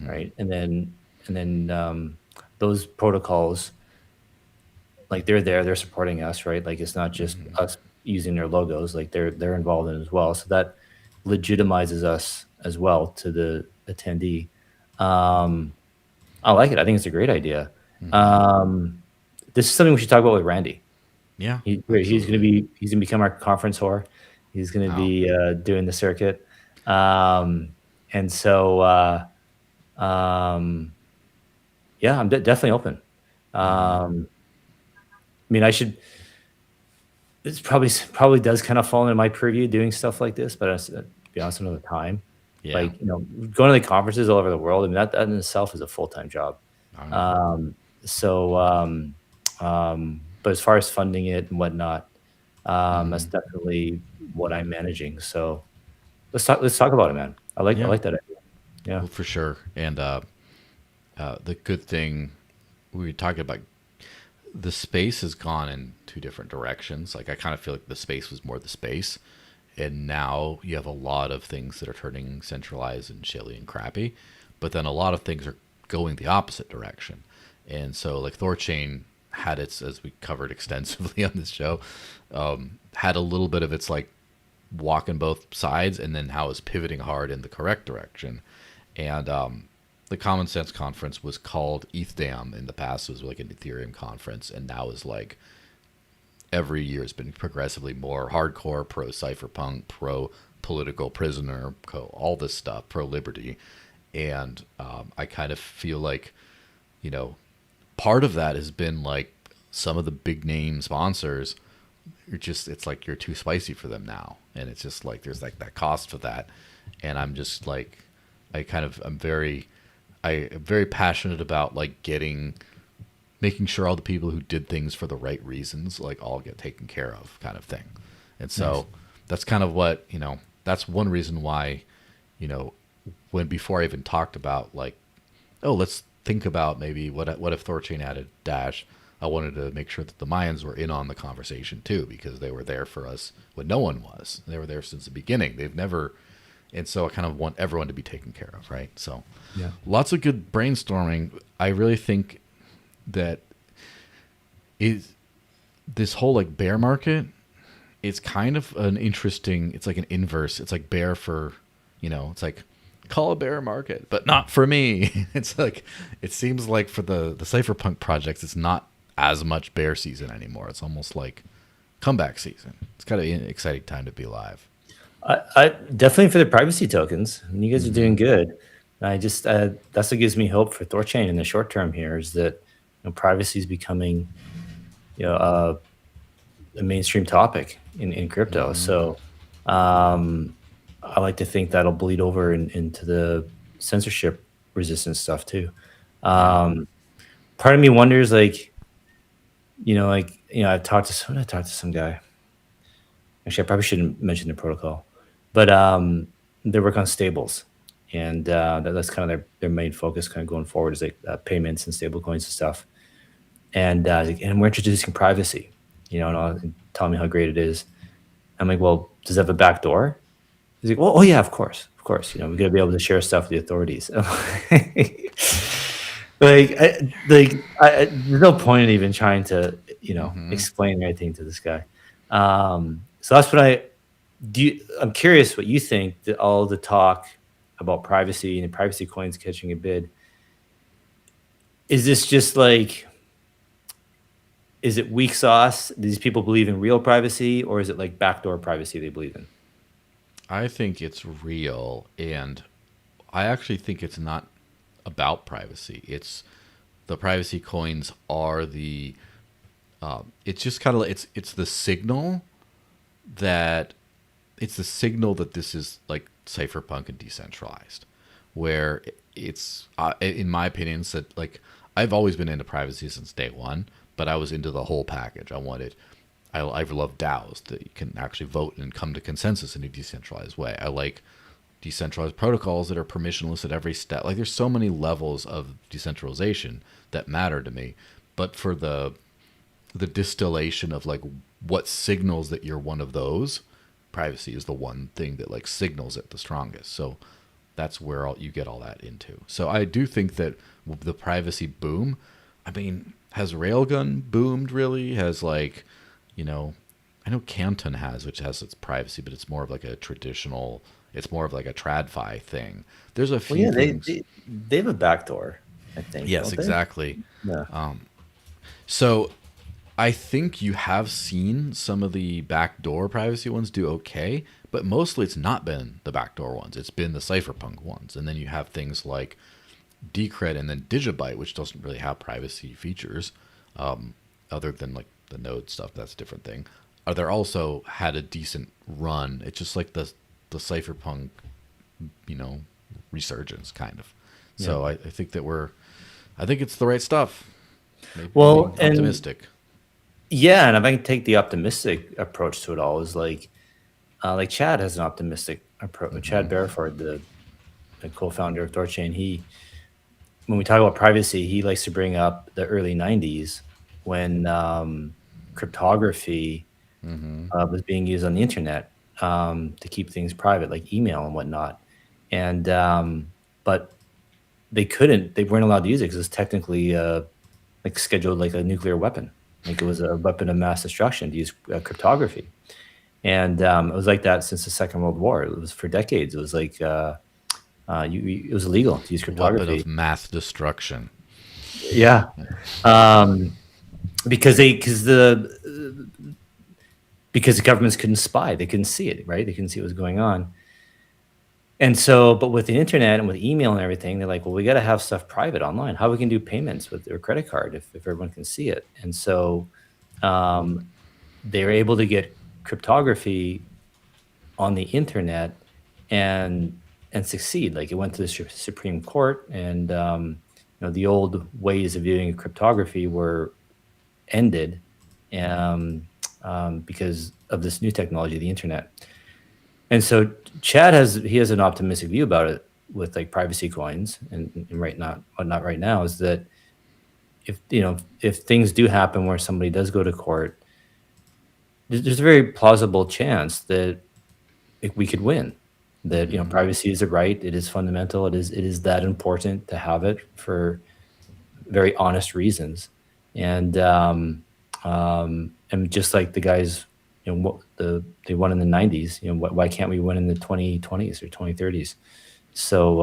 Speaker 5: right? And then those protocols, like they're supporting us, right? Like it's not just us using their logos, like they're involved in it as well. So that legitimizes us as well to the attendee. I like it. I think it's a great idea. This is something we should talk about with Randy.
Speaker 4: Yeah,
Speaker 5: he's gonna become our conference whore. He's gonna be doing the circuit, and so yeah, I'm definitely open. I mean, This probably does kind of fall into my purview doing stuff like this, but to be honest, another time.
Speaker 4: Yeah.
Speaker 5: Like going to the conferences all over the world. I mean, that in itself is a full-time job. But as far as funding it and whatnot, that's definitely what I'm managing. So let's talk about it, man. I like that idea. Yeah,
Speaker 4: well, for sure. And the good thing we were talking about, the space has gone in two different directions. Like I kind of feel like the space was more the space, and now you have a lot of things that are turning centralized and shilly and crappy, but then a lot of things are going the opposite direction. And so like THORChain had its, as we covered extensively on this show, had a little bit of its like walking both sides, and then how it's pivoting hard in the correct direction. And the Common Sense conference was called ETHDAM in the past. It was like an Ethereum conference, and now is like every year has been progressively more hardcore, pro cypherpunk, pro political prisoner, all this stuff, pro liberty. And I kind of feel like, part of that has been like some of the big name sponsors, it's like you're too spicy for them now. And it's just like there's like that cost for that. And I'm just like, I'm very passionate about like making sure all the people who did things for the right reasons like all get taken care of, kind of thing. And so that's kind of what, that's one reason why, before I even talked about like, oh, let's think about maybe what if THORChain added Dash, I wanted to make sure that the Mayans were in on the conversation too, because they were there for us when no one was. They were there since the beginning. And so I kind of want everyone to be taken care of, right? So lots of good brainstorming. I really think that this whole like bear market it's kind of an interesting. It's like an inverse. It's like bear for, it's like call a bear market, but not for me. It's like it seems like for the cypherpunk projects, it's not as much bear season anymore. It's almost like comeback season. It's kind of an exciting time to be alive.
Speaker 5: I definitely for the privacy tokens. I mean, you guys are doing good. I just that's what gives me hope for THORChain in the short term. Here is that privacy is becoming a mainstream topic in crypto. So I like to think that'll bleed over into the censorship resistant stuff too. Part of me wonders, I talked to some guy. Actually, I probably shouldn't mention the protocol, but they work on stables, and that's kind of their main focus, kind of going forward, is like payments and stable coins and stuff. And we're introducing privacy, and tell me how great it is. I'm like, well, does it have a back door? He's like, well, oh yeah, of course. We got to be able to share stuff with the authorities. There's no point in even trying to, explain anything to this guy. So that's what I'm curious what you think, that all the talk about privacy and privacy coins catching a bid. Is this just is it weak sauce? Do these people believe in real privacy, or is it like backdoor privacy they believe in?
Speaker 4: I think it's real, and I actually think it's not about privacy. It's the privacy coins are the it's just kind of it's the signal that this is like cypherpunk and decentralized, where it's in my opinion, said like I've always been into privacy since day one, but I was into the whole package. I love DAOs that you can actually vote and come to consensus in a decentralized way. I like decentralized protocols that are permissionless at every step. Like there's so many levels of decentralization that matter to me, but for the distillation of like what signals that you're one of those, privacy is the one thing that like signals it the strongest. So that's where you get all that into. So I do think that the privacy boom, I mean, has Railgun boomed really? Has I know Kenton which has its privacy, but it's more of like a traditional, it's more of like a TradFi thing. There's a few things.
Speaker 5: They have a backdoor, I think.
Speaker 4: Yes, exactly.
Speaker 5: Yeah.
Speaker 4: So I think you have seen some of the backdoor privacy ones do okay, but mostly it's not been the backdoor ones. It's been the cypherpunk ones. And then you have things like Decred and then Digibyte, which doesn't really have privacy features other than like the node stuff. That's a different thing. They're also had a decent run. It's just like the cypherpunk, resurgence kind of. So I think that I think it's the right stuff. Maybe optimistic.
Speaker 5: Yeah, and if I can take the optimistic approach to it all, is like Chad has an optimistic approach. Chad Barraford, the co-founder of THORChain, when we talk about privacy, he likes to bring up the early 90s when cryptography was being used on the internet to keep things private, like email and whatnot. And but they weren't allowed to use it because it's technically scheduled like a nuclear weapon. Like it was a weapon of mass destruction to use cryptography. And it was like that since the Second World War. It was for decades. It was like it was illegal to use cryptography.
Speaker 4: Weapon of mass destruction.
Speaker 5: Yeah, because the governments couldn't spy. They couldn't see it, right? They couldn't see what was going on. And so, but with the internet and with email and everything, they're like, well, we got to have stuff private online. How we can do payments with their credit card if everyone can see it? And so they were able to get cryptography on the internet and succeed. Like it went to the Supreme Court, and the old ways of viewing cryptography were ended because of this new technology, the internet. And so Chad has an optimistic view about it with like privacy coins, and not right now is that if things do happen where somebody does go to court, there's a very plausible chance that we could win. That privacy is a right. It is fundamental. It is that important to have it for very honest reasons. And just like the guys what they won in the 90s. Why can't we win in the 2020s or 2030s? So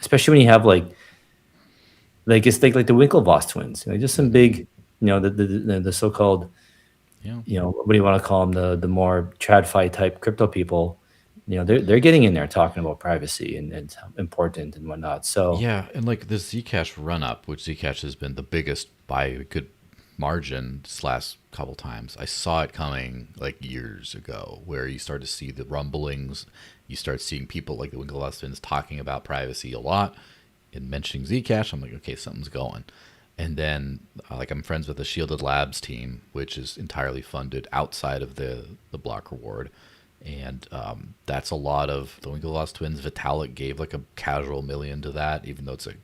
Speaker 5: especially when you have it's like the Winklevoss twins, just some big, the so-called,
Speaker 4: Yeah.
Speaker 5: what do you want to call them, the more TradFi type crypto people. They're getting in there talking about privacy and it's important and whatnot. So
Speaker 4: Yeah, and like the Zcash run up, which Zcash has been the biggest by a good margin this last couple times. I saw it coming like years ago, where you start to see the rumblings. You start seeing people like the Winklevoss twins talking about privacy a lot and mentioning Zcash. I'm like, okay, something's going. And then, like, I'm friends with the Shielded Labs team, which is entirely funded outside of the block reward. And that's a lot of the Winklevoss twins. Vitalik gave like a casual million to that, even though it's a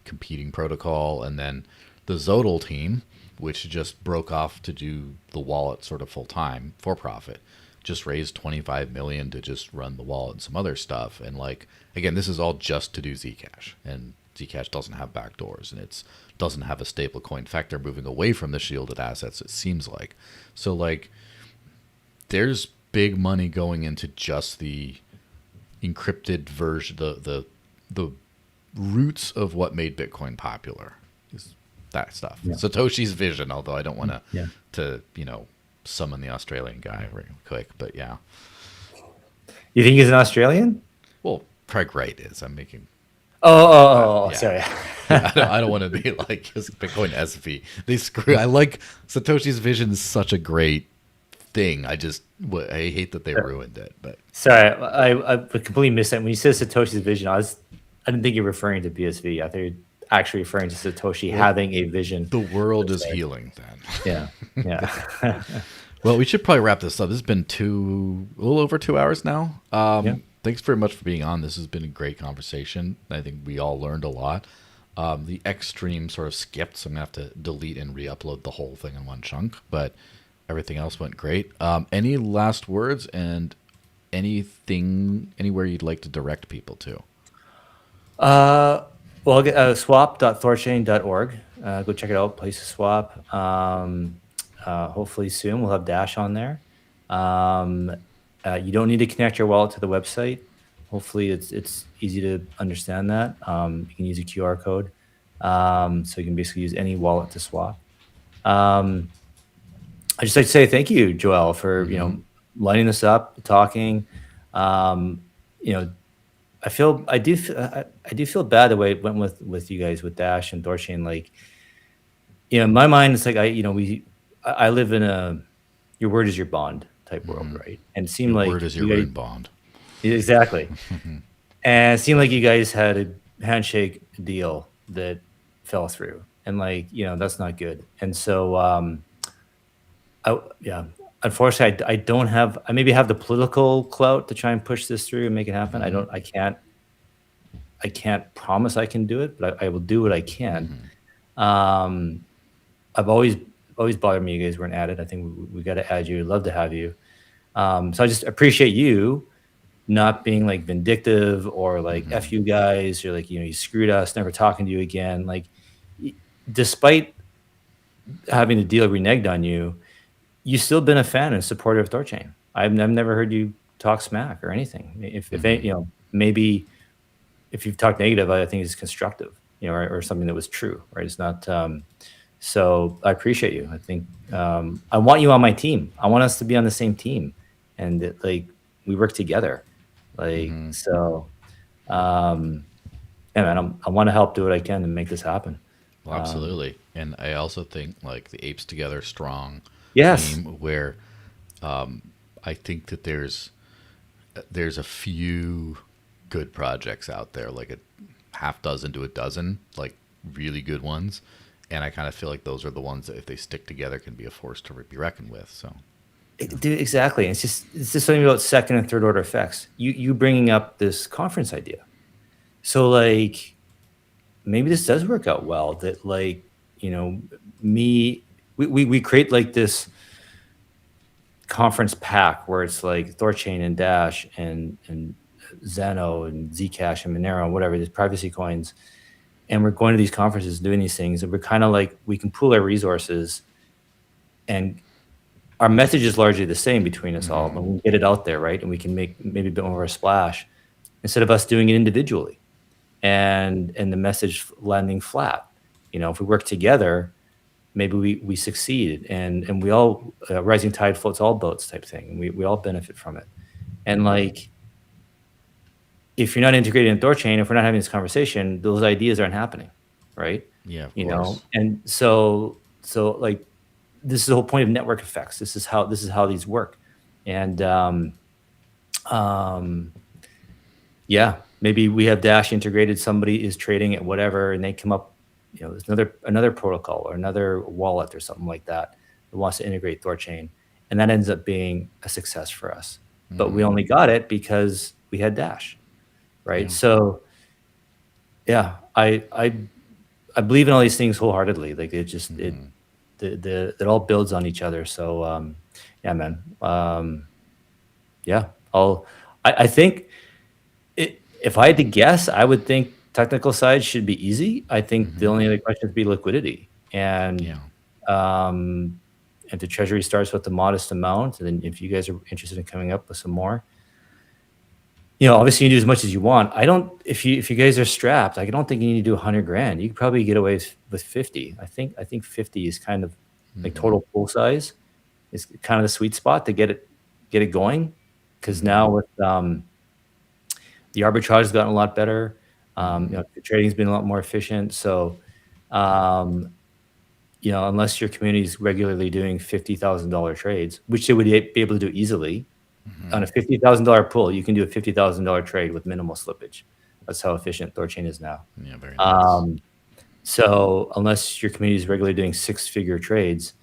Speaker 4: competing protocol. And then the Zodal team, which just broke off to do the wallet sort of full time for profit, just raised 25 million to just run the wallet and some other stuff. And like, again, this is all just to do Zcash, and Zcash doesn't have backdoors, and it doesn't have a stable coin. In fact, they're moving away from the shielded assets, it seems like. So like, there's big money going into just the encrypted version, the roots of what made Bitcoin popular is that stuff.
Speaker 5: Yeah.
Speaker 4: Satoshi's vision, although I don't want
Speaker 5: Yeah.
Speaker 4: to summon the Australian guy real quick, but yeah.
Speaker 5: You think he's an Australian?
Speaker 4: Well, Craig Wright is. I'm making.
Speaker 5: Oh,
Speaker 4: Yeah.
Speaker 5: sorry.
Speaker 4: Yeah, I don't want to be like his Bitcoin SV. They screw. I like Satoshi's vision is such a great thing. I hate that they ruined it. But
Speaker 5: Sorry, I completely missed that. When you said Satoshi's vision, I didn't think you were referring to BSV. I thought you were actually referring to Satoshi having a vision.
Speaker 4: the world is healing then.
Speaker 5: Yeah.
Speaker 4: Well, we should probably wrap this up. This has been a little over 2 hours now.
Speaker 5: Yeah.
Speaker 4: Thanks very much for being on. This has been a great conversation. I think we all learned a lot. The X stream sort of skipped, so I'm going to have to delete and re-upload the whole thing in one chunk, but everything else went great. Any last words and anywhere you'd like to direct people to?
Speaker 5: Swap.thorchain.org. Go check it out. Place to swap. Hopefully soon we'll have Dash on there. You don't need to connect your wallet to the website. Hopefully it's easy to understand that. You can use a QR code. So you can basically use any wallet to swap. I just like to say thank you, Joel, for lining this up, talking. I do feel bad the way it went with you guys with Dash and THORChain. Like, in my mind, it's like I live in a your word is your bond type world, right? And it seemed
Speaker 4: Your
Speaker 5: like
Speaker 4: word is your written bond.
Speaker 5: Exactly. And it seemed like you guys had a handshake deal that fell through, and that's not good. And so unfortunately, I maybe have the political clout to try and push this through and make it happen. I can't promise I can do it, but I will do what I can. I've always bothered me you guys weren't added. I think we got to add you. I'd love to have you. So I just appreciate you not being like vindictive or like F you guys, or like, you screwed us, never talking to you again. Like, despite having the deal reneged on you, you've still been a fan and supporter of THORChain. I've never heard you talk smack or anything. If maybe if you've talked negative, I think it's constructive, or something that was true, right? It's not. So I appreciate you. I think I want you on my team. I want us to be on the same team, and that, like, we work together. So, yeah, man, I want to help do what I can to make this happen.
Speaker 4: Well, absolutely. And I also think like the Apes Together Strong
Speaker 5: Yes.
Speaker 4: team, where I think that there's a few good projects out there, like a half dozen to a dozen, like really good ones. And I kind of feel like those are the ones that if they stick together can be a force to be reckoned with. So.
Speaker 5: Dude, exactly. It's just something about second and third order effects. You bringing up this conference idea. So like, maybe this does work out well. That like, we create like this conference pack where it's like THORChain and Dash and Zeno and Zcash and Monero and whatever, these privacy coins. And we're going to these conferences, doing these things, and we're kind of like, we can pool our resources and our message is largely the same between us all, but we get it out there, right? And we can make maybe a bit more of a splash instead of us doing it individually and the message landing flat. You know, if we work together, maybe we succeed, and we all rising tide floats all boats type thing, and we all benefit from it. And like, if you're not integrated in THORChain, if we're not having this conversation, those ideas aren't happening, right?
Speaker 4: Yeah, of
Speaker 5: You
Speaker 4: course.
Speaker 5: know, and so like, this is the whole point of network effects. This is how these work, and yeah, maybe we have Dash integrated. Somebody is trading at whatever, and they come up, you know, there's another protocol or another wallet or something like that that wants to integrate THORChain, and that ends up being a success for us. But we only got it because we had Dash, right? So, yeah, I believe in all these things wholeheartedly. Like, it just it all builds on each other. So yeah, man. Yeah, I think if I had to guess, I would think technical side should be easy. I think the only other question would be liquidity. And if the treasury starts with a modest amount, and then if you guys are interested in coming up with some more, you know, obviously you can do as much as you want. I don't, if you guys are strapped, I don't think you need to do 100 grand. You could probably get away with 50. I think 50 is kind of like total pool size is kind of the sweet spot to get it going. Because now with the arbitrage has gotten a lot better. You know, the trading's been a lot more efficient. So, you know, unless your community is regularly doing $50,000 trades, which they would be able to do easily, on a $50,000 pool, you can do a $50,000 trade with minimal slippage. That's how efficient THORChain is now.
Speaker 4: Yeah, very nice.
Speaker 5: So unless your community is regularly doing 6-figure trades,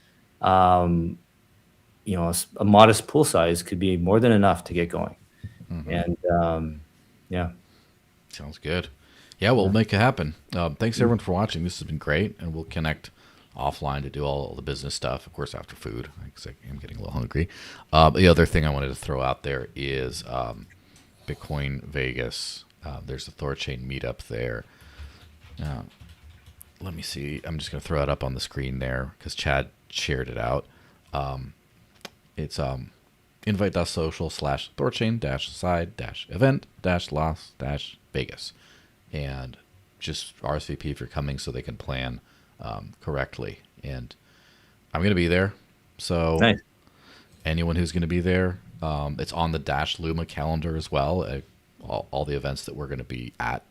Speaker 5: you know, a modest pool size could be more than enough to get going. And yeah.
Speaker 4: Sounds good. Yeah, we'll make it happen. Thanks everyone for watching. This has been great, and we'll connect offline to do all the business stuff, of course, after food, because I'm getting a little hungry. The other thing I wanted to throw out there is Bitcoin Vegas. There's a THORChain meetup there. Let me see. I'm just going to throw it up on the screen there because Chad shared it out. It's invite.social/THORChain-side-event-Las-Vegas. And just RSVP if you're coming so they can plan correctly. And I'm going to be there. So
Speaker 5: Nice.
Speaker 4: anyone who's going to be there, it's on the Dash Luma calendar as well. All the events that we're going to be at,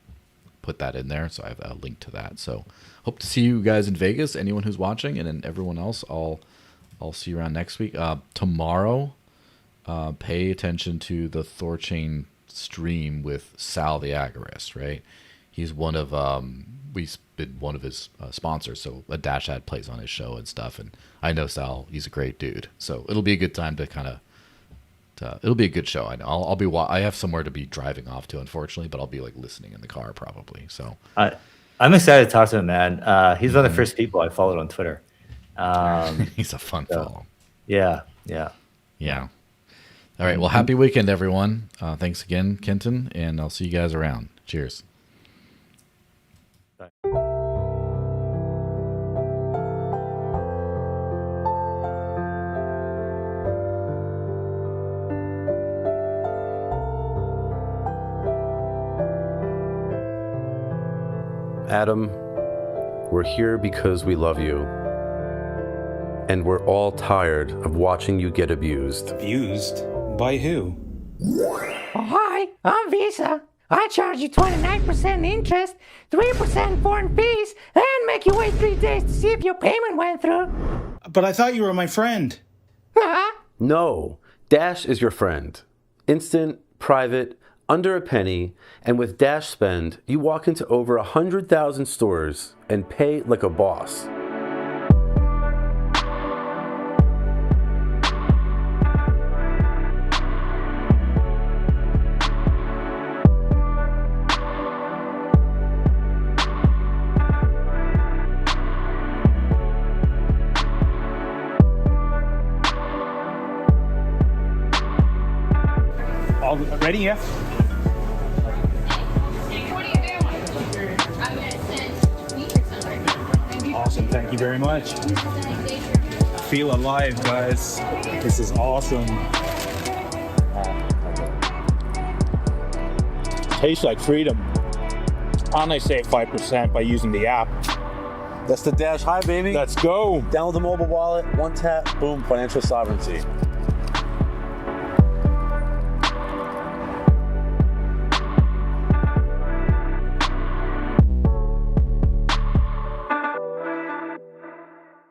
Speaker 4: put that in there. So I have a link to that. So hope to see you guys in Vegas, anyone who's watching, and then everyone else, I'll see you around next week. Tomorrow, pay attention to the THORChain stream with Sal the Agorist, right? He's one of we've been one of his sponsors, so a Dash ad plays on his show and stuff. And I know Sal; he's a great dude. So it'll be a good time to kind of. It'll be a good show. I know. I'll be. I have somewhere to be driving off to, unfortunately, but I'll be like listening in the car probably. So
Speaker 5: I'm excited to talk to him, man. He's one of the first people I followed on Twitter.
Speaker 4: he's a fun fellow.
Speaker 5: Yeah.
Speaker 4: All right. Well, happy weekend, everyone. Thanks again, Kenton, and I'll see you guys around. Cheers.
Speaker 1: Adam, we're here because we love you. And we're all tired of watching you get abused.
Speaker 2: Abused? By who?
Speaker 3: Oh, hi, I'm Visa. I charge you 29% interest, 3% foreign fees, and make you wait 3 days to see if your payment went through.
Speaker 2: But I thought you were my friend.
Speaker 1: No, Dash is your friend. Instant, private, under a penny, and with Dash Spend, you walk into over 100,000 stores and pay like a boss.
Speaker 2: All ready? Yeah. Awesome. Thank you very much. Feel alive, guys. This is awesome. Tastes like freedom. And I save 5% by using the app.
Speaker 1: That's the Dash High, baby.
Speaker 2: Let's go.
Speaker 1: Download the mobile wallet, one tap, boom, financial sovereignty.